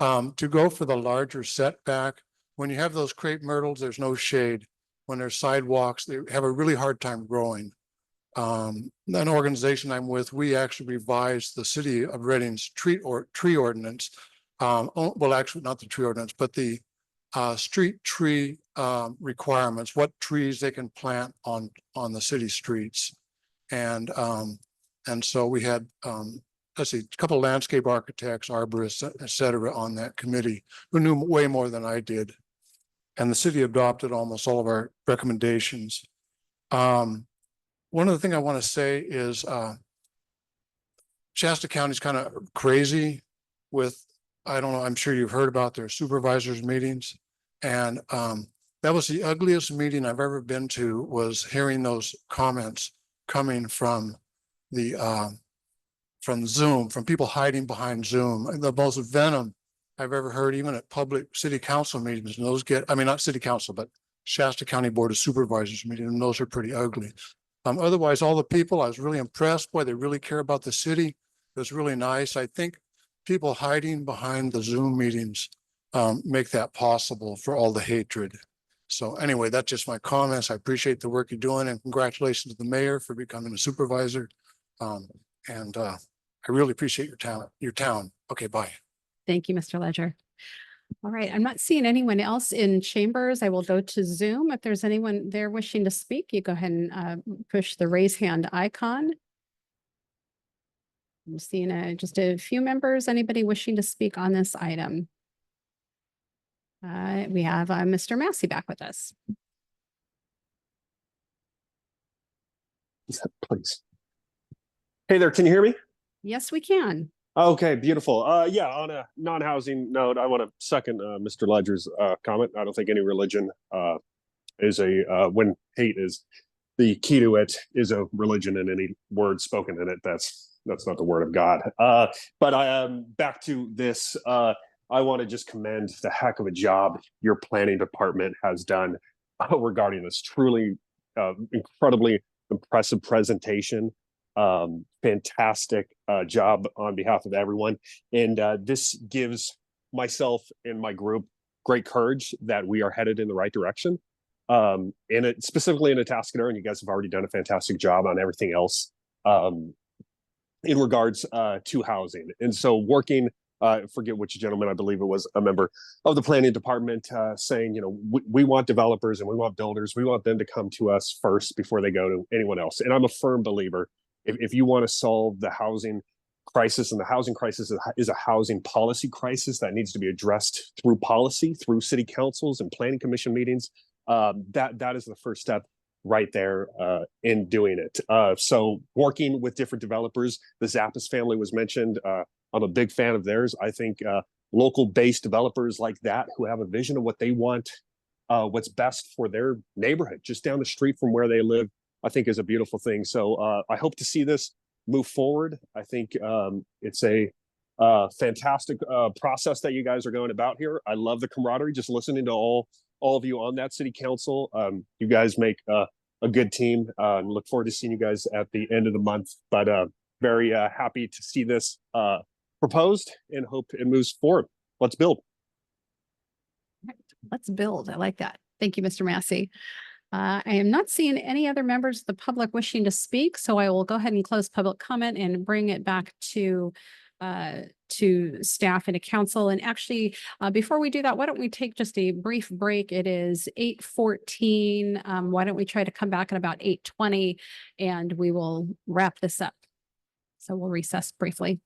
to go for the larger setback. When you have those crepe myrtles, there's no shade. When there's sidewalks, they have a really hard time growing. An organization I'm with, we actually revised the city of Redding's tree ordinance. Well, actually not the tree ordinance, but the street tree requirements, what trees they can plant on the city streets. And so we had, let's see, a couple of landscape architects, arborists, et cetera, on that committee who knew way more than I did. And the city adopted almost all of our recommendations. One of the things I want to say is Shasta County is kind of crazy with, I don't know, I'm sure you've heard about their supervisors meetings. And that was the ugliest meeting I've ever been to, was hearing those comments coming from Zoom, from people hiding behind Zoom. And the most venom I've ever heard, even at public city council meetings. And those get, I mean, not city council, but Shasta County Board of Supervisors meeting, and those are pretty ugly. Otherwise, all the people, I was really impressed. Boy, they really care about the city. It was really nice. I think people hiding behind the Zoom meetings make that possible for all the hatred. So anyway, that's just my comments. I appreciate the work you're doing, and congratulations to the mayor for becoming a supervisor. I really appreciate your town. Okay, bye. Thank you, Mr. Ledger. All right, I'm not seeing anyone else in chambers. I will go to Zoom. If there's anyone there wishing to speak, you go ahead and push the raise hand icon. I'm seeing just a few members. Anybody wishing to speak on this item? We have Mr. Massey back with us. Please. Hey there, can you hear me? Yes, we can. Okay, beautiful. Yeah, on a non-housing note, I want to second Mr. Ledger's comment. I don't think any religion is when hate is the key to it is a religion, and any word spoken in it that's that's not the word of God. But back to this. I want to just commend the heck of a job your planning department has done regarding this. Truly incredibly impressive presentation. Fantastic job on behalf of everyone. And this gives myself and my group great courage that we are headed in the right direction. And specifically in Atascadero, and you guys have already done a fantastic job on everything else in regards to housing. And so working, forget which gentleman, I believe it was a member of the planning department saying, you know, we want developers and we want builders. We want them to come to us first before they go to anyone else. And I'm a firm believer, if you want to solve the housing crisis, and the housing crisis is a housing policy crisis that needs to be addressed through policy, through city councils and planning commission meetings, that is the first step right there in doing it. So working with different developers, the Zappis family was mentioned. I'm a big fan of theirs. I think local based developers like that who have a vision of what they want, what's best for their neighborhood just down the street from where they live, I think is a beautiful thing. So I hope to see this move forward. I think it's a fantastic process that you guys are going about here. I love the camaraderie, just listening to all of you on that city council. You guys make a good team and look forward to seeing you guys at the end of the month. But very happy to see this proposed and hope it moves forward. Let's build. Let's build. I like that. Thank you, Mr. Massey. I am not seeing any other members of the public wishing to speak, so I will go ahead and close public comment and bring it back to staff and to council. And actually, before we do that, why don't we take just a brief break? It is 8:14. Why don't we try to come back at about 8:20 and we will wrap this up. So we'll recess briefly.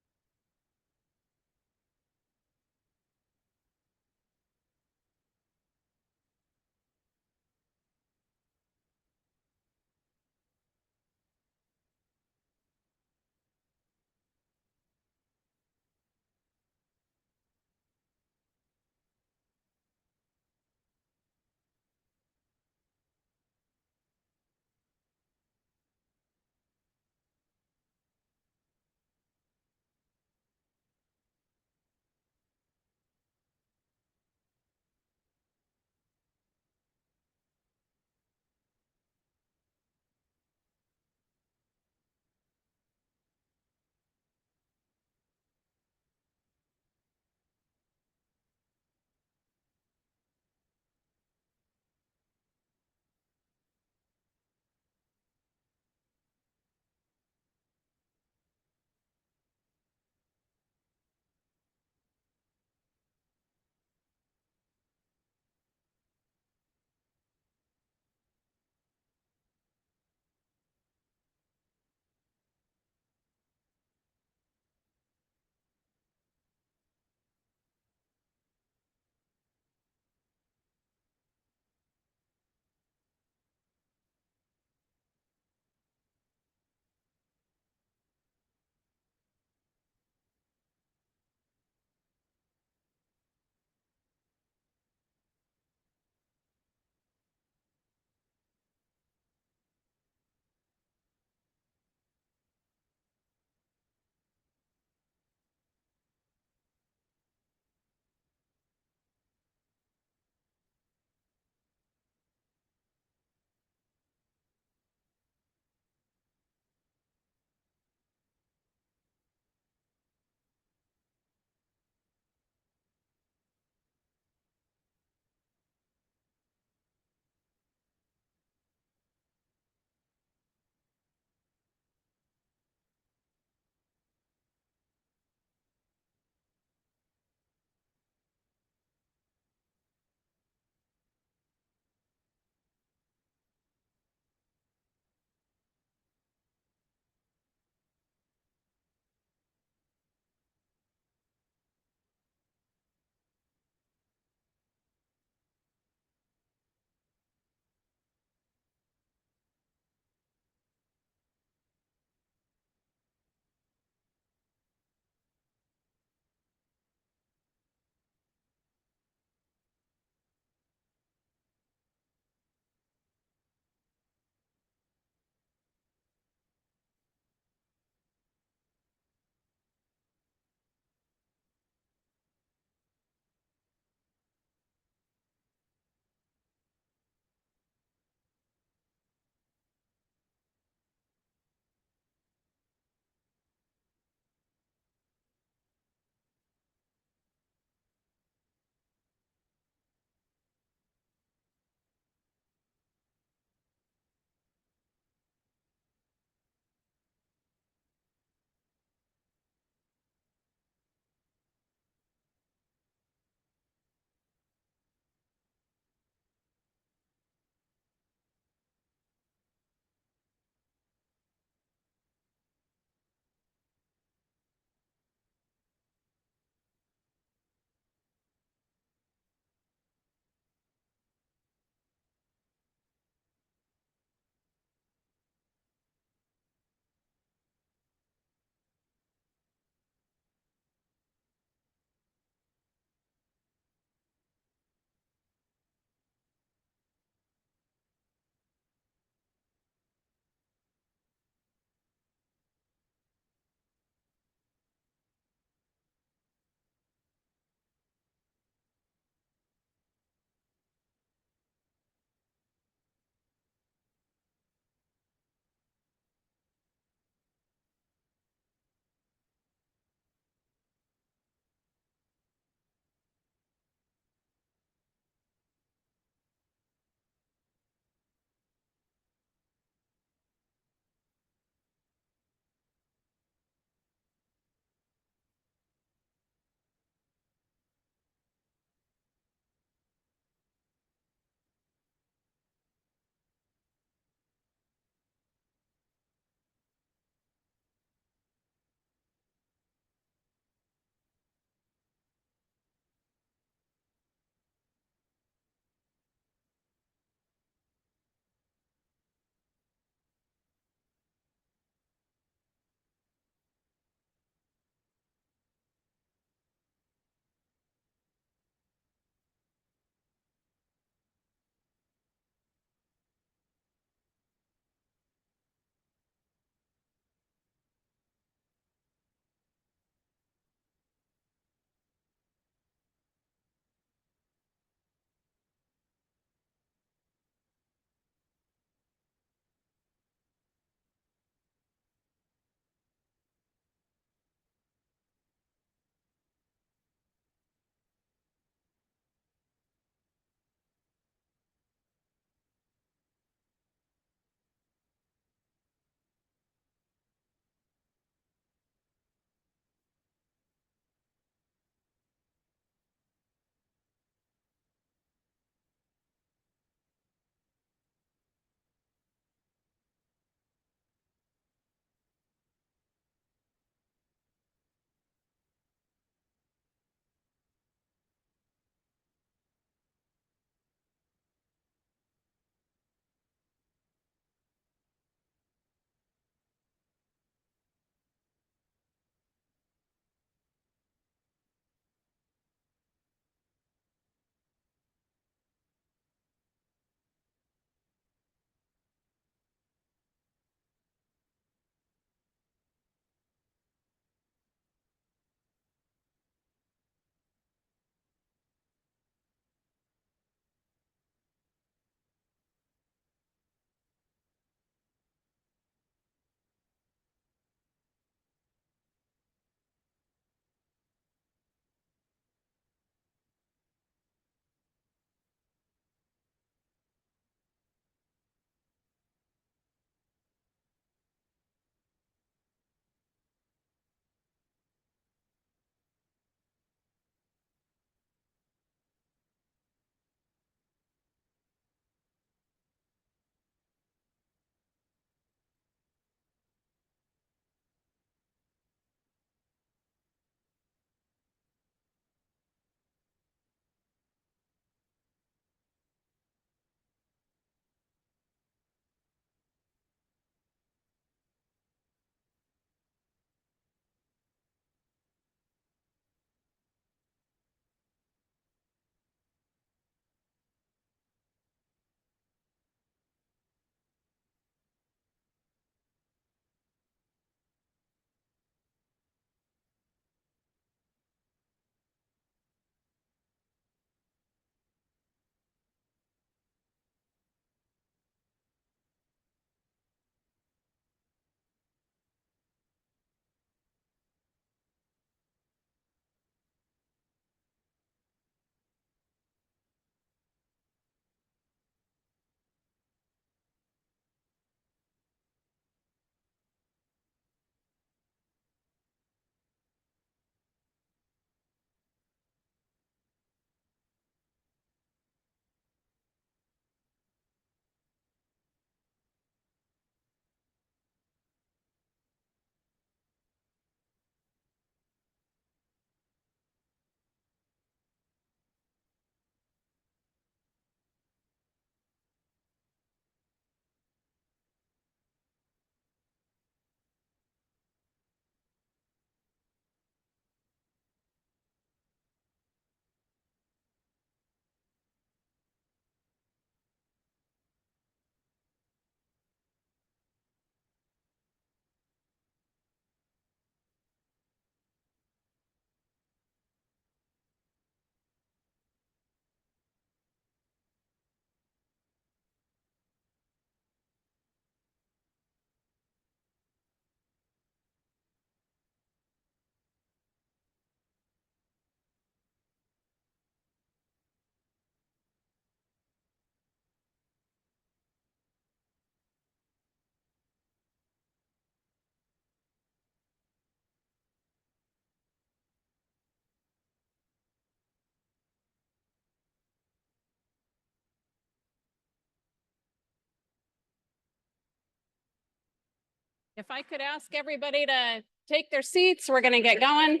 If I could ask everybody to take their seats, we're going to get going.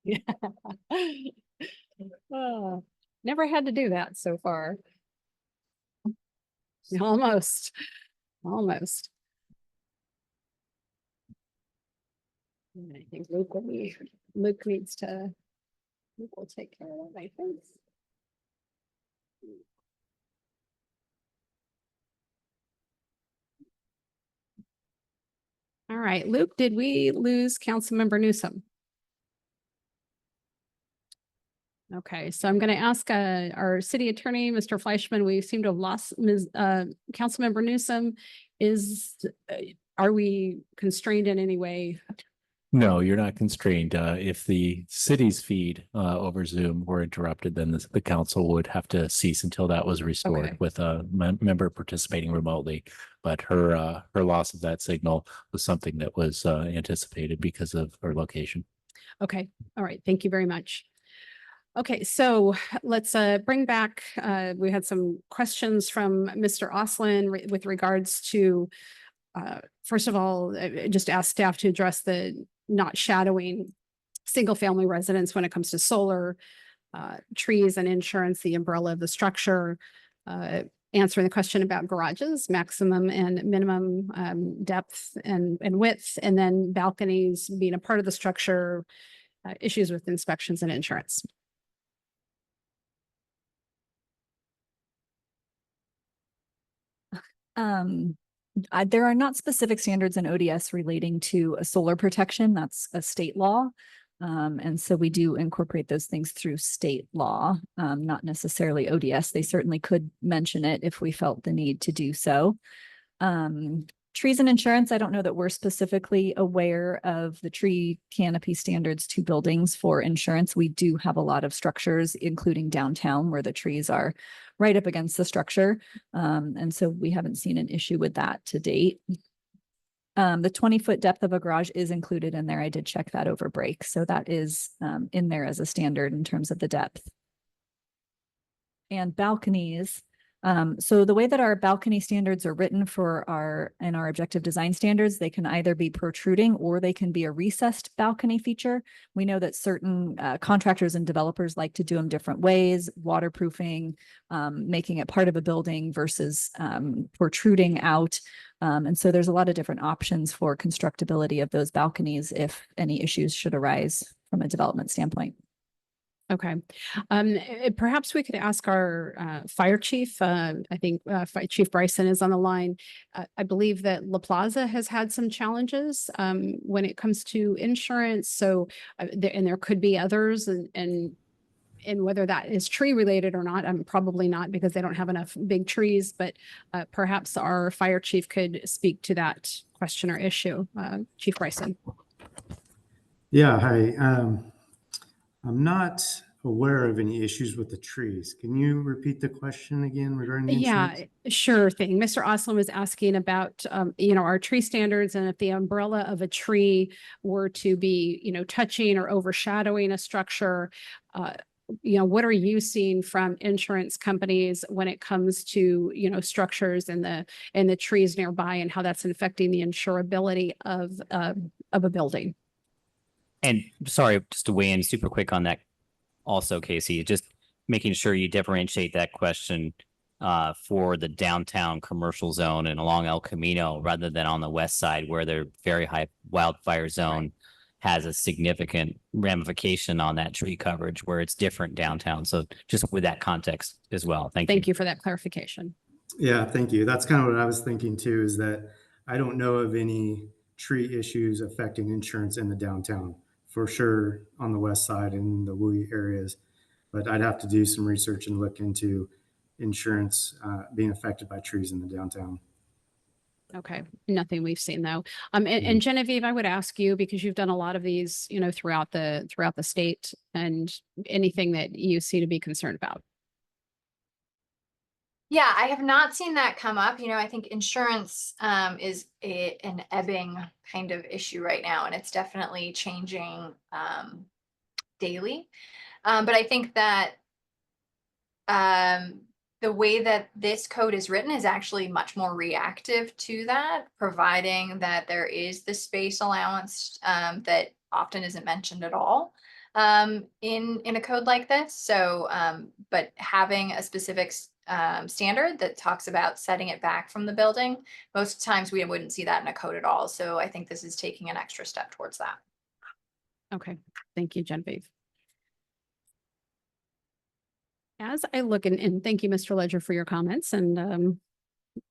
Yeah. Oh, never had to do that so far. Almost, almost. I think Luke needs to, Luke will take care of that, I think. All right, Luke, did we lose Councilmember Newsom? Okay, so I'm going to ask our city attorney, Mr. Fleischman, we seem to have lost Councilmember Newsom. Are we constrained in any way? No, you're not constrained. If the city's feed over Zoom were interrupted, then the council would have to cease until that was restored Okay. with a member participating remotely. But her loss of that signal was something that was anticipated because of her location. Okay, all right, thank you very much. Okay, so let's bring back, we had some questions from Mr. Oslin with regards to, first of all, just ask staff to address the not shadowing single-family residents when it comes to solar, trees and insurance, the umbrella of the structure, answering the question about garages, maximum and minimum depth and width, and then balconies being a part of the structure, issues with inspections and insurance. There are not specific standards in ODS relating to a solar protection. That's a state law. And so we do incorporate those things through state law, not necessarily ODS. They certainly could mention it if we felt the need to do so. Trees and insurance, I don't know that we're specifically aware of the tree canopy standards to buildings for insurance. We do have a lot of structures, including downtown, where the trees are right up against the structure. And so we haven't seen an issue with that to date. The 20-foot depth of a garage is included in there. I did check that over break. So that is in there as a standard in terms of the depth. And balconies. So the way that our balcony standards are written for our objective design standards, they can either be protruding or they can be a recessed balcony feature. We know that certain contractors and developers like to do them different ways, waterproofing, making it part of a building versus protruding out. And so there's a lot of different options for constructability of those balconies if any issues should arise from a development standpoint. Okay. Perhaps we could ask our fire chief. I think Chief Bryson is on the line. I believe that La Plaza has had some challenges when it comes to insurance. So, there could be others, and whether that is tree related or not, probably not because they don't have enough big trees. But perhaps our fire chief could speak to that question or issue. Chief Bryson. Yeah. Hi. I'm not aware of any issues with the trees. Can you repeat the question again regarding the insurance? Yeah, sure thing. Mr. Oslin was asking about, our tree standards and if the umbrella of a tree were to be, touching or overshadowing a structure, what are you seeing from insurance companies when it comes to, structures and the trees nearby and how that's affecting the insurability of a building? And sorry, just to weigh in super quick on that also, Casey, just making sure you differentiate that question for the downtown commercial zone and along El Camino rather than on the west side where their very high wildfire zone has a significant ramification on that tree coverage where it's different downtown. So just with that context as well. Thank you for that clarification. Yeah, thank you. That's kind of what I was thinking too, is that I don't know of any tree issues affecting insurance in the downtown, for sure on the west side and the Wui areas. But I'd have to do some research and look into insurance being affected by trees in the downtown. Okay, nothing we've seen though. And Genevieve, I would ask you, because you've done a lot of these, throughout the state, and anything that you see to be concerned about. Yeah, I have not seen that come up. I think insurance is an ebbing kind of issue right now, and it's definitely changing daily. But I think that the way that this code is written is actually much more reactive to that, providing that there is the space allowance that often isn't mentioned at all in a code like this. So, but having a specific standard that talks about setting it back from the building, most times we wouldn't see that in a code at all. So I think this is taking an extra step towards that. Okay, thank you, Genevieve. As I look and thank you, Mr. Ledger, for your comments, and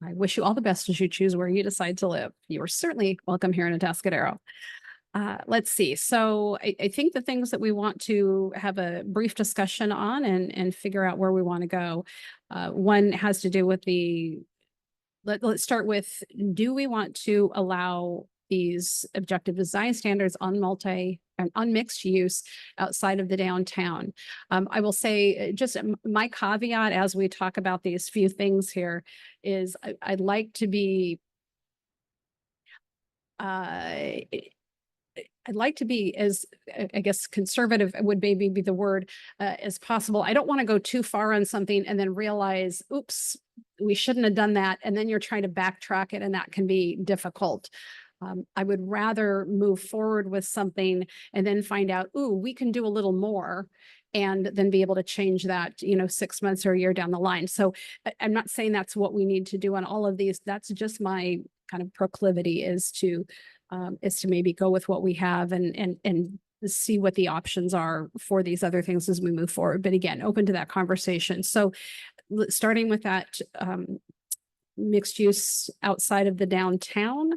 I wish you all the best as you choose where you decide to live. You are certainly welcome here in Atascadero. Let's see. So I think the things that we want to have a brief discussion on and figure out where we want to go. One has to do with let's start with, do we want to allow these objective design standards on mixed use outside of the downtown? I will say just my caveat as we talk about these few things here is I'd like to be I'd like to be as, I guess, conservative would maybe be the word as possible. I don't want to go too far on something and then realize, oops, we shouldn't have done that. And then you're trying to backtrack it, and that can be difficult. I would rather move forward with something and then find out, ooh, we can do a little more, and then be able to change that, 6 months or a year down the line. So I'm not saying that's what we need to do on all of these. That's just my kind of proclivity is to maybe go with what we have and see what the options are for these other things as we move forward. But again, open to that conversation. So starting with that mixed use outside of the downtown,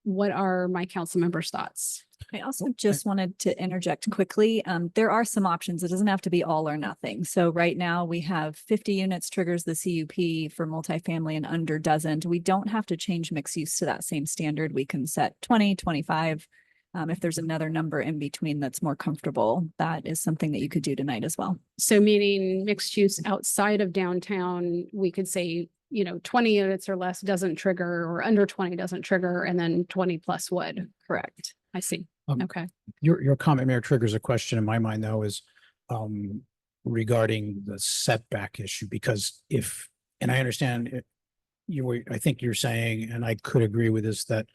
what are my council members' thoughts? I also just wanted to interject quickly. There are some options. It doesn't have to be all or nothing. So right now we have 50 units triggers the CUP for multifamily, and under doesn't. We don't have to change mixed use to that same standard. We can set 20, 25. If there's another number in between that's more comfortable, that is something that you could do tonight as well. So meaning mixed use outside of downtown, we could say 20 units or less doesn't trigger, or under 20 doesn't trigger, and then 20 plus would. Correct. I see. Okay. Your comment, Mayor, triggers a question in my mind, though, is regarding the setback issue, because and I understand I think you're saying, and I could agree with this, that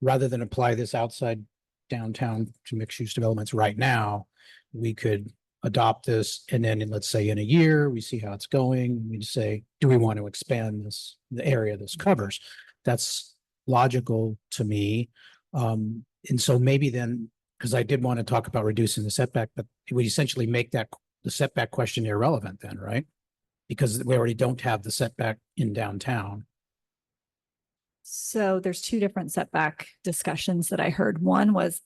rather than apply this outside downtown to mixed use developments right now, we could adopt this, and then let's say in a year, we see how it's going. We say, do we want to expand the area this covers? That's logical to me. And so maybe then, because I did want to talk about reducing the setback, but it would essentially make the setback question irrelevant then, right? Because we already don't have the setback in downtown. So there's two different setback discussions that I heard. One was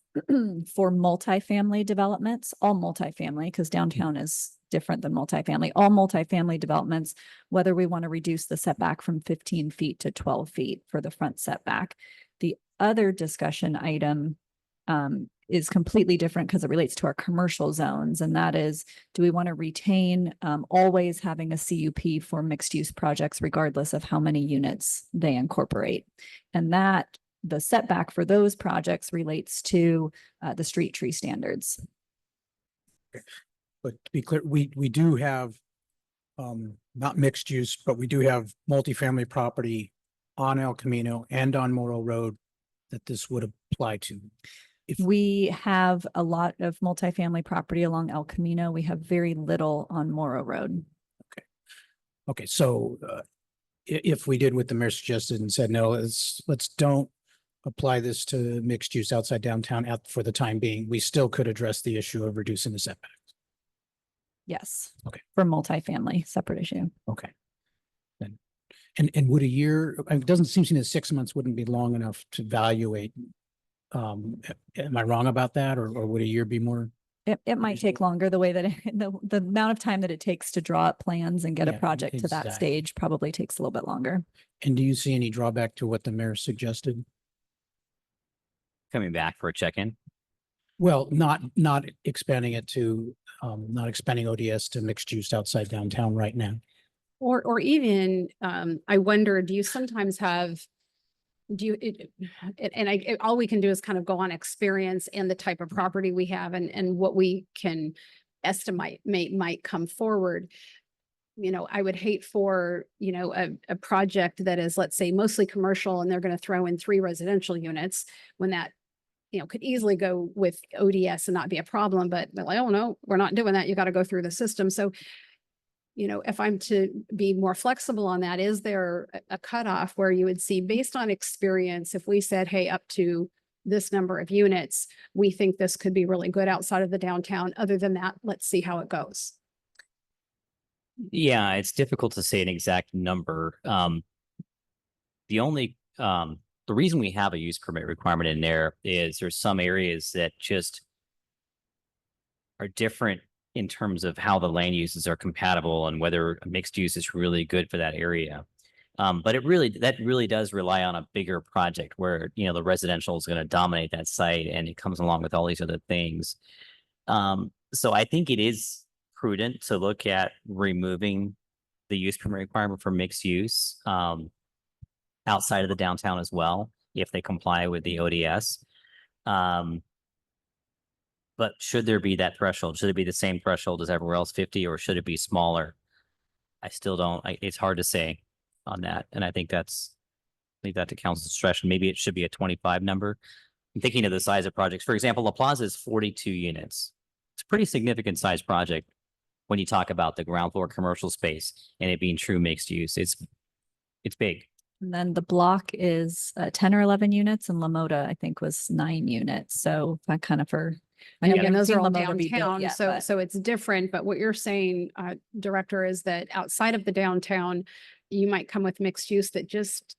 for multifamily developments, all multifamily, because downtown is different than multifamily, all multifamily developments, whether we want to reduce the setback from 15 feet to 12 feet for the front setback. The other discussion item is completely different because it relates to our commercial zones. And that is, do we want to retain always having a CUP for mixed use projects, regardless of how many units they incorporate? And that the setback for those projects relates to the street tree standards. But to be clear, we do have not mixed use, but we do have multifamily property on El Camino and on Morro Road that this would apply to. We have a lot of multifamily property along El Camino. We have very little on Morro Road. Okay. So if we did what the mayor suggested and said, no, let's don't apply this to mixed use outside downtown for the time being, we still could address the issue of reducing the setbacks. Yes. Okay. For multifamily, separate issue. Okay. And would a year, it doesn't seem to me that 6 months wouldn't be long enough to evaluate. Am I wrong about that, or would a year be more? It might take longer, the way that the amount of time that it takes to draw up plans and get a project to that stage probably takes a little bit longer. And do you see any drawback to what the mayor suggested? Coming back for a check-in? Well, not expanding it to, not expanding ODS to mixed use outside downtown right now. Or even, I wonder, do you sometimes have, all we can do is kind of go on experience and the type of property we have and what we can estimate might come forward. I would hate for, a project that is, let's say, mostly commercial and they're going to throw in 3 residential units when that, could easily go with ODS and not be a problem, but they're like, oh no, we're not doing that. You got to go through the system. So, if I'm to be more flexible on that, is there a cutoff where you would see based on experience, if we said, hey, up to this number of units, we think this could be really good outside of the downtown. Other than that, let's see how it goes. Yeah, it's difficult to say an exact number. The reason we have a use permit requirement in there is there's some areas that just are different in terms of how the land uses are compatible and whether a mixed use is really good for that area. But that really does rely on a bigger project where, the residential is going to dominate that site and it comes along with all these other things. So I think it is prudent to look at removing the use permit requirement for mixed use outside of the downtown as well, if they comply with the ODS. But should there be that threshold? Should it be the same threshold as everywhere else, 50, or should it be smaller? I still don't, it's hard to say on that. And I think leave that to council's discretion. Maybe it should be a 25 number. I'm thinking of the size of projects. For example, La Plaza is 42 units. It's a pretty significant size project when you talk about the ground floor commercial space and it being true mixed use. It's big. And then the block is 10 or 11 units, and La Moda, I think, was 9 units. So that kind of And again, those are all downtown, so it's different. But what you're saying, Director, is that outside of the downtown, you might come with mixed use that just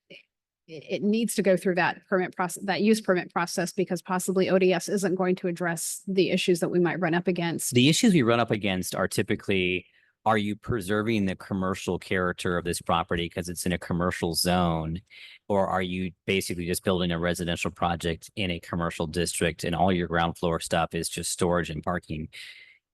it needs to go through that permit process, that use permit process, because possibly ODS isn't going to address the issues that we might run up against. The issues we run up against are typically, are you preserving the commercial character of this property because it's in a commercial zone? Or are you basically just building a residential project in a commercial district and all your ground floor stuff is just storage and parking?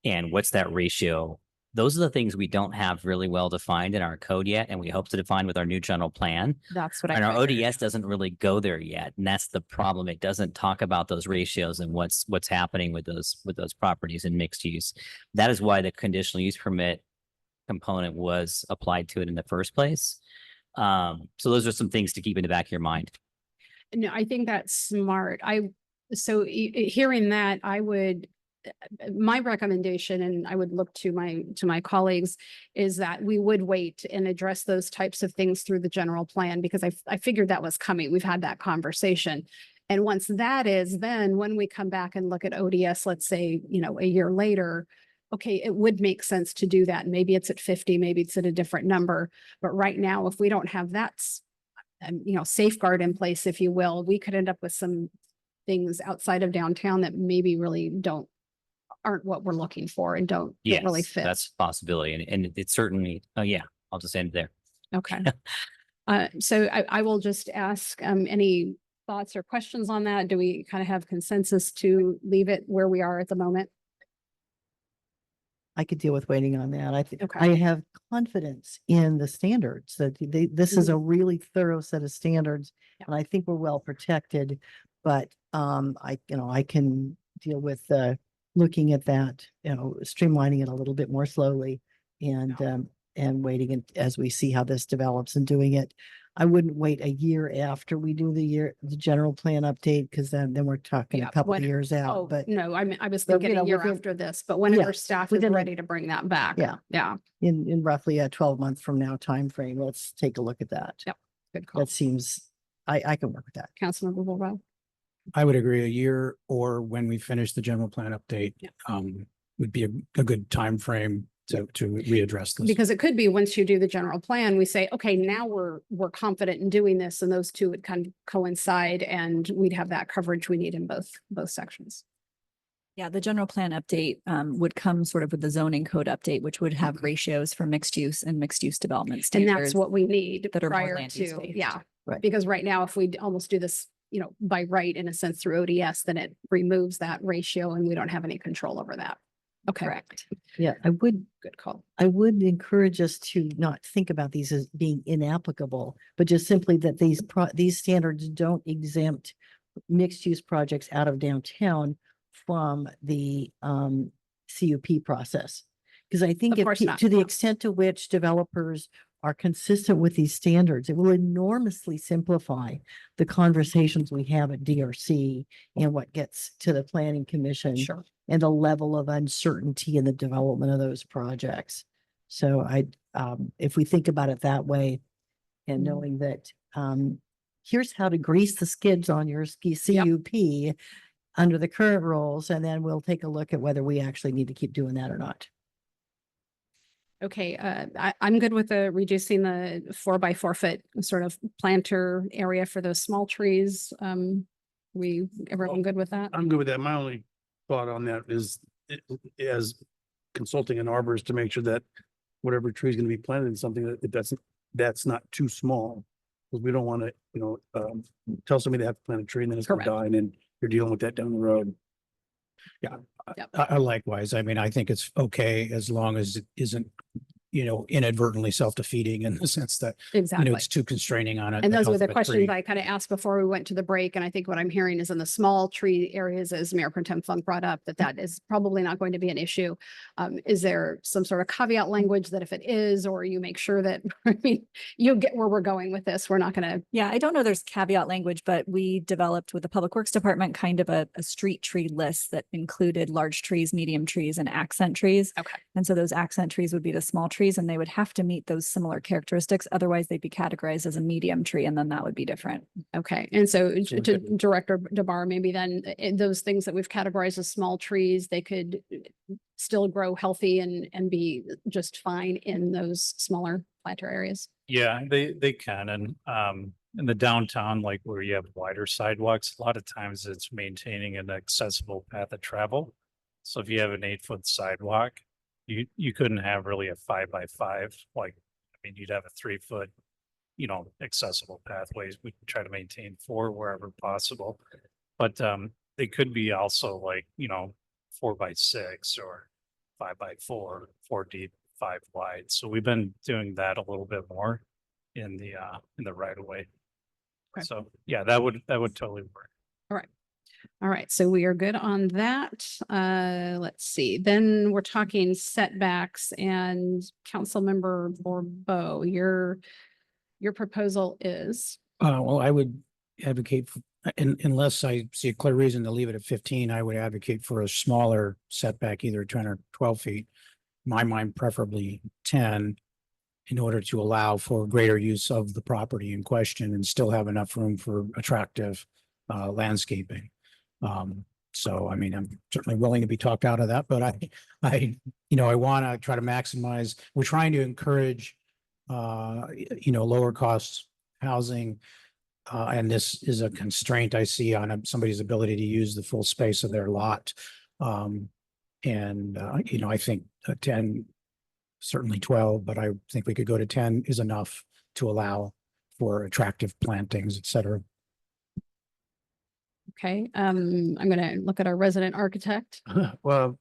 And what's that ratio? Those are the things we don't have really well defined in our code yet, and we hope to define with our new general plan. That's what And our figured. ODS doesn't really go there yet, and that's the problem. It doesn't talk about those ratios and what's happening with those properties in mixed use. That is why the conditional use permit component was applied to it in the first place. So those are some things to keep in the back of your mind. No, I think that's smart. Hearing that, my recommendation, and I would look to my colleagues, is that we would wait and address those types of things through the general plan, because I figured that was coming. We've had that conversation. And once that is, then when we come back and look at ODS, let's say, a year later, okay, it would make sense to do that. Maybe it's at 50, maybe it's at a different number. But right now, if we don't have that, safeguard in place, if you will, we could end up with some things outside of downtown that maybe really aren't what we're looking for and don't really fit. That's a possibility. And it's certainly, I'll just end there. Okay. So I will just ask any thoughts or questions on that. Do we kind of have consensus to leave it where we are at the moment? I could deal with waiting on that. I think Okay. I have confidence in the standards that this is a really thorough set of standards, and I think we're well protected. But I can deal with looking at that, streamlining it a little bit more slowly and waiting as we see how this develops and doing it. I wouldn't wait a year after we do the general plan update, because then we're talking a couple of years out. But no, I was thinking a year after this, but whenever staff is ready to bring that back. Yeah. In roughly a 12-month from now timeframe, let's take a look at that. Yep. Good call. That seems, I can work with that. Councilmember Wilbur. I would agree, a year or when we finish the general plan update would be a good time frame to readdress this. Because it could be once you do the general plan, we say, okay, now we're confident in doing this, and those two would kind of coincide, and we'd have that coverage we need in both sections. Yeah, the general plan update would come sort of with the zoning code update, which would have ratios for mixed use and mixed use development And standards. that's what we need that are more prior land use to, based. Right. Because right now, if we almost do this, by right, in a sense, through ODS, then it removes that ratio and we don't have any control over that. Okay. Correct. Yeah, Good call. I would encourage us to not think about these as being inapplicable, but just simply that these standards don't exempt mixed use projects out of downtown from the CUP process. Because I think Of course not. to the extent to which developers are consistent with these standards, it will enormously simplify the conversations we have at DRC and what gets to the planning commission. Sure. And the level of uncertainty in the development of those projects. So if we think about it that way and knowing that, here's how to grease the skids on your CUP under the current rules, and then we'll take a look at whether we actually need to keep doing that or not. Okay, I'm good with reducing the 4x4 foot sort of planter area for those small trees. Everyone good with that? I'm good with that. My only thought on that is as consulting an arborist to make sure that whatever tree is going to be planted is something that's not too small. Because we don't want to, tell somebody they have to plant a tree and then it's going to die and then you're dealing with that down the road. Yeah, I likewise. I mean, I think it's okay as long as it isn't, inadvertently self-defeating in the sense that, Exactly. it's too constraining on it. And those were the questions I kind of asked before we went to the break. And I think what I'm hearing is in the small tree areas, as Mayor Pro Tem Funk brought up, that is probably not going to be an issue. Is there some sort of caveat language that if it is, or you make sure that, you get where we're going with this, we're not going to. Yeah, I don't know there's caveat language, but we developed with the Public Works Department kind of a street tree list that included large trees, medium trees, and accent trees. Okay. And so those accent trees would be the small trees and they would have to meet those similar characteristics. Otherwise, they'd be categorized as a medium tree and then that would be different. Okay. And so to Director DeBar, maybe then those things that we've categorized as small trees, they could still grow healthy and be just fine in those smaller planter areas. Yeah, they can. And in the downtown, like where you have wider sidewalks, a lot of times it's maintaining an accessible path of travel. So if you have an 8-foot sidewalk, you couldn't have really a 5x5. You'd have a 3-foot, accessible pathways. We try to maintain 4 wherever possible. But they could be also 4x6 or 5x4, 4 deep, 5 wide. So we've been doing that a little bit more in the right of way. Okay. So yeah, that would totally work. All right. All right. So we are good on that. Let's see. Then we're talking setbacks and Councilmember Borbeau, your proposal is. Well, I would advocate unless I see a clear reason to leave it at 15, I would advocate for a smaller setback, either 10 or 12 feet. In my mind, preferably 10, in order to allow for greater use of the property in question and still have enough room for attractive landscaping. So, I'm certainly willing to be talked out of that, but I want to try to maximize, we're trying to encourage, lower cost housing. And this is a constraint I see on somebody's ability to use the full space of their lot. I think 10, certainly 12, but I think we could go to 10 is enough to allow for attractive plantings, et cetera. Okay. I'm going to look at our resident architect. Well,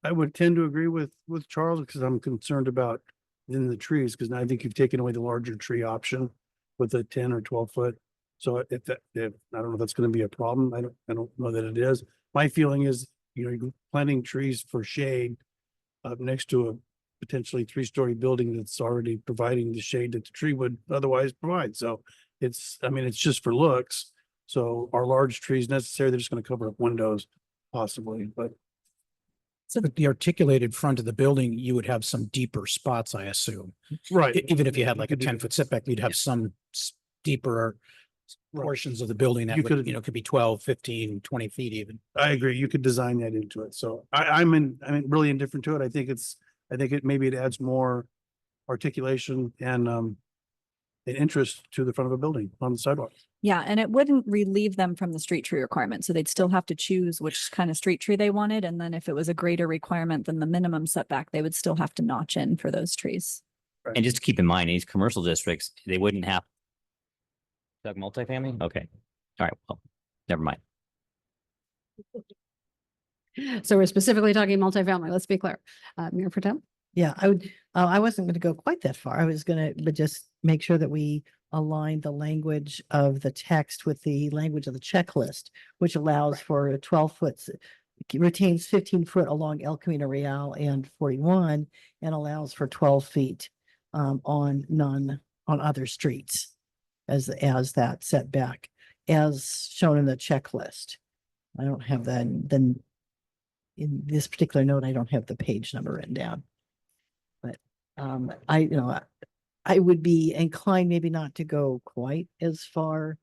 I would tend to agree with Charles because I'm concerned about in the trees, because I think you've taken away the larger tree option with a 10 or 12 foot. So if I don't know if that's going to be a problem. I don't know that it is. My feeling is, you're planting trees for shade up next to a potentially 3-story building that's already providing the shade that the tree would otherwise provide. So it's just for looks. So are large trees necessary? They're just going to cover up windows possibly, but. So the articulated front of the building, you would have some deeper spots, I assume. Right. Even if you had like a 10-foot setback, you'd have some deeper portions of the building that could be 12, 15, 20 feet even. I agree. You could design that into it. So I'm really indifferent to it. I think it adds more articulation and an interest to the front of a building on the sidewalk. Yeah, and it wouldn't relieve them from the street tree requirement. So they'd still have to choose which kind of street tree they wanted. And then if it was a greater requirement than the minimum setback, they would still have to notch in for those trees. Right. And just to keep in mind, these commercial districts, they wouldn't have multifamily. Okay. All right. Well, never mind. So we're specifically talking multifamily. Let's be clear. Mayor Pro Tem? Yeah, I wasn't going to go quite that far. I was going to, but just make sure that we align the language of the text with the language of the checklist, which allows for a 12-foot retains 15 foot along El Camino Real and 41 and allows for 12 feet on other streets as that setback as shown in the checklist. I don't have that. Then in this particular note, I don't have the page number written down. But I would be inclined maybe not to go quite as far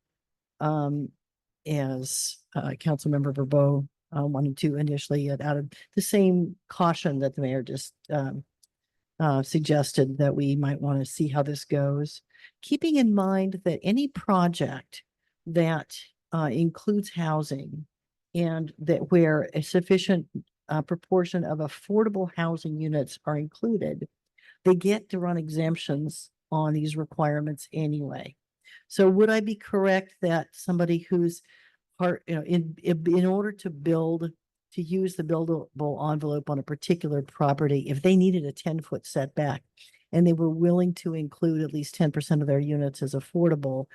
as Councilmember Verbeau wanted to initially, out of the same caution that the mayor just suggested, that we might want to see how this goes, keeping in mind that any project that includes housing and that where a sufficient proportion of affordable housing units are included, they get to run exemptions on these requirements anyway. So would I be correct that somebody who's in order to use the buildable envelope on a particular property, if they needed a 10-foot setback and they were willing to include at least 10% of their units as affordable,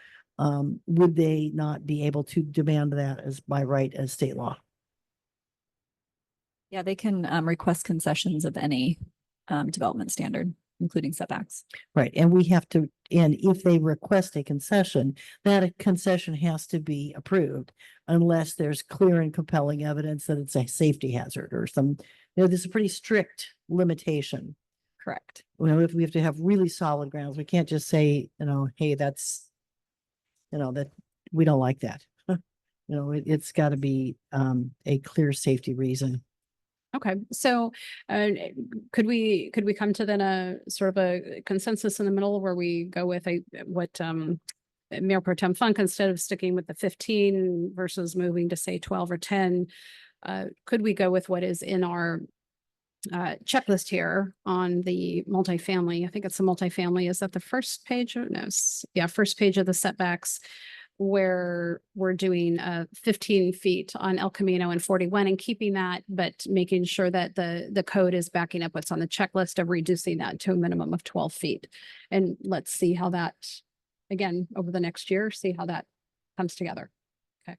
would they not be able to demand that as by right as state law? Yeah, they can request concessions of any development standard, including setbacks. Right. And if they request a concession, that concession has to be approved unless there's clear and compelling evidence that it's a safety hazard or there's a pretty strict limitation. Correct. If we have to have really solid grounds, we can't just say, hey, that's, that we don't like that. It's got to be a clear safety reason. Okay, so could we come to then a sort of a consensus in the middle where we go with what Mayor Pro Tem Funk, instead of sticking with the 15 versus moving to say 12 or 10, could we go with what is in our checklist here on the multifamily? I think it's the multifamily. Is that the first page? No, yeah, first page of the setbacks, where we're doing 15 feet on El Camino and 41 and keeping that, but making sure that the code is backing up what's on the checklist of reducing that to a minimum of 12 feet. And let's see how that, again, over the next year, see how that comes together. Okay.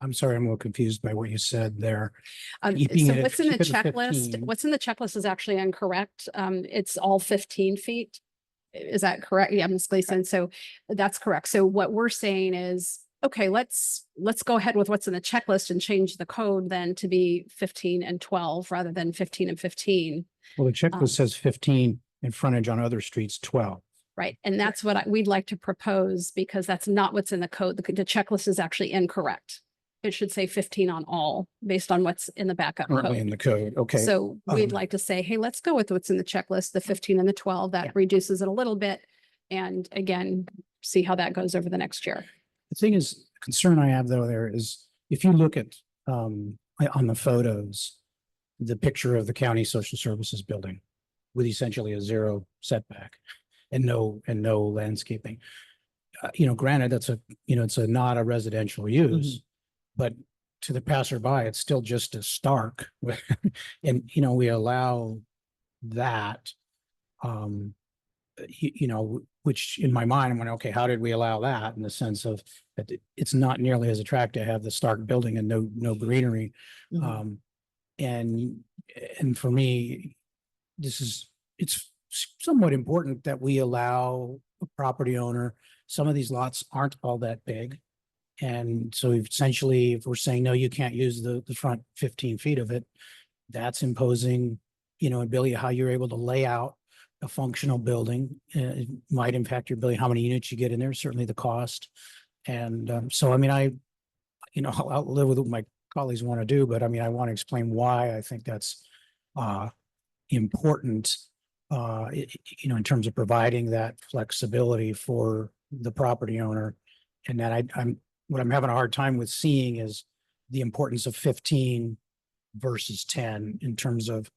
I'm sorry, I'm a little confused by what you said there. So what's in the checklist? What's in the checklist is actually incorrect. It's all 15 feet. Is that correct? Yeah, Ms. Gleason. So that's correct. So what we're saying is, okay, let's go ahead with what's in the checklist and change the code then to be 15 and 12 rather than 15 and 15. Well, the checklist says 15 and frontage on other streets, 12. Right. And that's what we'd like to propose, because that's not what's in the code. The checklist is actually incorrect. It should say 15 on all based on what's in the backup Currently code. in the code. Okay. So we'd like to say, hey, let's go with what's in the checklist, the 15 and the 12, that reduces it a little bit. And again, see how that goes over the next year. The thing is, concern I have though there is, if you look at on the photos, the picture of the county social services building with essentially a 0 setback and no landscaping. Granted, that's it's not a residential use, but to the passerby, it's still just as stark. And, we allow that, which in my mind, I went, okay, how did we allow that, in the sense of that it's not nearly as attractive to have the stark building and no greenery. And for me, it's somewhat important that we allow a property owner, some of these lots aren't all that big. And so essentially, if we're saying, no, you can't use the front 15 feet of it, that's imposing, ability how you're able to lay out a functional building. It might impact your building, how many units you get in there, certainly the cost. And so, I'll live with what my colleagues want to do, but I want to explain why I think that's important, in terms of providing that flexibility for the property owner. And that what I'm having a hard time with seeing is the importance of 15 versus 10 in terms of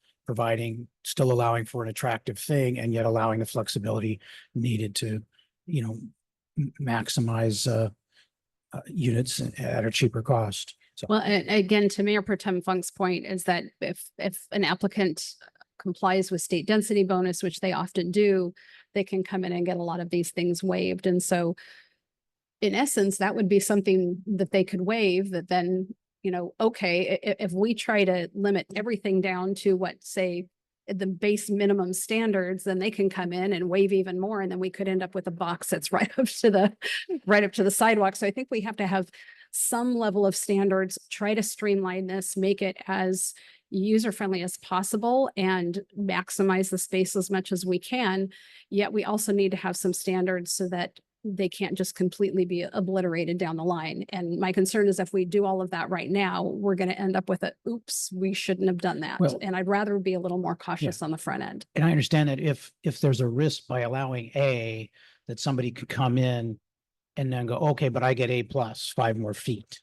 still allowing for an attractive thing and yet allowing the flexibility needed to, maximize units at a cheaper cost. So. Well, and again, to Mayor Pro Tem Funk's point is that if an applicant complies with state density bonus, which they often do, they can come in and get a lot of these things waived. And so in essence, that would be something that they could waive that then okay, if we try to limit everything down to what, say, the base minimum standards, then they can come in and waive even more. And then we could end up with a box that's right up to the sidewalk. So I think we have to have some level of standards, try to streamline this, make it as user-friendly as possible and maximize the space as much as we can. Yet we also need to have some standards so that they can't just completely be obliterated down the line. And my concern is if we do all of that right now, we're going to end up with oops, we shouldn't have done that. Well, and I'd rather be a little more cautious on the front end. And I understand that if there's a risk by allowing A, that somebody could come in and then go, okay, but I get A plus 5 more feet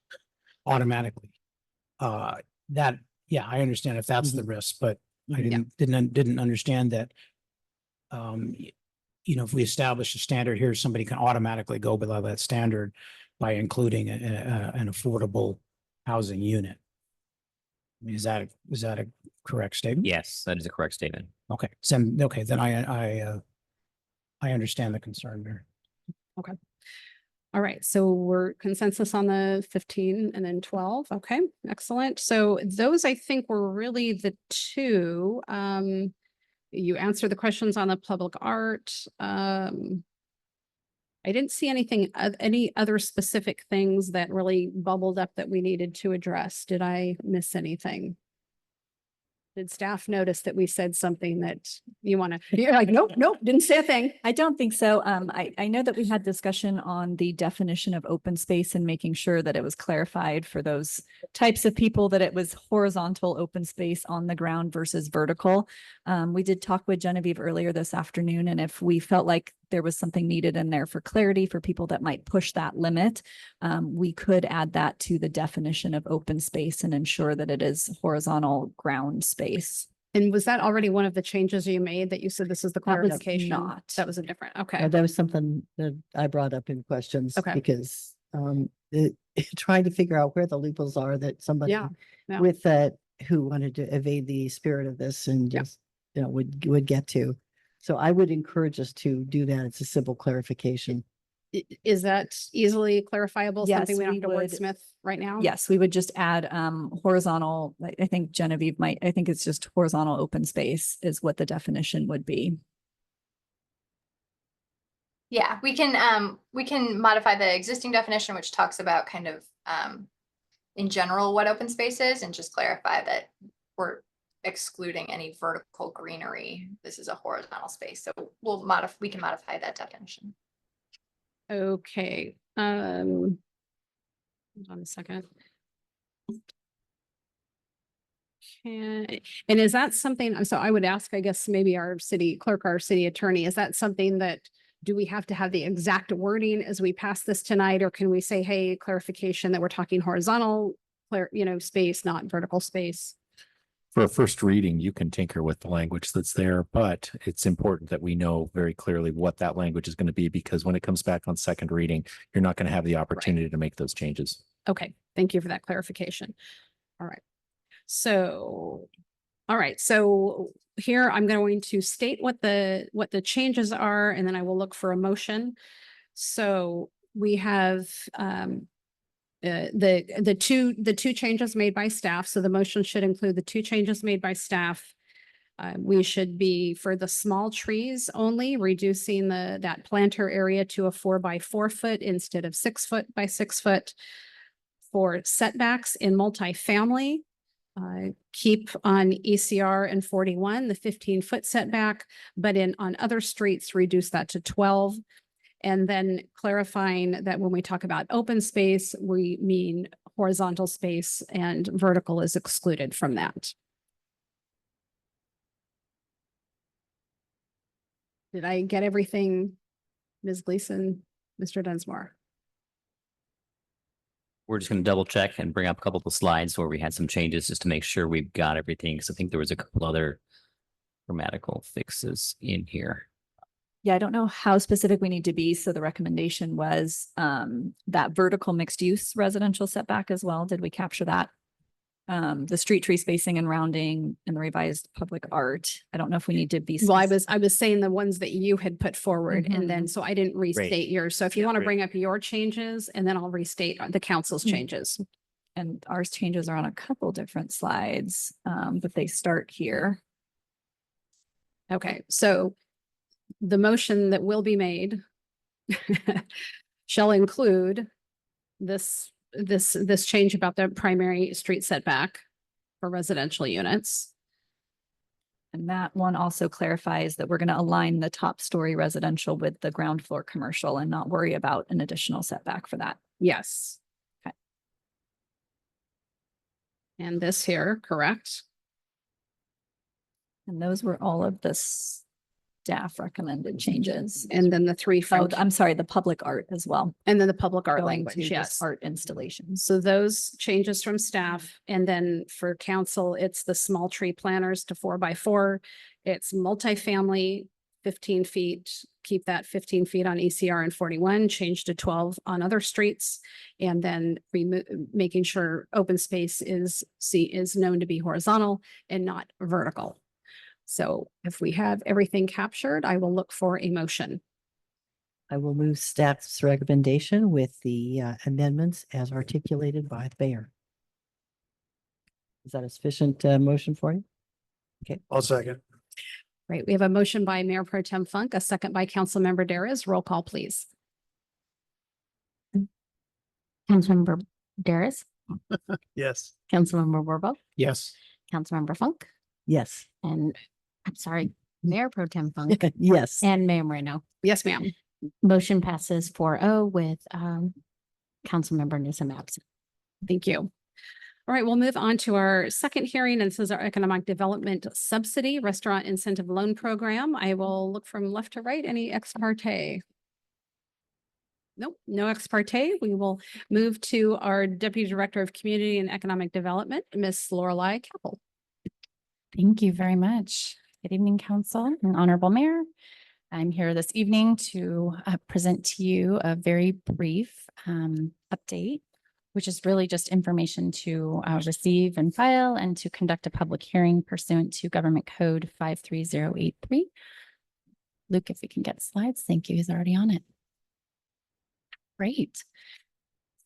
automatically. Yeah, I understand if that's the risk, but I didn't understand that. If we establish a standard here, somebody can automatically go below that standard by including an affordable housing unit. I mean, is that a correct statement? Yes, that is a correct statement. Okay, so then I understand the concern there. Okay. All right, so we're consensus on the 15 and then 12. Okay, excellent. So those I think were really the two. You answered the questions on the public art. I didn't see any other specific things that really bubbled up that we needed to address. Did I miss anything? Did staff notice that we said something that you're like, nope, didn't say a thing. I don't think so. I know that we had discussion on the definition of open space and making sure that it was clarified for those types of people that it was horizontal open space on the ground versus vertical. We did talk with Genevieve earlier this afternoon, and if we felt like there was something needed in there for clarity for people that might push that limit, we could add that to the definition of open space and ensure that it is horizontal ground space. And was that already one of the changes you made that you said this is the clarification? That was a different, okay. That was something that I brought up in questions. Okay. Because trying to figure out where the loopholes are that somebody Yeah. with that who wanted to evade the spirit of this and just would get to. So I would encourage us to do that. It's a simple clarification. Is that easily clarifiable? Yes, Something we don't we have to would. wordsmith right now? Yes, we would just add horizontal. I think Genevieve I think it's just horizontal open space is what the definition would be. Yeah, we can modify the existing definition, which talks about kind of in general what open space is, and just clarify that we're excluding any vertical greenery. This is a horizontal space. So we can modify that definition. Okay. Hold on a second. Okay. And is that something, so I would ask, I guess, maybe our city clerk, our city attorney, is that something that, do we have to have the exact wording as we pass this tonight? Or can we say, hey, clarification that we're talking horizontal, space, not vertical space? For a first reading, you can tinker with the language that's there, but it's important that we know very clearly what that language is going to be, because when it comes back on second reading, you're not going to have the opportunity to make those changes. Okay, thank you for that clarification. All right. So here I'm going to state what the changes are, and then I will look for a motion. So we have the two changes made by staff. So the motion should include the two changes made by staff. We should be, for the small trees only, reducing that planter area to a 4x4 foot instead of 6 foot by 6 foot. For setbacks in multifamily, keep on ECR and 41 the 15-foot setback, but on other streets reduce that to 12. And then clarifying that when we talk about open space, we mean horizontal space, and vertical is excluded from that. Did I get everything, Ms. Gleason, Mr. Dunsmore? We're just going to double check and bring up a couple of slides where we had some changes just to make sure we've got everything. Because I think there was a couple other grammatical fixes in here. Yeah, I don't know how specific we need to be. So the recommendation was that vertical mixed use residential setback as well. Did we capture that? The street tree spacing and rounding and the revised public art. I don't know if we need to be. Well, I was saying the ones that you had put forward, and then so I didn't restate yours. So if you want to bring up your changes, and then I'll restate the council's changes. And ours changes are on a couple different slides, but they start here. Okay, so the motion that will be made shall include this change about the primary street setback for residential units. And that one also clarifies that we're going to align the top story residential with the ground floor commercial and not worry about an additional setback for that. Yes. Okay. And this here, correct? And those were all of the staff recommended changes. And then the three Oh, from, I'm sorry, the public art as well. and then the public art Going to language, just yes. art installations. So those changes from staff, and then for council, it's the small tree planters to 4x4. It's multifamily, 15 feet, keep that 15 feet on ECR and 41, change to 12 on other streets. And then making sure open space is known to be horizontal and not vertical. So if we have everything captured, I will look for a motion. I will move staff's recommendation with the amendments as articulated by the mayor. Is that a sufficient motion for you? Okay. I'll second. Right, we have a motion by Mayor Pro Tem Funk, a second by Councilmember Daris. Roll call, please. Councilmember Daris, Yes. Councilmember Warbo, Yes. Councilmember Funk, Yes. and I'm sorry, Mayor Pro Tem Funk Yes. and Mayor Moreno. Yes, ma'am. Motion passes 4-0 with Councilmember Newsom absent. Thank you. All right, we'll move on to our second hearing, and this is our Economic Development Subsidy Restaurant Incentive Loan Program. I will look from left to right. Any ex parte? Nope, no ex parte. We will move to our Deputy Director of Community and Economic Development, Ms. Lorelei Capel. Thank you very much. Good evening, Council and Honorable Mayor. I'm here this evening to present to you a very brief update, which is really just information to receive and file and to conduct a public hearing pursuant to Government Code 53083. Luke, if we can get slides, thank you. He's already on it. Great.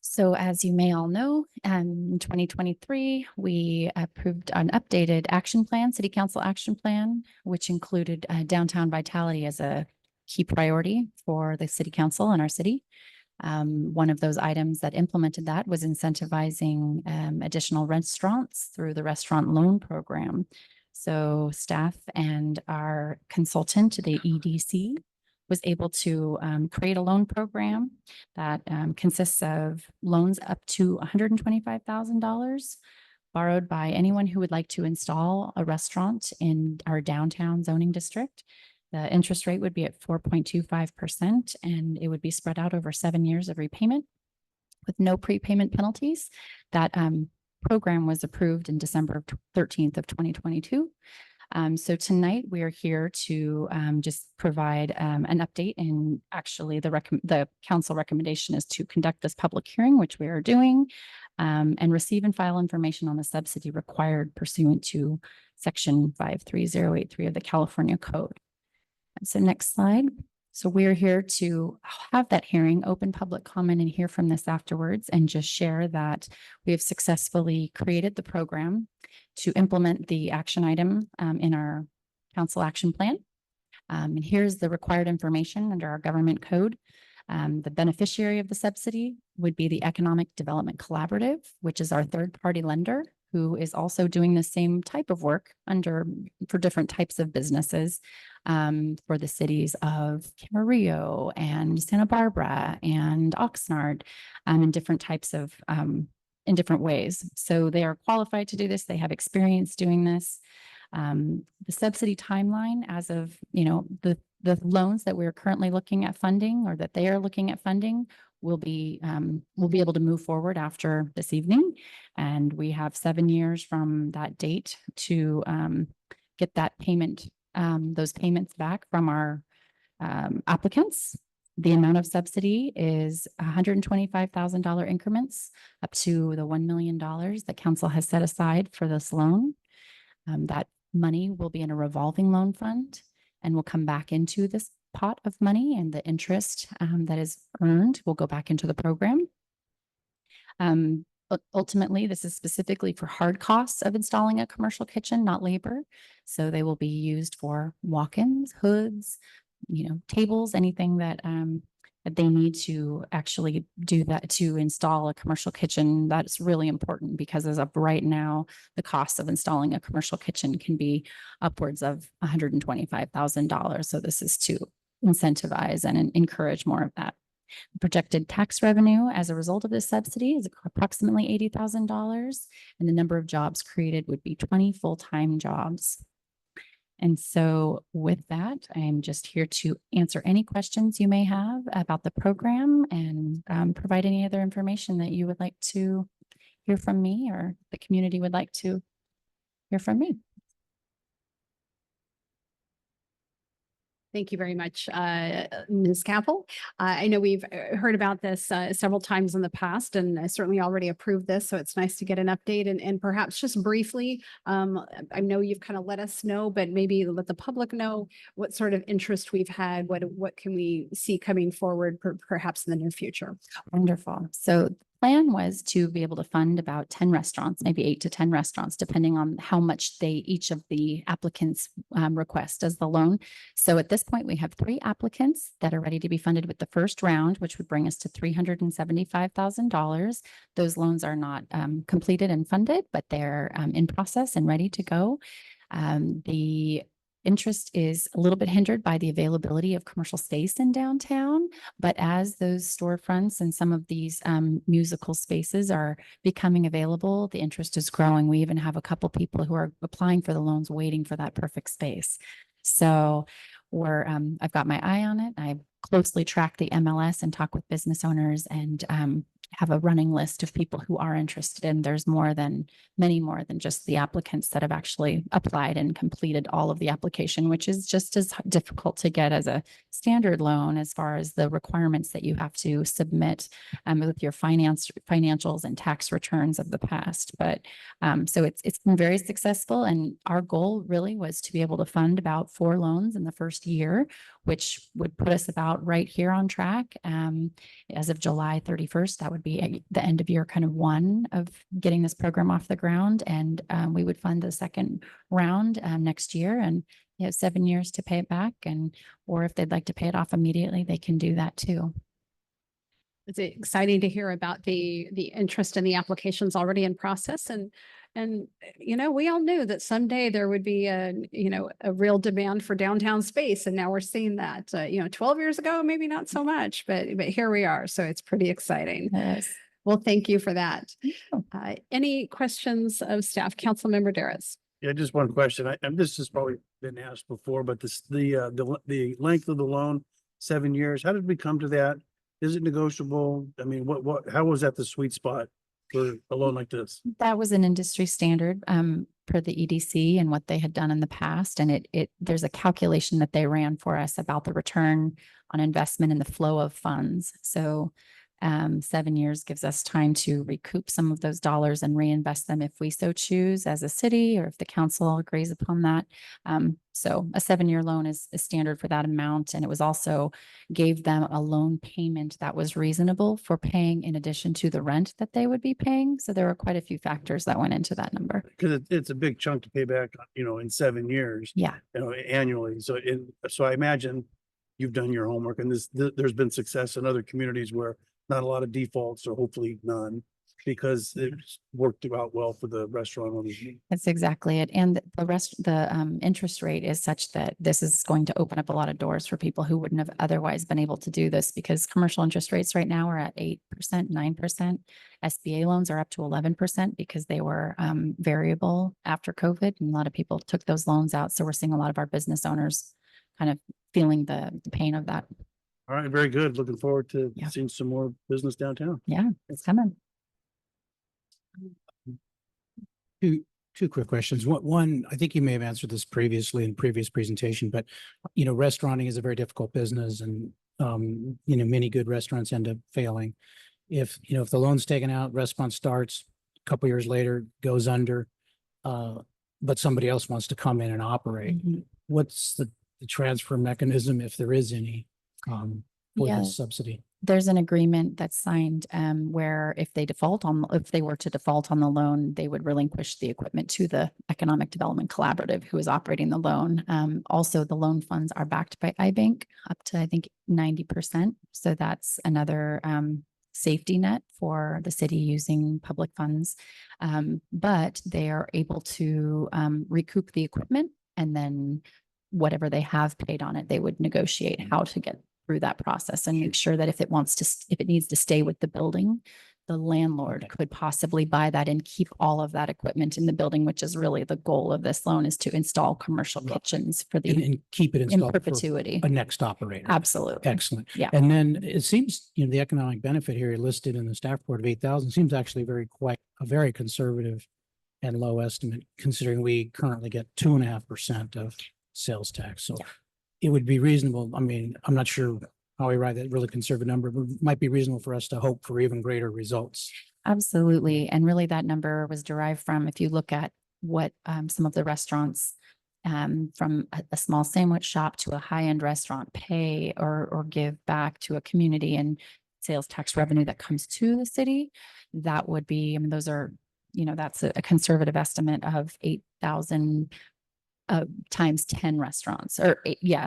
So as you may all know, in 2023, we approved an updated action plan, City Council action plan, which included downtown vitality as a key priority for the City Council and our city. One of those items that implemented that was incentivizing additional restaurants through the restaurant loan program. So staff and our consultant, the EDC, was able to create a loan program that consists of loans up to $125,000 borrowed by anyone who would like to install a restaurant in our downtown zoning district. The interest rate would be at 4.25%, and it would be spread out over 7 years of repayment with no prepayment penalties. That program was approved in December 13th of 2022. So tonight we are here to just provide an update, and actually the council recommendation is to conduct this public hearing, which we are doing, and receive and file information on the subsidy required pursuant to Section 53083 of the California Code. So next slide. So we're here to have that hearing, open public comment, and hear from this afterwards, and just share that we have successfully created the program to implement the action item in our council action plan. And here's the required information under our government code. The beneficiary of the subsidy would be the Economic Development Collaborative, which is our third-party lender, who is also doing the same type of work for different types of businesses for the cities of Camarillo and Santa Barbara and Oxnard in different types of, in different ways. So they are qualified to do this. They have experience doing this. The subsidy timeline as of, the loans that we're currently looking at funding, or that they are looking at funding, we'll be able to move forward after this evening. And we have 7 years from that date to get that payment, those payments back from our applicants. The amount of subsidy is $125,000 increments up to the $1 million that council has set aside for this loan. That money will be in a revolving loan fund and will come back into this pot of money, and the interest that is earned will go back into the program. Ultimately, this is specifically for hard costs of installing a commercial kitchen, not labor. So they will be used for walk-ins, hoods, tables, anything that that they need to actually do that to install a commercial kitchen. That's really important because as of right now, the cost of installing a commercial kitchen can be upwards of $125,000. So this is to incentivize and encourage more of that. Projected tax revenue as a result of this subsidy is approximately $80,000, and the number of jobs created would be 20 full-time jobs. And so with that, I am just here to answer any questions you may have about the program and provide any other information that you would like to hear from me or the community would like to hear from me. Thank you very much, Ms. Capel. I know we've heard about this several times in the past and certainly already approved this. So it's nice to get an update and perhaps just briefly, I know you've kind of let us know, but maybe let the public know what sort of interest we've had. What can we see coming forward perhaps in the near future? Wonderful. So plan was to be able to fund about 10 restaurants, maybe 8 to 10 restaurants, depending on how much each of the applicants request as the loan. So at this point, we have 3 applicants that are ready to be funded with the first round, which would bring us to $375,000. Those loans are not completed and funded, but they're in process and ready to go. The interest is a little bit hindered by the availability of commercial space in downtown, but as those storefronts and some of these musical spaces are becoming available, the interest is growing. We even have a couple people who are applying for the loans, waiting for that perfect space. So I've got my eye on it. I closely track the MLS and talk with business owners and have a running list of people who are interested. And there's many more than just the applicants that have actually applied and completed all of the application, which is just as difficult to get as a standard loan as far as the requirements that you have to submit with your financials and tax returns of the past. But so it's been very successful. And our goal really was to be able to fund about 4 loans in the first year, which would put us about right here on track. As of July 31st, that would be the end of year kind of 1 of getting this program off the ground. And we would fund the second round next year, and you have 7 years to pay it back. Or if they'd like to pay it off immediately, they can do that too. It's exciting to hear about the interest in the applications already in process. And we all knew that someday there would be a real demand for downtown space. And now we're seeing that, 12 years ago, maybe not so much, but here we are. So it's pretty exciting. Yes. Well, thank you for that. Any questions of staff? Councilmember Darris? Yeah, just one question. And this has probably been asked before, but the length of the loan, 7 years, how did we come to that? Is it negotiable? I mean, how was that the sweet spot for a loan like this? That was an industry standard per the EDC and what they had done in the past. And there's a calculation that they ran for us about the return on investment and the flow of funds. So 7 years gives us time to recoup some of those dollars and reinvest them if we so choose as a city or if the council agrees upon that. So a 7-year loan is standard for that amount. And it was also gave them a loan payment that was reasonable for paying in addition to the rent that they would be paying. So there were quite a few factors that went into that number. Because it's a big chunk to pay back, in 7 years. Yeah. Annually. So I imagine you've done your homework, and there's been success in other communities where not a lot of defaults, or hopefully none, because it's worked out well for the restaurant owners. That's exactly it. And the interest rate is such that this is going to open up a lot of doors for people who wouldn't have otherwise been able to do this, because commercial interest rates right now are at 8%, 9%. SBA loans are up to 11% because they were variable after COVID. And a lot of people took those loans out. So we're seeing a lot of our business owners kind of feeling the pain of that. All right, very good. Looking forward to seeing some more business downtown. Yeah, it's coming. Two quick questions. One, I think you may have answered this previously in previous presentation, but restauranting is a very difficult business, and many good restaurants end up failing. If the loan's taken out, restaurant starts, a couple years later goes under, but somebody else wants to come in and operate. What's the transfer mechanism, if there is any, for this subsidy? There's an agreement that's signed where if they were to default on the loan, they would relinquish the equipment to the Economic Development Collaborative who is operating the loan. Also, the loan funds are backed by iBank up to, I think, 90%. So that's another safety net for the city using public funds. But they are able to recoup the equipment, and then whatever they have paid on it, they would negotiate how to get through that process and make sure that if it needs to stay with the building, the landlord could possibly buy that and keep all of that equipment in the building, which is really the goal of this loan, is to install commercial kitchens for And keep it in installed for perpetuity. a next operator. Absolutely. Excellent. Yeah. And then it seems, the economic benefit here listed in the staff report of 8,000 seems actually a very conservative and low estimate, considering we currently get 2.5% of sales tax. So it would be reasonable. I mean, I'm not sure how we write that really conservative number, but it might be reasonable for us to hope for even greater results. Absolutely. And really that number was derived from, if you look at what some of the restaurants from a small sandwich shop to a high-end restaurant pay or give back to a community and sales tax revenue that comes to the city, that would be, I mean, those are, that's a conservative estimate of 8,000 times 10 restaurants or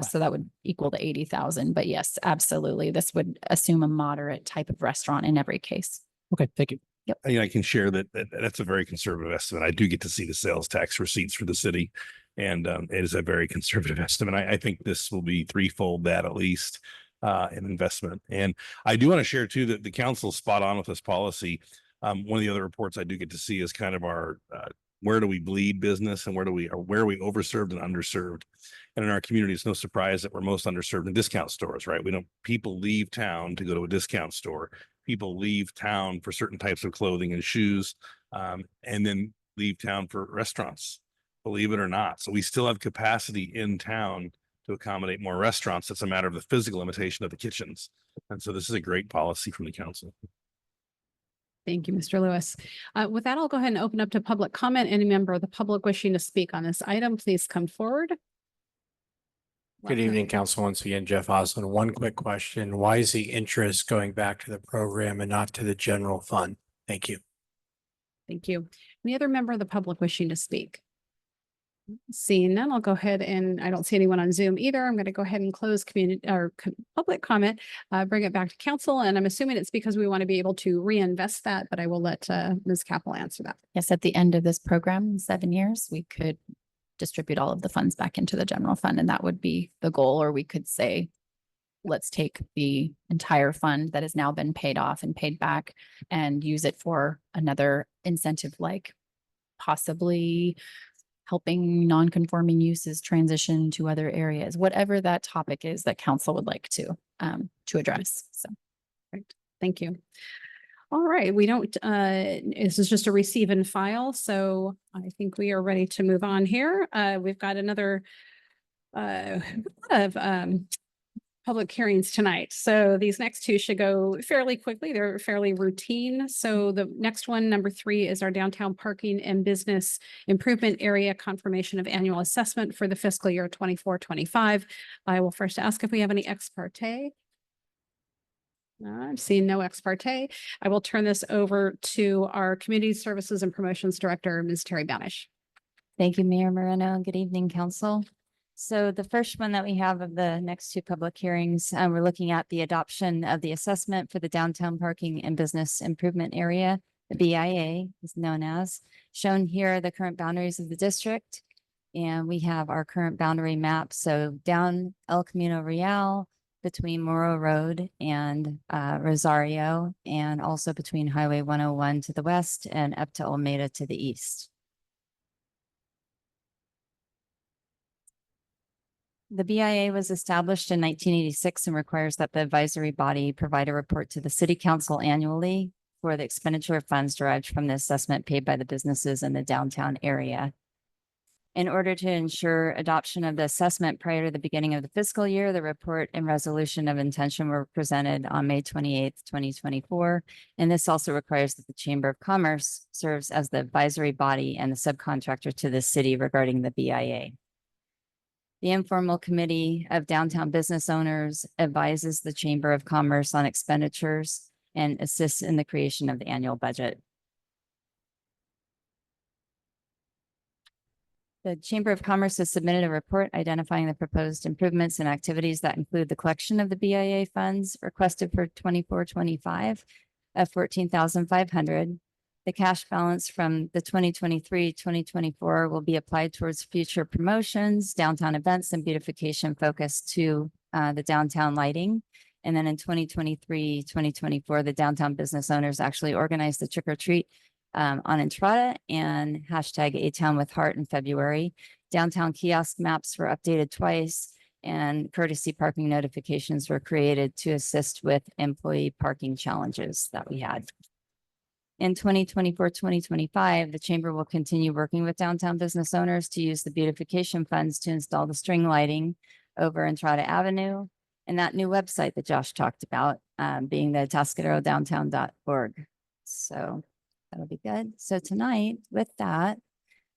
so that would equal to 80,000. But yes, absolutely. This would assume a moderate type of restaurant in every case. Okay, thank you. Yep. I can share that's a very conservative estimate. I do get to see the sales tax receipts for the city, and it is a very conservative estimate. I think this will be threefold that at least in investment. And I do want to share too that the council's spot on with this policy. One of the other reports I do get to see is kind of our where do we bleed business and where are we overserved and underserved? And in our community, it's no surprise that we're most underserved in discount stores, right? People leave town to go to a discount store. People leave town for certain types of clothing and shoes, and then leave town for restaurants, believe it or not. So we still have capacity in town to accommodate more restaurants. It's a matter of the physical limitation of the kitchens. And so this is a great policy from the council. Thank you, Mr. Lewis. With that, I'll go ahead and open up to public comment. Any member of the public wishing to speak on this item, please come forward. Good evening, Council. Once again, Jeff Oslin. One quick question. Why is the interest going back to the program and not to the general fund? Thank you. Thank you. Any other member of the public wishing to speak? Seeing none, I'll go ahead and I don't see anyone on Zoom either. I'm going to go ahead and close public comment, bring it back to council. And I'm assuming it's because we want to be able to reinvest that, but I will let Ms. Capel answer that. Yes, at the end of this program, in 7 years, we could distribute all of the funds back into the general fund, and that would be the goal. Or we could say, let's take the entire fund that has now been paid off and paid back and use it for another incentive, like possibly helping non-conforming uses transition to other areas, whatever that topic is that council would like to address. So, right. Thank you. All right. We don't, this is just a receive and file. So I think we are ready to move on here. We've got another public hearings tonight. So these next two should go fairly quickly. They're fairly routine. So the next one, number 3, is our downtown parking and business improvement area confirmation of annual assessment for the fiscal year 24-25. I will first ask if we have any ex parte. I'm seeing no ex parte. I will turn this over to our Community Services and Promotions Director, Ms. Terry Banish. Thank you, Mayor Moreno. Good evening, Council. So the first one that we have of the next two public hearings, we're looking at the adoption of the assessment for the downtown parking and business improvement area. The BIA is known as. Shown here are the current boundaries of the district. And we have our current boundary map. So down El Camino Real, between Morro Road and Rosario, and also between Highway 101 to the west and up to Olmeda to the east. The BIA was established in 1986 and requires that the advisory body provide a report to the City Council annually for the expenditure of funds derived from the assessment paid by the businesses in the downtown area. In order to ensure adoption of the assessment prior to the beginning of the fiscal year, the report and resolution of intention were presented on May 28th, 2024. And this also requires that the Chamber of Commerce serves as the advisory body and the subcontractor to the city regarding the BIA. The informal committee of downtown business owners advises the Chamber of Commerce on expenditures and assists in the creation of the annual budget. The Chamber of Commerce has submitted a report identifying the proposed improvements and activities that include the collection of the BIA funds requested for 24-25 of $14,500. The cash balance from the 2023-2024 will be applied towards future promotions, downtown events, and beautification focused to the downtown lighting. And then in 2023-2024, the downtown business owners actually organized the trick or treat on Entrada and hashtag A Town with Heart in February. Downtown kiosk maps were updated twice, and courtesy parking notifications were created to assist with employee parking challenges that we had. In 2024-2025, the chamber will continue working with downtown business owners to use the beautification funds to install the string lighting over Entrada Avenue and that new website that Josh talked about, being the atascaderodowntown.org. So that'll be good. So tonight, with that,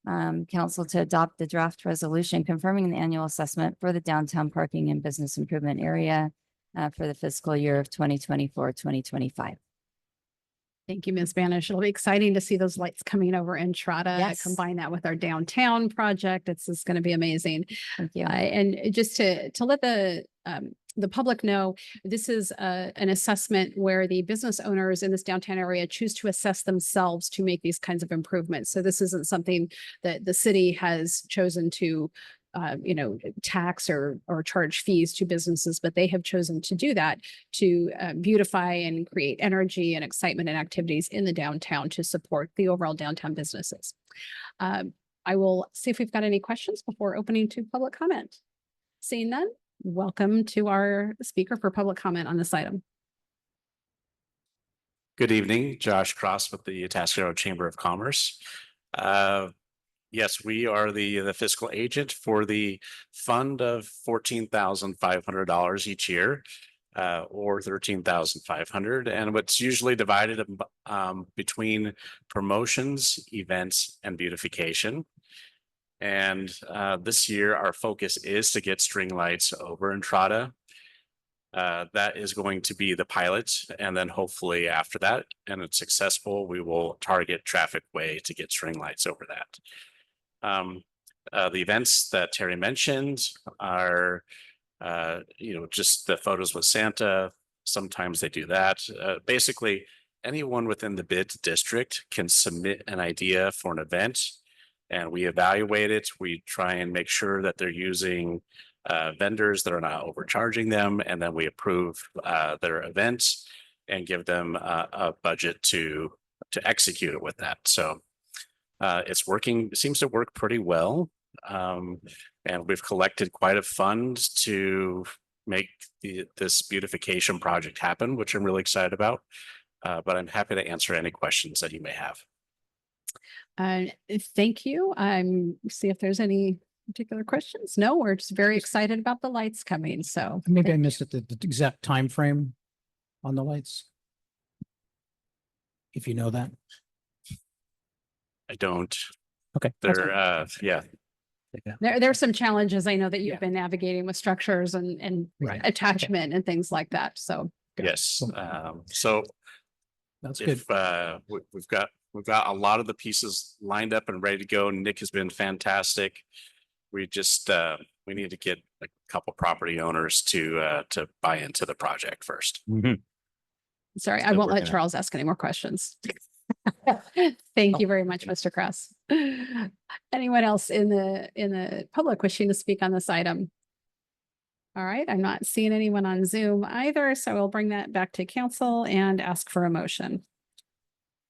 council to adopt the draft resolution confirming the annual assessment for the downtown parking and business improvement area for the fiscal year of 2024-2025. Thank you, Ms. Banish. It'll be exciting to see those lights coming over Entrada. Yes. Combine that with our downtown project. It's just going to be amazing. Thank you. And just to let the public know, this is an assessment where the business owners in this downtown area choose to assess themselves to make these kinds of improvements. So this isn't something that the city has chosen to tax or charge fees to businesses, but they have chosen to do that to beautify and create energy and excitement and activities in the downtown to support the overall downtown businesses. I will see if we've got any questions before opening to public comment. Seeing none, welcome to our speaker for public comment on this item. Good evening, Josh Cross with the Atascadero Chamber of Commerce. Yes, we are the fiscal agent for the fund of $14,500 each year, or $13,500, and what's usually divided between promotions, events, and beautification. And this year, our focus is to get string lights over Entrada. That is going to be the pilot, and then hopefully after that, and it's successful, we will target Traffic Way to get string lights over that. The events that Terry mentioned are, just the photos with Santa. Sometimes they do that. Basically, anyone within the bid district can submit an idea for an event, and we evaluate it. We try and make sure that they're using vendors that are not overcharging them, and then we approve their events and give them a budget to execute it with that. So it's working, it seems to work pretty well. And we've collected quite a fund to make this beautification project happen, which I'm really excited about. But I'm happy to answer any questions that you may have. Thank you. See if there's any particular questions. No, we're just very excited about the lights coming. So maybe I missed it, the exact time frame on the lights. If you know that. I don't. Okay. They're yeah. There are some challenges I know that you've been navigating with structures and Right. attachment and things like that. So Yes. So that's if we've got a lot of the pieces lined up and ready to go. Nick has been fantastic. We just we need to get a couple property owners to buy into the project first. Sorry, I won't let Charles ask any more questions. Thank you very much, Mr. Cross. Anyone else in the public wishing to speak on this item? All right, I'm not seeing anyone on Zoom either, so we'll bring that back to council and ask for a motion.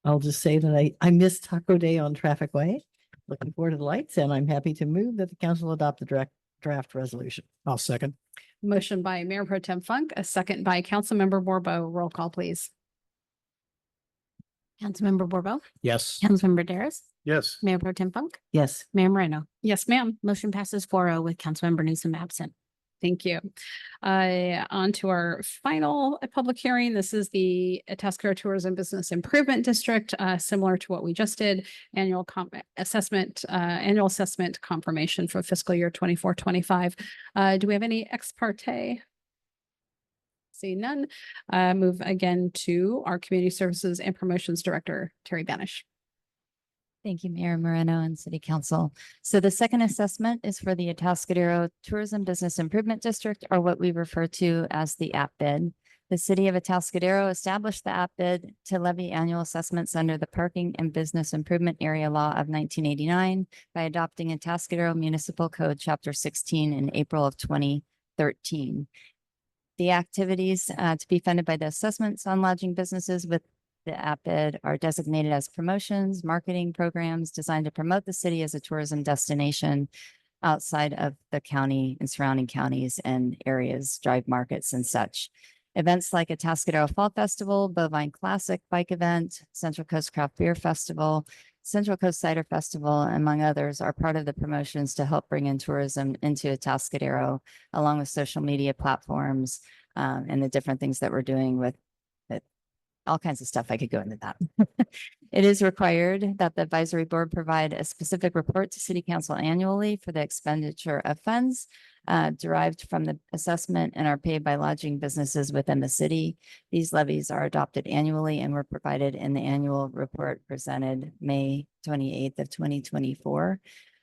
I'll just say that I missed Taco Day on Traffic Way. Looking forward to the lights, and I'm happy to move that the council adopt the draft resolution. I'll second. Motion by Mayor Pro Tem Funk, a second by Councilmember Borbo. Roll call, please. Councilmember Borbo, Yes. Councilmember Daris, Yes. Mayor Pro Tem Funk, Yes. Mayor Moreno. Yes, ma'am. Motion passes 4-0 with Councilmember Newsom absent. Thank you. On to our final public hearing. This is the Atascadero Tourism Business Improvement District, similar to what we just did. Annual assessment confirmation for fiscal year 24-25. Do we have any ex parte? See none. Move again to our Community Services and Promotions Director, Terry Banish. Thank you, Mayor Moreno and City Council. So the second assessment is for the Atascadero Tourism Business Improvement District, or what we refer to as the app bid. The City of Atascadero established the app bid to levy annual assessments under the Parking and Business Improvement Area Law of 1989 by adopting Atascadero Municipal Code Chapter 16 in April of 2013. The activities to be funded by the assessments on lodging businesses with the app bid are designated as promotions, marketing programs designed to promote the city as a tourism destination outside of the county and surrounding counties and areas, drive markets and such. Events like Atascadero Fall Festival, Bovine Classic Bike Event, Central Coast Craft Beer Festival, Central Coast Cider Festival, among others, are part of the promotions to help bring in tourism into Atascadero, along with social media platforms and the different things that we're doing with all kinds of stuff. I could go into that. It is required that the advisory board provide a specific report to City Council annually for the expenditure of funds derived from the assessment and are paid by lodging businesses within the city. These levies are adopted annually and were provided in the annual report presented May 28th of 2024.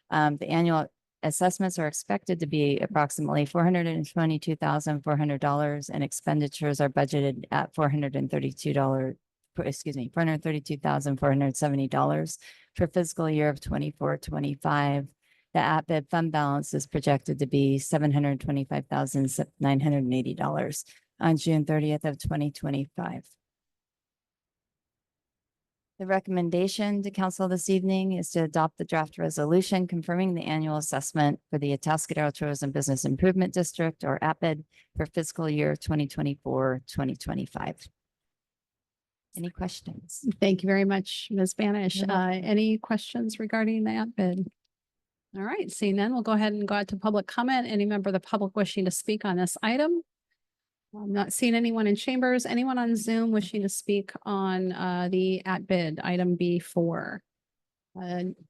The annual assessments are expected to be approximately $422,400 and expenditures are budgeted at $432,470 for fiscal year of 24-25. The app bid fund balance is projected to be $725,980 on June 30th of 2025. The recommendation to council this evening is to adopt the draft resolution confirming the annual assessment for the Atascadero Tourism Business Improvement District, or APID, for fiscal year 2024-2025. Any questions? Thank you very much, Ms. Banish. Any questions regarding the APID? All right, seeing none, we'll go ahead and go out to public comment. Any member of the public wishing to speak on this item? I'm not seeing anyone in chambers. Anyone on Zoom wishing to speak on the at bid item B4?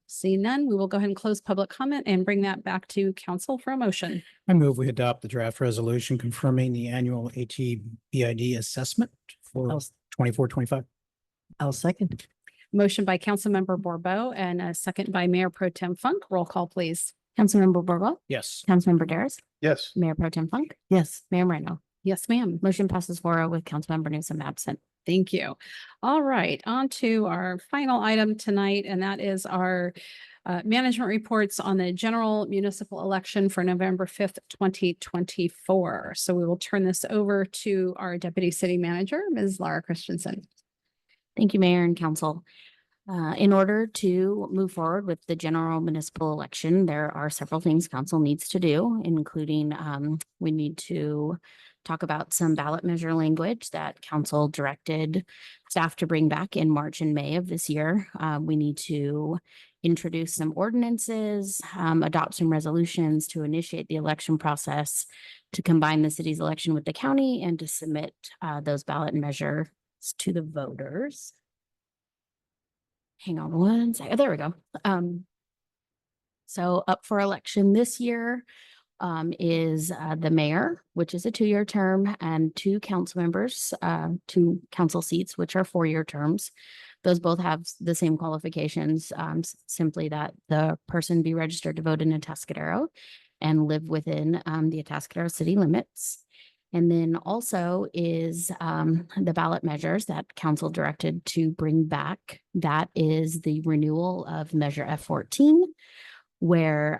Seeing none, we will go ahead and close public comment and bring that back to council for a motion. I move we adopt the draft resolution confirming the annual ATBID assessment for 24-25. I'll second. Motion by Councilmember Borbeau and a second by Mayor Pro Tem Funk. Roll call, please. Councilmember Borbeau? Yes. Councilmember Daris? Yes. Mayor Pro Tem Funk? Yes. Mayor Moreno? Yes, ma'am. Motion passes 4-0 with Councilmember Newsom absent. Thank you. All right, on to our final item tonight, and that is our management reports on the general municipal election for November 5th, 2024. So we will turn this over to our Deputy City Manager, Ms. Laura Christensen. Thank you, Mayor and Council. In order to move forward with the general municipal election, there are several things council needs to do, including we need to talk about some ballot measure language that council directed staff to bring back in March and May of this year. We need to introduce some ordinances, adopt some resolutions to initiate the election process, to combine the city's election with the county, and to submit those ballot measures to the voters. Hang on one second. There we go. So up for election this year is the mayor, which is a 2-year term, and 2 council members, 2 council seats, which are 4-year terms. Those both have the same qualifications, simply that the person be registered to vote in Atascadero and live within the Atascadero city limits. And then also is the ballot measures that council directed to bring back. That is the renewal of Measure F14, where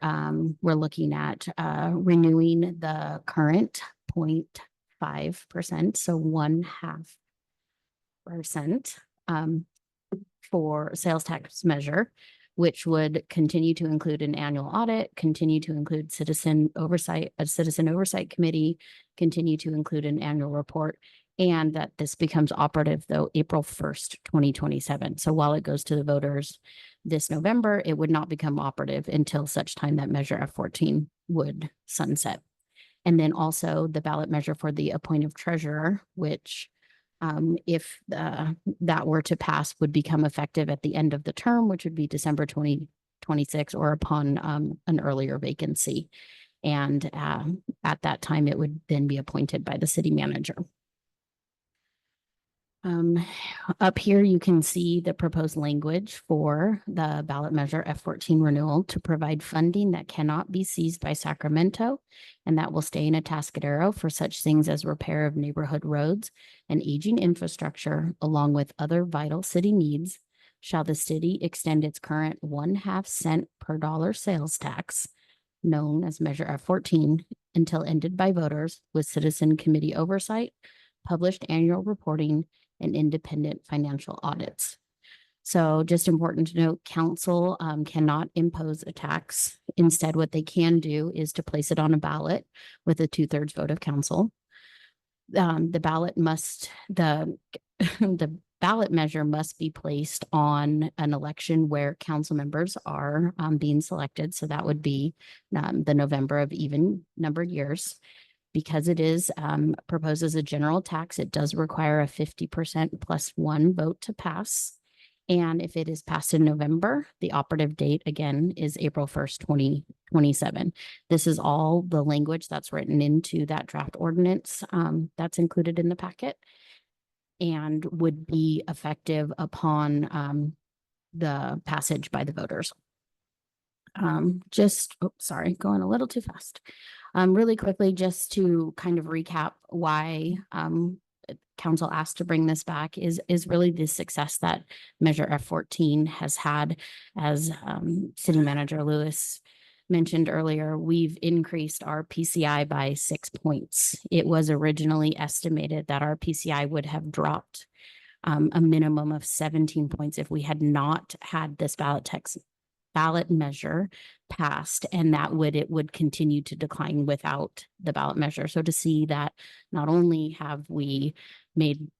we're looking at renewing the current 0.5%, so 0.5% for sales tax measure, which would continue to include an annual audit, continue to include citizen oversight, a citizen oversight committee, continue to include an annual report, and that this becomes operative though April 1st, 2027. So while it goes to the voters this November, it would not become operative until such time that Measure F14 would sunset. And then also the ballot measure for the appointive treasurer, which if that were to pass, would become effective at the end of the term, which would be December 2026, or upon an earlier vacancy. And at that time, it would then be appointed by the city manager. Up here, you can see the proposed language for the ballot measure F14 renewal to provide funding that cannot be seized by Sacramento, and that will stay in Atascadero for such things as repair of neighborhood roads and aging infrastructure, along with other vital city needs. Shall the city extend its current 1/2 cent per dollar sales tax, known as Measure F14, until ended by voters with citizen committee oversight, published annual reporting, and independent financial audits. So just important to note, council cannot impose a tax. Instead, what they can do is to place it on a ballot with a 2/3 vote of council. The ballot must, the ballot measure must be placed on an election where council members are being selected. So that would be the November of even numbered years. Because it is proposed as a general tax, it does require a 50% plus 1 vote to pass. And if it is passed in November, the operative date again is April 1st, 2027. This is all the language that's written into that draft ordinance that's included in the packet and would be effective upon the passage by the voters. Sorry, going a little too fast. Really quickly, just to kind of recap why council asked to bring this back is really the success that Measure F14 has had. As City Manager Lewis mentioned earlier, we've increased our PCI by 6 points. It was originally estimated that our PCI would have dropped a minimum of 17 points if we had not had this ballot measure passed, and it would continue to decline without the ballot measure. So to see that not only have we made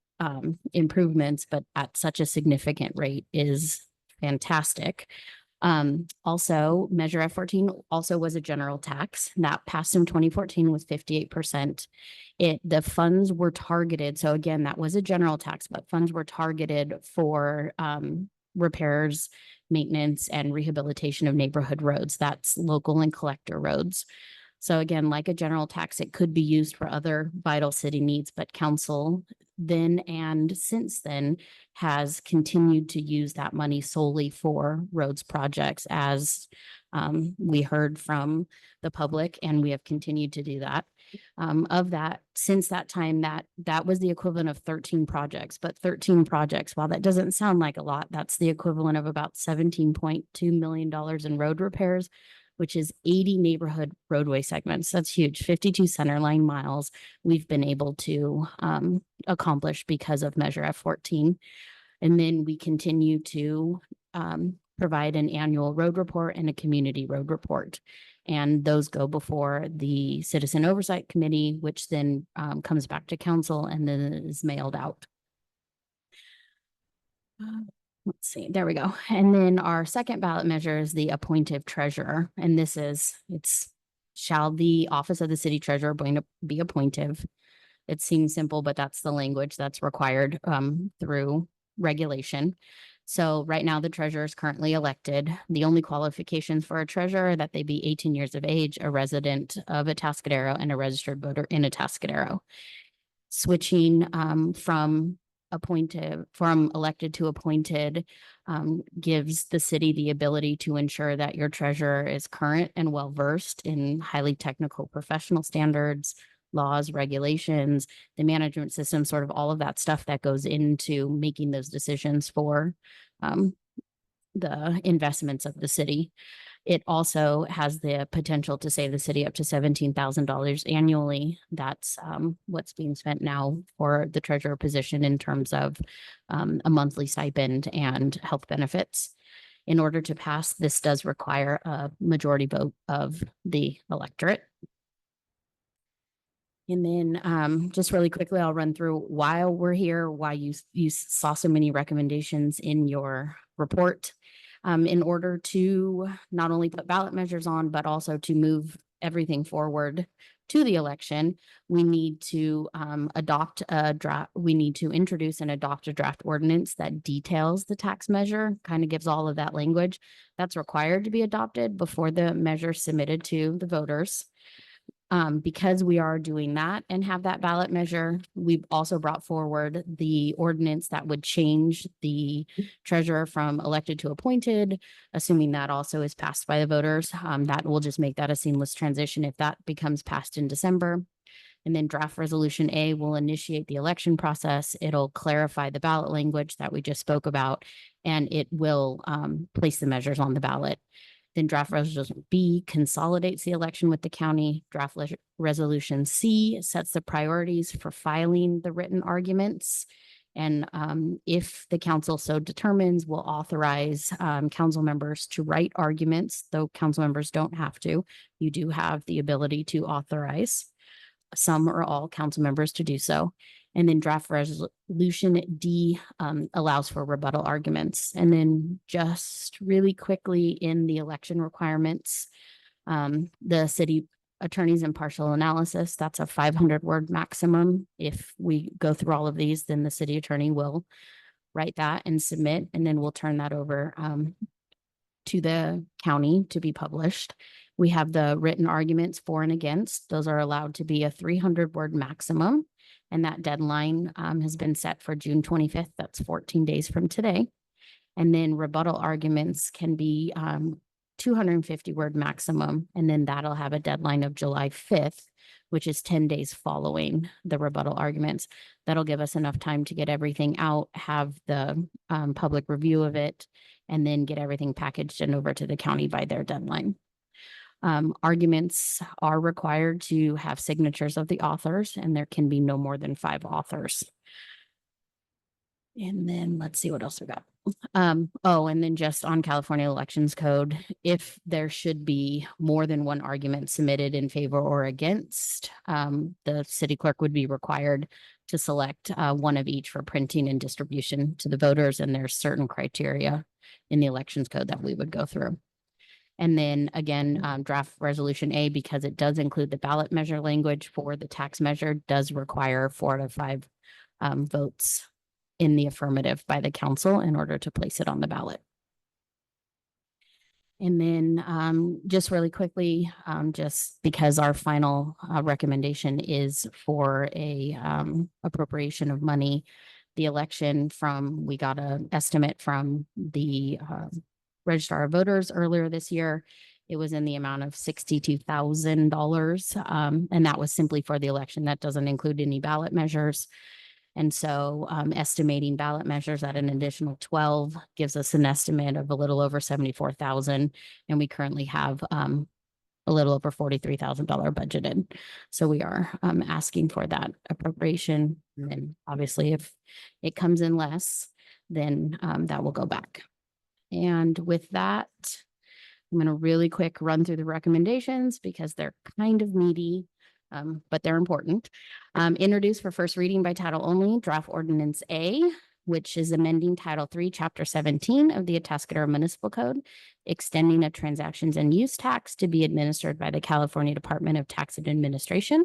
improvements, but at such a significant rate is fantastic. Also, Measure F14 also was a general tax that passed in 2014 with 58%. The funds were targeted. So again, that was a general tax, but funds were targeted for repairs, maintenance, and rehabilitation of neighborhood roads. That's local and collector roads. So again, like a general tax, it could be used for other vital city needs, but council then and since then has continued to use that money solely for roads projects, as we heard from the public, and we have continued to do that. Of that, since that time, that was the equivalent of 13 projects, but 13 projects, while that doesn't sound like a lot, that's the equivalent of about $17.2 million in road repairs, which is 80 neighborhood roadway segments. That's huge. 52 centerline miles we've been able to accomplish because of Measure F14. And then we continue to provide an annual road report and a community road report. And those go before the Citizen Oversight Committee, which then comes back to council and then is mailed out. Let's see, there we go. And then our second ballot measure is the appointive treasurer. And shall the office of the city treasurer be appointive? It seems simple, but that's the language that's required through regulation. So right now the treasurer is currently elected. The only qualifications for a treasurer are that they be 18 years of age, a resident of Atascadero, and a registered voter in Atascadero. Switching from elected to appointed gives the city the ability to ensure that your treasurer is current and well-versed in highly technical professional standards, laws, regulations, the management system, sort of all of that stuff that goes into making those decisions for the investments of the city. It also has the potential to save the city up to $17,000 annually. That's what's being spent now for the treasurer position in terms of a monthly stipend and health benefits. In order to pass, this does require a majority vote of the electorate. And then just really quickly, I'll run through while we're here, why you saw so many recommendations in your report. In order to not only put ballot measures on, but also to move everything forward to the election, we need to adopt a draft, we need to introduce and adopt a draft ordinance that details the tax measure, kind of gives all of that language that's required to be adopted before the measure submitted to the voters. Because we are doing that and have that ballot measure, we've also brought forward the ordinance that would change the treasurer from elected to appointed, assuming that also is passed by the voters. That will just make that a seamless transition if that becomes passed in December. And then draft resolution A will initiate the election process. It'll clarify the ballot language that we just spoke about, and it will place the measures on the ballot. Then draft resolution B consolidates the election with the county. Draft resolution C sets the priorities for filing the written arguments. And if the council so determines, will authorize council members to write arguments, though council members don't have to. You do have the ability to authorize some or all council members to do so. And then draft resolution D allows for rebuttal arguments. And then just really quickly in the election requirements, the city attorney's impartial analysis, that's a 500-word maximum. If we go through all of these, then the city attorney will write that and submit, and then we'll turn that over to the county to be published. We have the written arguments for and against. Those are allowed to be a 300-word maximum. And that deadline has been set for June 25th. That's 14 days from today. And then rebuttal arguments can be 250-word maximum. And then that'll have a deadline of July 5th, which is 10 days following the rebuttal arguments. That'll give us enough time to get everything out, have the public review of it, and then get everything packaged and over to the county by their deadline. Arguments are required to have signatures of the authors, and there can be no more than 5 authors. And then let's see what else we got. And then just on California Elections Code, if there should be more than one argument submitted in favor or against, the city clerk would be required to select one of each for printing and distribution to the voters. And there's certain criteria in the Elections Code that we would go through. And then again, draft resolution A, because it does include the ballot measure language for the tax measure, does require 4 out of 5 votes in the affirmative by the council in order to place it on the ballot. And then just really quickly, just because our final recommendation is for a appropriation of money, the election we got an estimate from the Registrar of Voters earlier this year. It was in the amount of $62,000. And that was simply for the election. That doesn't include any ballot measures. And so estimating ballot measures at an additional 12 gives us an estimate of a little over $74,000. And we currently have a little over $43,000 budgeted. So we are asking for that appropriation. And obviously if it comes in less, then that will go back. And with that, I'm going to really quick run through the recommendations because they're kind of meaty, but they're important. Introduce for first reading by title only, draft ordinance A, which is amending Title 3, Chapter 17 of the Atascadero Municipal Code, extending a transactions and use tax to be administered by the California Department of Tax and Administration.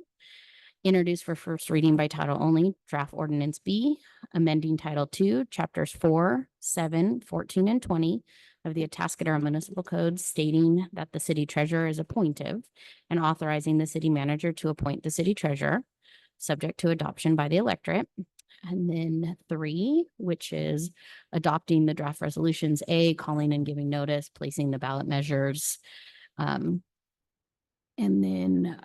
Introduced for first reading by title only, draft ordinance B, amending Title 2, Chapters 4, 7, 14, and 20 of the Atascadero Municipal Code, stating that the city treasurer is appointive and authorizing the city manager to appoint the city treasurer, subject to adoption by the electorate. And then 3, which is adopting the draft resolutions A, calling and giving notice, placing the ballot measures, and then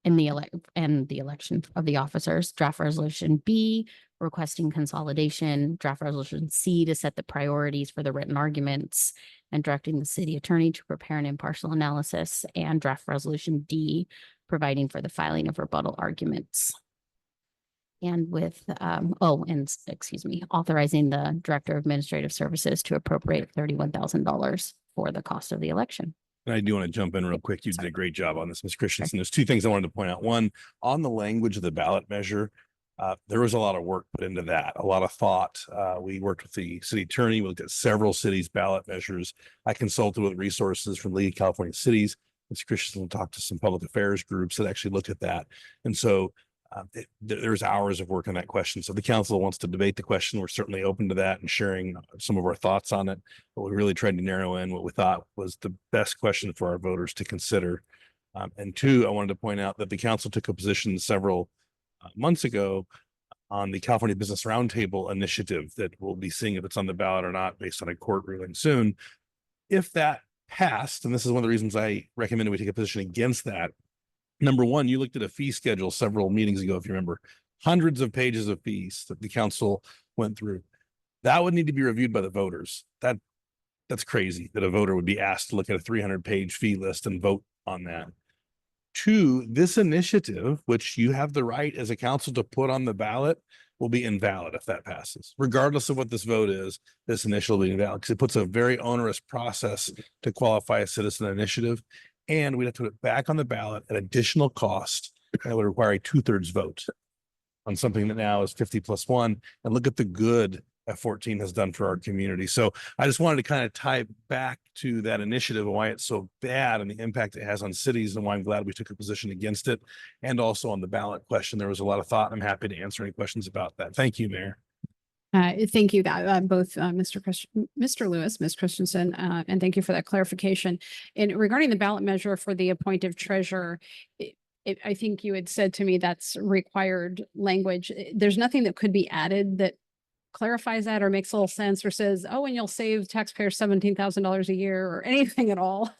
the election of the officers. Draft resolution B, requesting consolidation. Draft resolution C, to set the priorities for the written arguments and directing the city attorney to prepare an impartial analysis. And draft resolution D, providing for the filing of rebuttal arguments. And with, authorizing the Director of Administrative Services to appropriate $31,000 for the cost of the election. And I do want to jump in real quick. You did a great job on this, Ms. Christensen. There's 2 things I wanted to point out. One, on the language of the ballot measure, there was a lot of work put into that, a lot of thought. We worked with the city attorney. We looked at several cities' ballot measures. I consulted with resources from League of California Cities. Mr. Christensen talked to some public affairs groups that actually looked at that. And so there's hours of work on that question. So the council wants to debate the question. We're certainly open to that and sharing some of our thoughts on it. But we really tried to narrow in what we thought was the best question for our voters to consider. And two, I wanted to point out that the council took a position several months ago on the California Business Roundtable initiative that we'll be seeing if it's on the ballot or not based on a court ruling soon. If that passed, and this is one of the reasons I recommended we take a position against that. Number one, you looked at a fee schedule several meetings ago, if you remember, hundreds of pages of fees that the council went through. That would need to be reviewed by the voters. That's crazy that a voter would be asked to look at a 300-page fee list and vote on that. Two, this initiative, which you have the right as a council to put on the ballot, will be invalid if that passes. Regardless of what this vote is, this initiative will be invalid because it puts a very onerous process to qualify a citizen initiative. And we'd have to put it back on the ballot at additional cost. And it would require a 2/3 vote on something that now is 50+1. And look at the good F14 has done for our community. So I just wanted to kind of tie back to that initiative and why it's so bad and the impact it has on cities and why I'm glad we took a position against it. And also on the ballot question, there was a lot of thought. I'm happy to answer any questions about that. Thank you, Mayor. Thank you, both Mr. Lewis, Ms. Christensen, and thank you for that clarification. And regarding the ballot measure for the appointive treasurer, I think you had said to me that's required language. There's nothing that could be added that clarifies that or makes a little sense or says, oh, and you'll save taxpayers $17,000 a year or anything at all.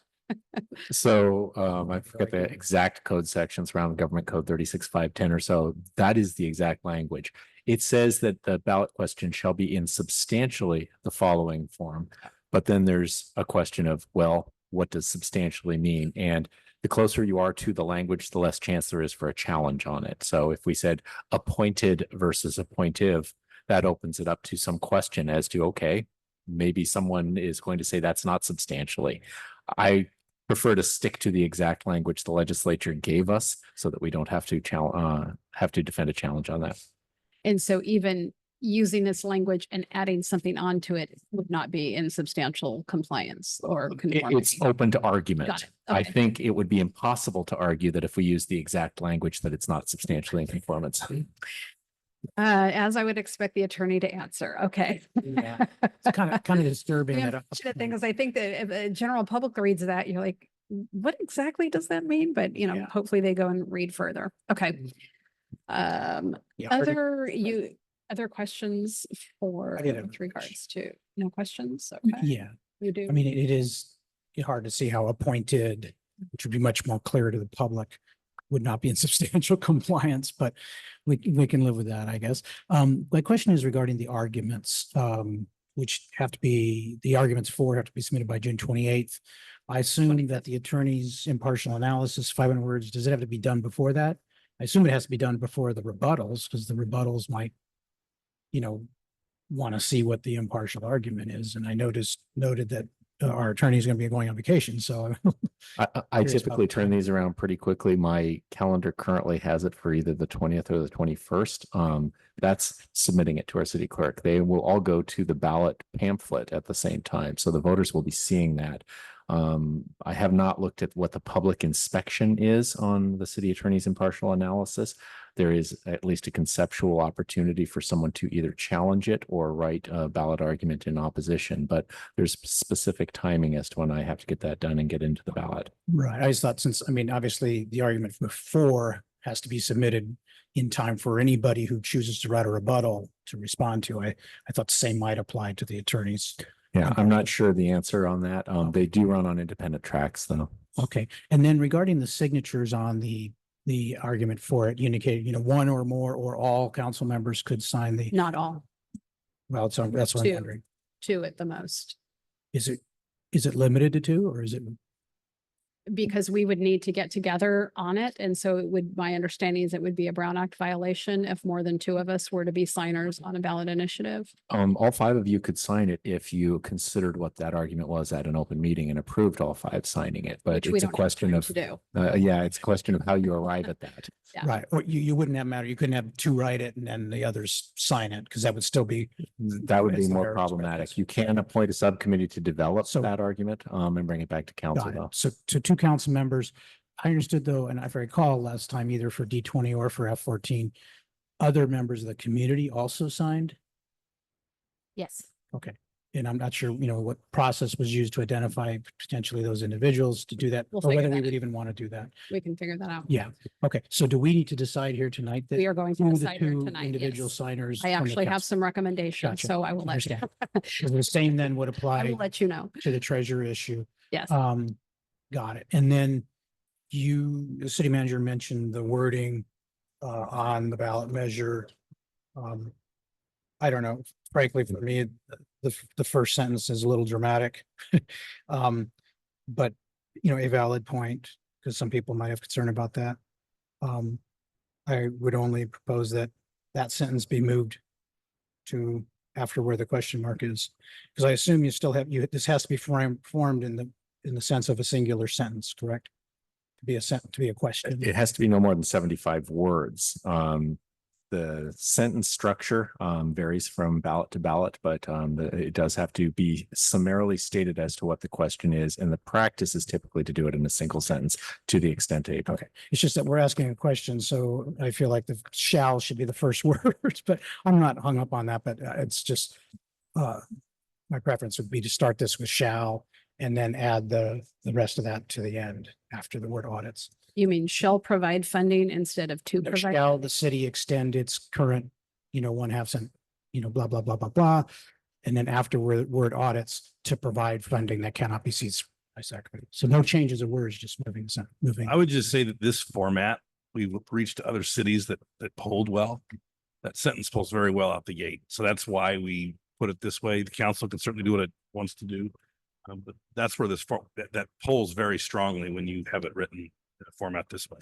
So I forget the exact code sections around government code 36510 or so. That is the exact language. It says that the ballot question shall be in substantially the following form, but then there's a question of, well, what does substantially mean? And the closer you are to the language, the less chance there is for a challenge on it. So if we said appointed versus appointive, that opens it up to some question as to, okay, maybe someone is going to say that's not substantially. I prefer to stick to the exact language the legislature gave us so that we don't have to defend a challenge on that. And so even using this language and adding something onto it would not be in substantial compliance or conformity. It's open to argument. Got it. I Okay. think it would be impossible to argue that if we use the exact language that it's not substantially in conformance. As I would expect the attorney to answer. Okay. Yeah, it's kind of disturbing. That Thing is, I think that if the general public reads that, you're like, what exactly does that mean? But hopefully they go and read further. Okay. Other questions for with regards to no questions? Okay. Yeah. You do. I mean, it is hard to see how appointed, which would be much more clear to the public, would not be in substantial compliance, but we can live with that, I guess. My question is regarding the arguments, which have to be, the arguments for have to be submitted by June 28th. I assume that the attorney's impartial analysis, 500 words, does it have to be done before that? I assume it has to be done before the rebuttals, because the rebuttals might, want to see what the impartial argument is. And I noted that our attorney is going to be going on vacation. So I typically turn these around pretty quickly. My calendar currently has it for either the 20th or the 21st. That's submitting it to our city clerk. They will all go to the ballot pamphlet at the same time. So the voters will be seeing that. I have not looked at what the public inspection is on the city attorney's impartial analysis. There is at least a conceptual opportunity for someone to either challenge it or write a ballot argument in opposition, but there's specific timing as to when I have to get that done and get into the ballot. Right. I just thought obviously the argument before has to be submitted in time for anybody who chooses to write a rebuttal to respond to. I thought the same might apply to the attorneys. Yeah, I'm not sure the answer on that. They do run on independent tracks though. Okay. And then regarding the signatures on the argument for it, you indicated, one or more or all council members could sign the. Not all. Well, so that's what I'm wondering. Two at the most. Is it limited to two or is it? Because we would need to get together on it. And so my understanding is it would be a Brown Act violation if more than two of us were to be signers on a ballot initiative. All five of you could sign it if you considered what that argument was at an open meeting and approved all five signing it. But Which we it's a don't have question time of, to do. it's a question of how you arrive at that. Yeah. Right. Or you wouldn't have matter. You couldn't have two write it and then the others sign it because that would still be. That would be more problematic. You can appoint a subcommittee to develop that argument and bring it back to council though. So two council members. I understood though, and if I recall last time, either for D20 or for F14, other members of the community also signed. Yes. Okay. And I'm not sure, what process was used to identify potentially those individuals to do that, We'll or figure whether we that would out. even want to do that. We can figure that out. Yeah. Okay. So do we need to decide here tonight that We are going to who the decide here two tonight. individual Yes. signers? I from the actually have council- some recommendations, Gotcha. so I will let you. Understand. So the same then would I apply will let you know. to the treasurer issue. Yes. Got it. And then the city manager mentioned the wording on the ballot measure. I don't know, frankly, for me, the first sentence is a little dramatic. But, a valid point, because some people might have concern about that. I would only propose that sentence be moved to after where the question mark is. Because I assume you still have, this has to be formed in the sense of a singular sentence, correct? To be a question. It has to be no more than 75 words. The sentence structure varies from ballot to ballot, but it does have to be summarily stated as to what the question is. And the practice is typically to do it in a single sentence to the extent able. Okay. It's just that we're asking a question, so I feel like the shall should be the first words, but I'm not hung up on that, but it's just my preference would be to start this with shall and then add the rest of that to the end after the word audits. You mean shall provide funding instead of to provide? Shall the city extend its current, 1/2 cent, blah, blah, blah, blah, blah. And then after word audits to provide funding that cannot be seized by secretary. So no changes of words, just moving. I would just say that this format, we've reached other cities that polled well. That sentence pulls very well out the gate. So that's why we put it this way. The council can certainly do what it wants to do. But that's where that polls very strongly when you have it written in a format this way.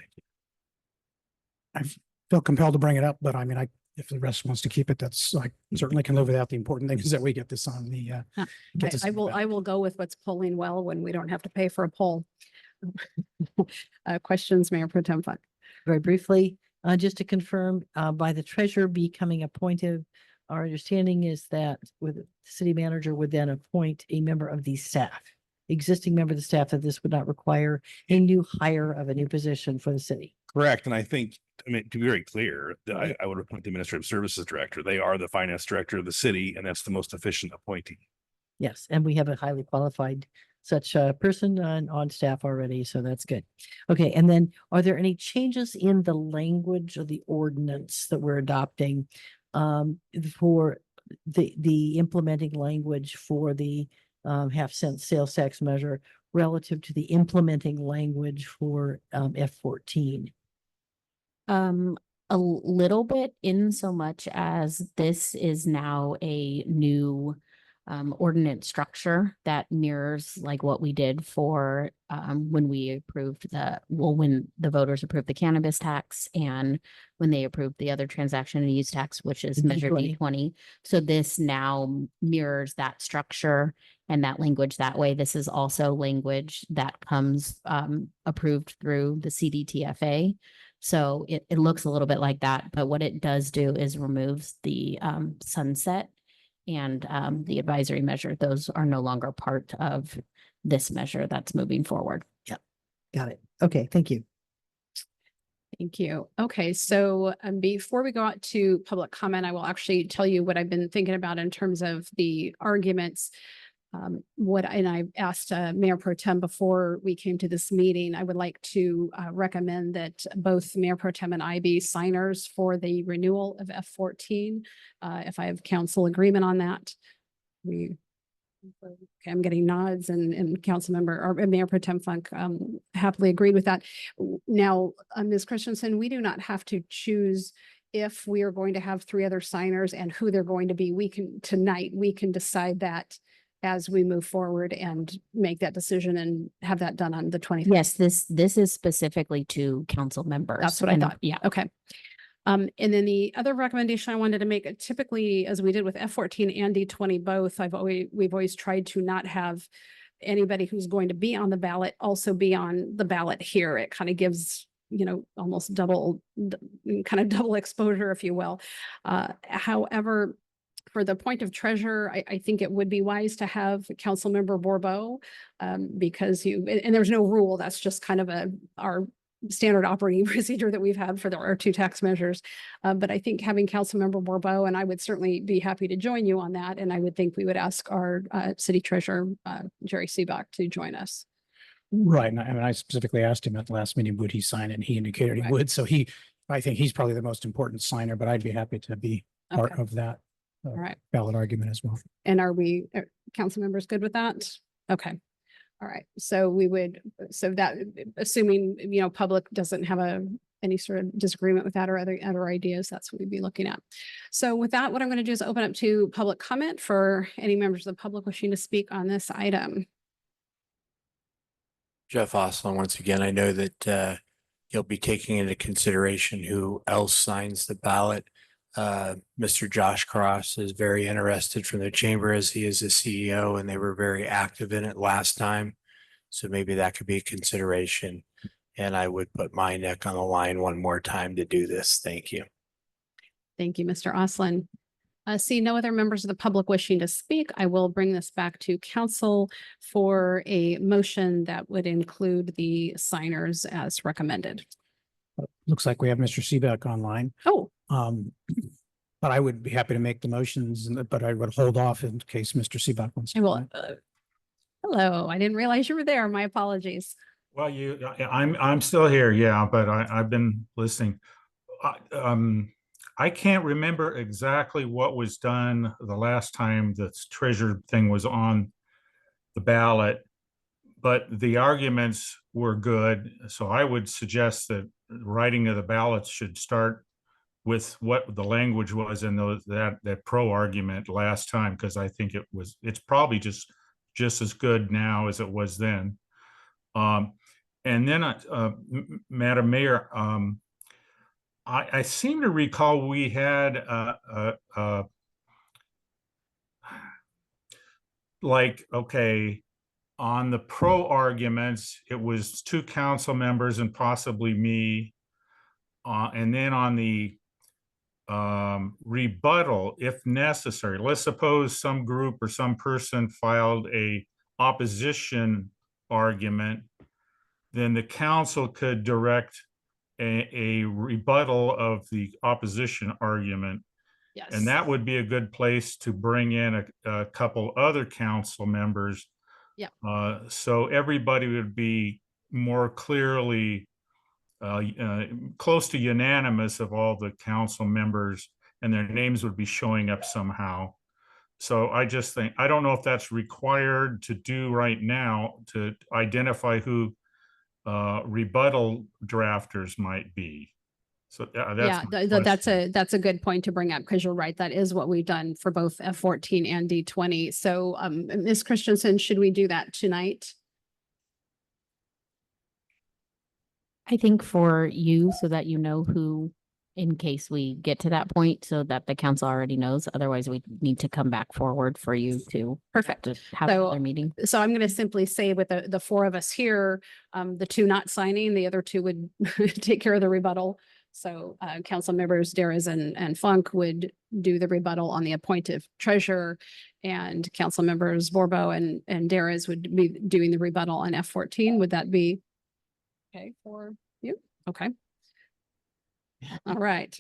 I feel compelled to bring it up, but I mean, if the rest wants to keep it, that's, I certainly can live without. The important thing is that we get this on the, I will go with what's polling well when we don't have to pay for a poll. Questions, Mayor Pro Tem Funk. Very briefly, just to confirm, by the treasurer becoming appointed, our understanding is that with the city manager would then appoint a member of the staff, existing member of the staff, that this would not require a new hire of a new position for the city. Correct. And I think, to be very clear, that I would appoint the administrative services director. They are the finance director of the city, and that's the most efficient appointee. Yes, and we have a highly qualified such a person on staff already, so that's good. Okay, and then are there any changes in the language of the ordinance that we're adopting for the implementing language for the 1/2 cent sales tax measure relative to the implementing language for F14? A little bit, in so much as this is now a new ordinance structure that mirrors like what we did for when we approved when the voters approved the cannabis tax and when they approved the other transaction and use tax, which is measure D20. So this now mirrors that structure and that language that way. This is also language that comes approved through the CDTFA. So it looks a little bit like that, but what it does do is removes the sunset and the advisory measure. Those are no longer part of this measure that's moving forward. Yep. Got it. Okay. Thank you. Thank you. Okay, so before we go out to public comment, I will actually tell you what I've been thinking about in terms of the arguments. And I asked Mayor Pro Tem before we came to this meeting, I would like to recommend that both Mayor Pro Tem and I be signers for the renewal of F14. If I have council agreement on that, okay, I'm getting nods and council member or Mayor Pro Tem Funk happily agreed with that. Now, Ms. Christensen, we do not have to choose if we are going to have 3 other signers and who they're going to be. We can decide that as we move forward and make that decision and have that done on the 25th. Yes, this is specifically to council members. That's what I thought. Yeah. Okay. And then the other recommendation I wanted to make, typically, as we did with F14 and D20 both, we've always tried to not have anybody who's going to be on the ballot also be on the ballot here. It kind of gives, almost double exposure, if you will. However, For the point of treasure, I think it would be wise to have Councilmember Borbo, because and there's no rule, that's just kind of our standard operating procedure that we've had for our two tax measures. But I think having Councilmember Borbo, and I would certainly be happy to join you on that, and I would think we would ask our city treasurer, Jerry Seebach, to join us. Right. And I specifically asked him at the last meeting, would he sign it? And he indicated he would. So I think he's probably the most important signer, but I'd be happy to be part of that All right. ballot argument as well. And are we, council members good with that? Okay. All right. So that, assuming, public doesn't have any sort of disagreement with that or other ideas, that's what we'd be looking at. So with that, what I'm going to do is open up to public comment for any members of the public wishing to speak on this item. Jeff Oslin, once again, I know that you'll be taking into consideration who else signs the ballot. Mr. Josh Cross is very interested from the chamber, as he is the CEO, and they were very active in it last time. So maybe that could be a consideration. And I would put my neck on the line one more time to do this. Thank you. Thank you, Mr. Oslin. See no other members of the public wishing to speak. I will bring this back to council for a motion that would include the signers as recommended. Looks like we have Mr. Seebeck online. Oh. But I would be happy to make the motions, but I would hold off in case Mr. Seebeck wants to. Well, hello, I didn't realize you were there. My apologies. Well, I'm still here, yeah, but I've been listening. I can't remember exactly what was done the last time the treasure thing was on the ballot, but the arguments were good. So I would suggest that writing of the ballots should start with what the language was in that pro argument last time, because I think it's probably just as good now as it was then. And then, Madam Mayor, I seem to recall we had on the pro arguments, it was 2 council members and possibly me. And then on the rebuttal, if necessary, let's suppose some group or some person filed a opposition argument, then the council could direct a rebuttal of the opposition argument. Yes. And that would be a good place to bring in a couple other council members. Yeah. So everybody would be more clearly close to unanimous of all the council members, and their names would be showing up somehow. So I just think, I don't know if that's required to do right now to identify who rebuttal drafters might be. So that's a good point to bring up, because you're right. That is what we've done for both F14 and D20. So Ms. Christensen, should we do that tonight? I think for you, so that you know who, in case we get to that point, so that the council already knows. Otherwise, we need to come back forward for you to have another meeting. So I'm going to simply say with the 4 of us here, the 2 not signing, the other 2 would take care of the rebuttal. So council members Darris and Funk would do the rebuttal on the appointed treasurer, and council members Borbo and Darris would be doing the rebuttal on F14. Would that be okay for you? Okay. All right.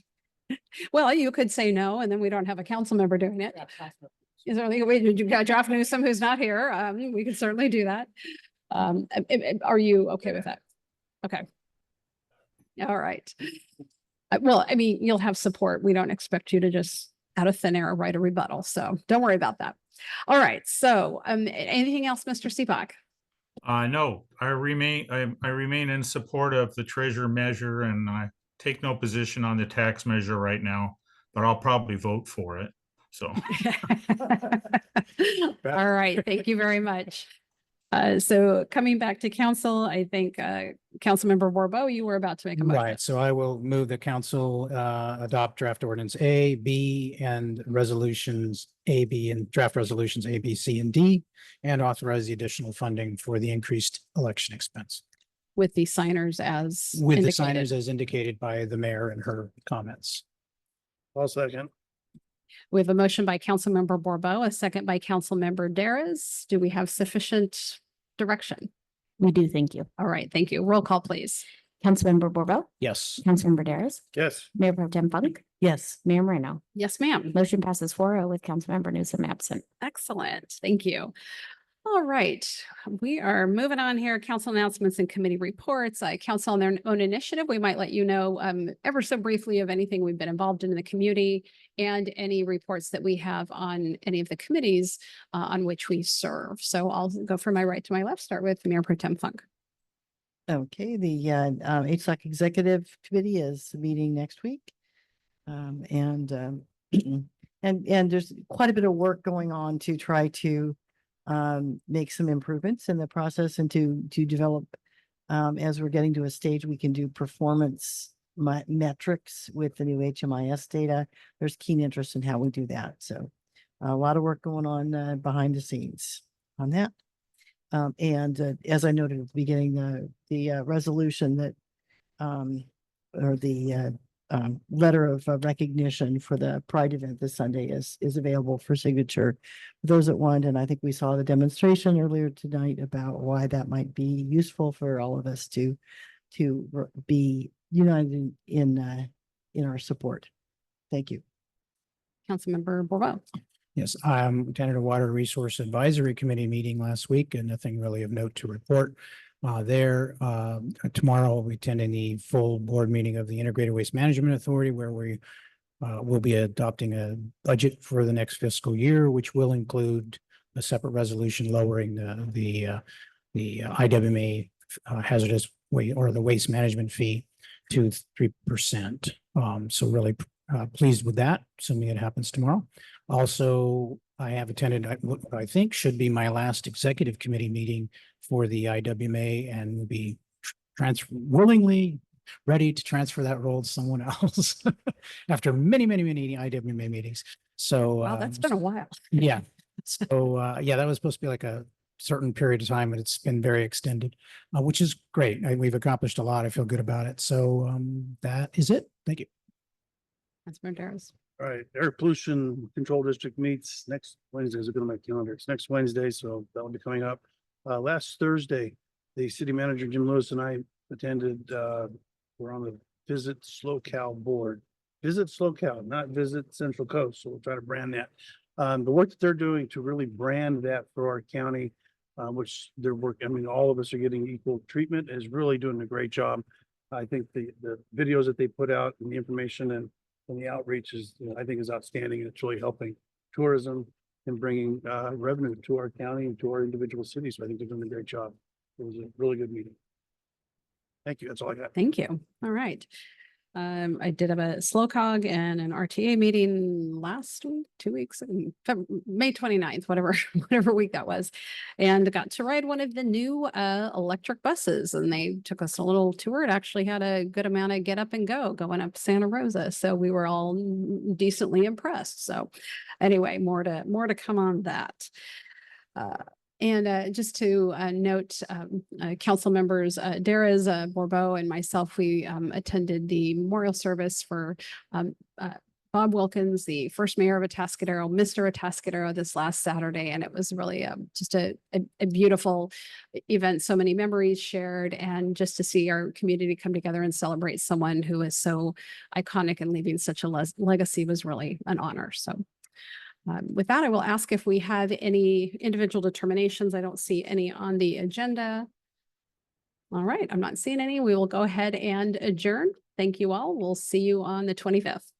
Well, you could say no, and then we don't have a council member doing it. Is there any way you got Jeff Newsom who's not here? We could certainly do that. Are you okay with that? Okay. All right. Well, I mean, you'll have support. We don't expect you to just out of thin air write a rebuttal, so don't worry about that. All right. So, anything else, Mr. Seebeck? No, I remain in support of the treasure measure, and I take no position on the tax measure right now, but I'll probably vote for it. So. All right. Thank you very much. So coming back to council, I think Councilmember Borbo, you were about to make a motion. Right. So I will move the council adopt draft ordinance A, B, and resolutions A, B, and draft resolutions A, B, C, and D, and authorize the additional funding for the increased election expense. With the signers as With indicated. the signers as indicated by the mayor in her comments. I'll second. We have a motion by Councilmember Borbo, a second by Councilmember Daris. Do we have sufficient direction? We do, thank you. All right, thank you. Roll call, please. Councilmember Borbo, Yes. Councilmember Daris, Yes. Mayor Pro Tem Funk, Yes. Mayor Moreno. Yes, ma'am. Motion passes 4-0 with Councilmember Newsom absent. Excellent. Thank you. All right, we are moving on here. Council announcements and committee reports. Council on their own initiative, we might let you know ever so briefly of anything we've been involved in the community and any reports that we have on any of the committees on which we serve. So I'll go from my right to my left, start with Mayor Pro Tem Funk. Okay, the HSOC Executive Committee is meeting next week. And there's quite a bit of work going on to try to make some improvements in the process and to develop as we're getting to a stage we can do performance metrics with the new HMIS data. There's keen interest in how we do that. So a lot of work going on behind the scenes on that. As I noted at the beginning, the resolution that or the letter of recognition for the Pride event this Sunday is available for signature for those that want. And I think we saw the demonstration earlier tonight about why that might be useful for all of us to be united in our support. Thank you. Councilmember Borbo. Yes, I attended a Water Resource Advisory Committee meeting last week and nothing really of note to report. Tomorrow we'll be attending the full board meeting of the Integrated Waste Management Authority, where we will be adopting a budget for the next fiscal year, which will include a separate resolution lowering the IWMA hazardous waste or the waste management fee to 3%. So really pleased with that, assuming it happens tomorrow. Also, I have attended what I think should be my last executive committee meeting for the IWMA and will be willingly ready to transfer that role to someone else after many IWMA meetings. So Wow, that's been a while. Yeah. So yeah, that was supposed to be like a certain period of time, but it's been very extended, which is great. We've accomplished a lot. I feel good about it. So that is it. Thank you. Councilmember Daris. All right, Air Pollution Control District meets next Wednesday. Is a bit on my calendar. It's next Wednesday, so that'll be coming up. Last Thursday, the city manager, Jim Lewis, and I attended, we're on the Visit SlowCal board. Visit SlowCal, not Visit Central Coast. So we'll try to brand that. The work that they're doing to really brand that for our county, which their work, I mean, all of us are getting equal treatment, is really doing a great job. I think the videos that they put out and the information and the outreach is, I think, is outstanding, and it's really helping tourism and bringing revenue to our county and to our individual cities. So I think they're doing a great job. It was a really good meeting. Thank you. That's all I got. Thank you. All right. I did have a SLOCOG and an RTA meeting last week, 2 weeks, May 29th, whatever week that was, and got to ride one of the new electric buses, and they took us a little tour. It actually had a good amount of get up and go going up to Santa Rosa, so we were all decently impressed. So anyway, more to come on that. And just to note, council members, Daris, Borbo, and myself, we attended the memorial service for Bob Wilkins, the first mayor of Atascadero, Mr. Atascadero, this last Saturday. And it was really just a beautiful event. So many memories shared, and just to see our community come together and celebrate someone who is so iconic and leaving such a legacy was really an honor. So with that, I will ask if we have any individual determinations. I don't see any on the agenda. All right, I'm not seeing any. We will go ahead and adjourn. Thank you all. We'll see you on the 25th.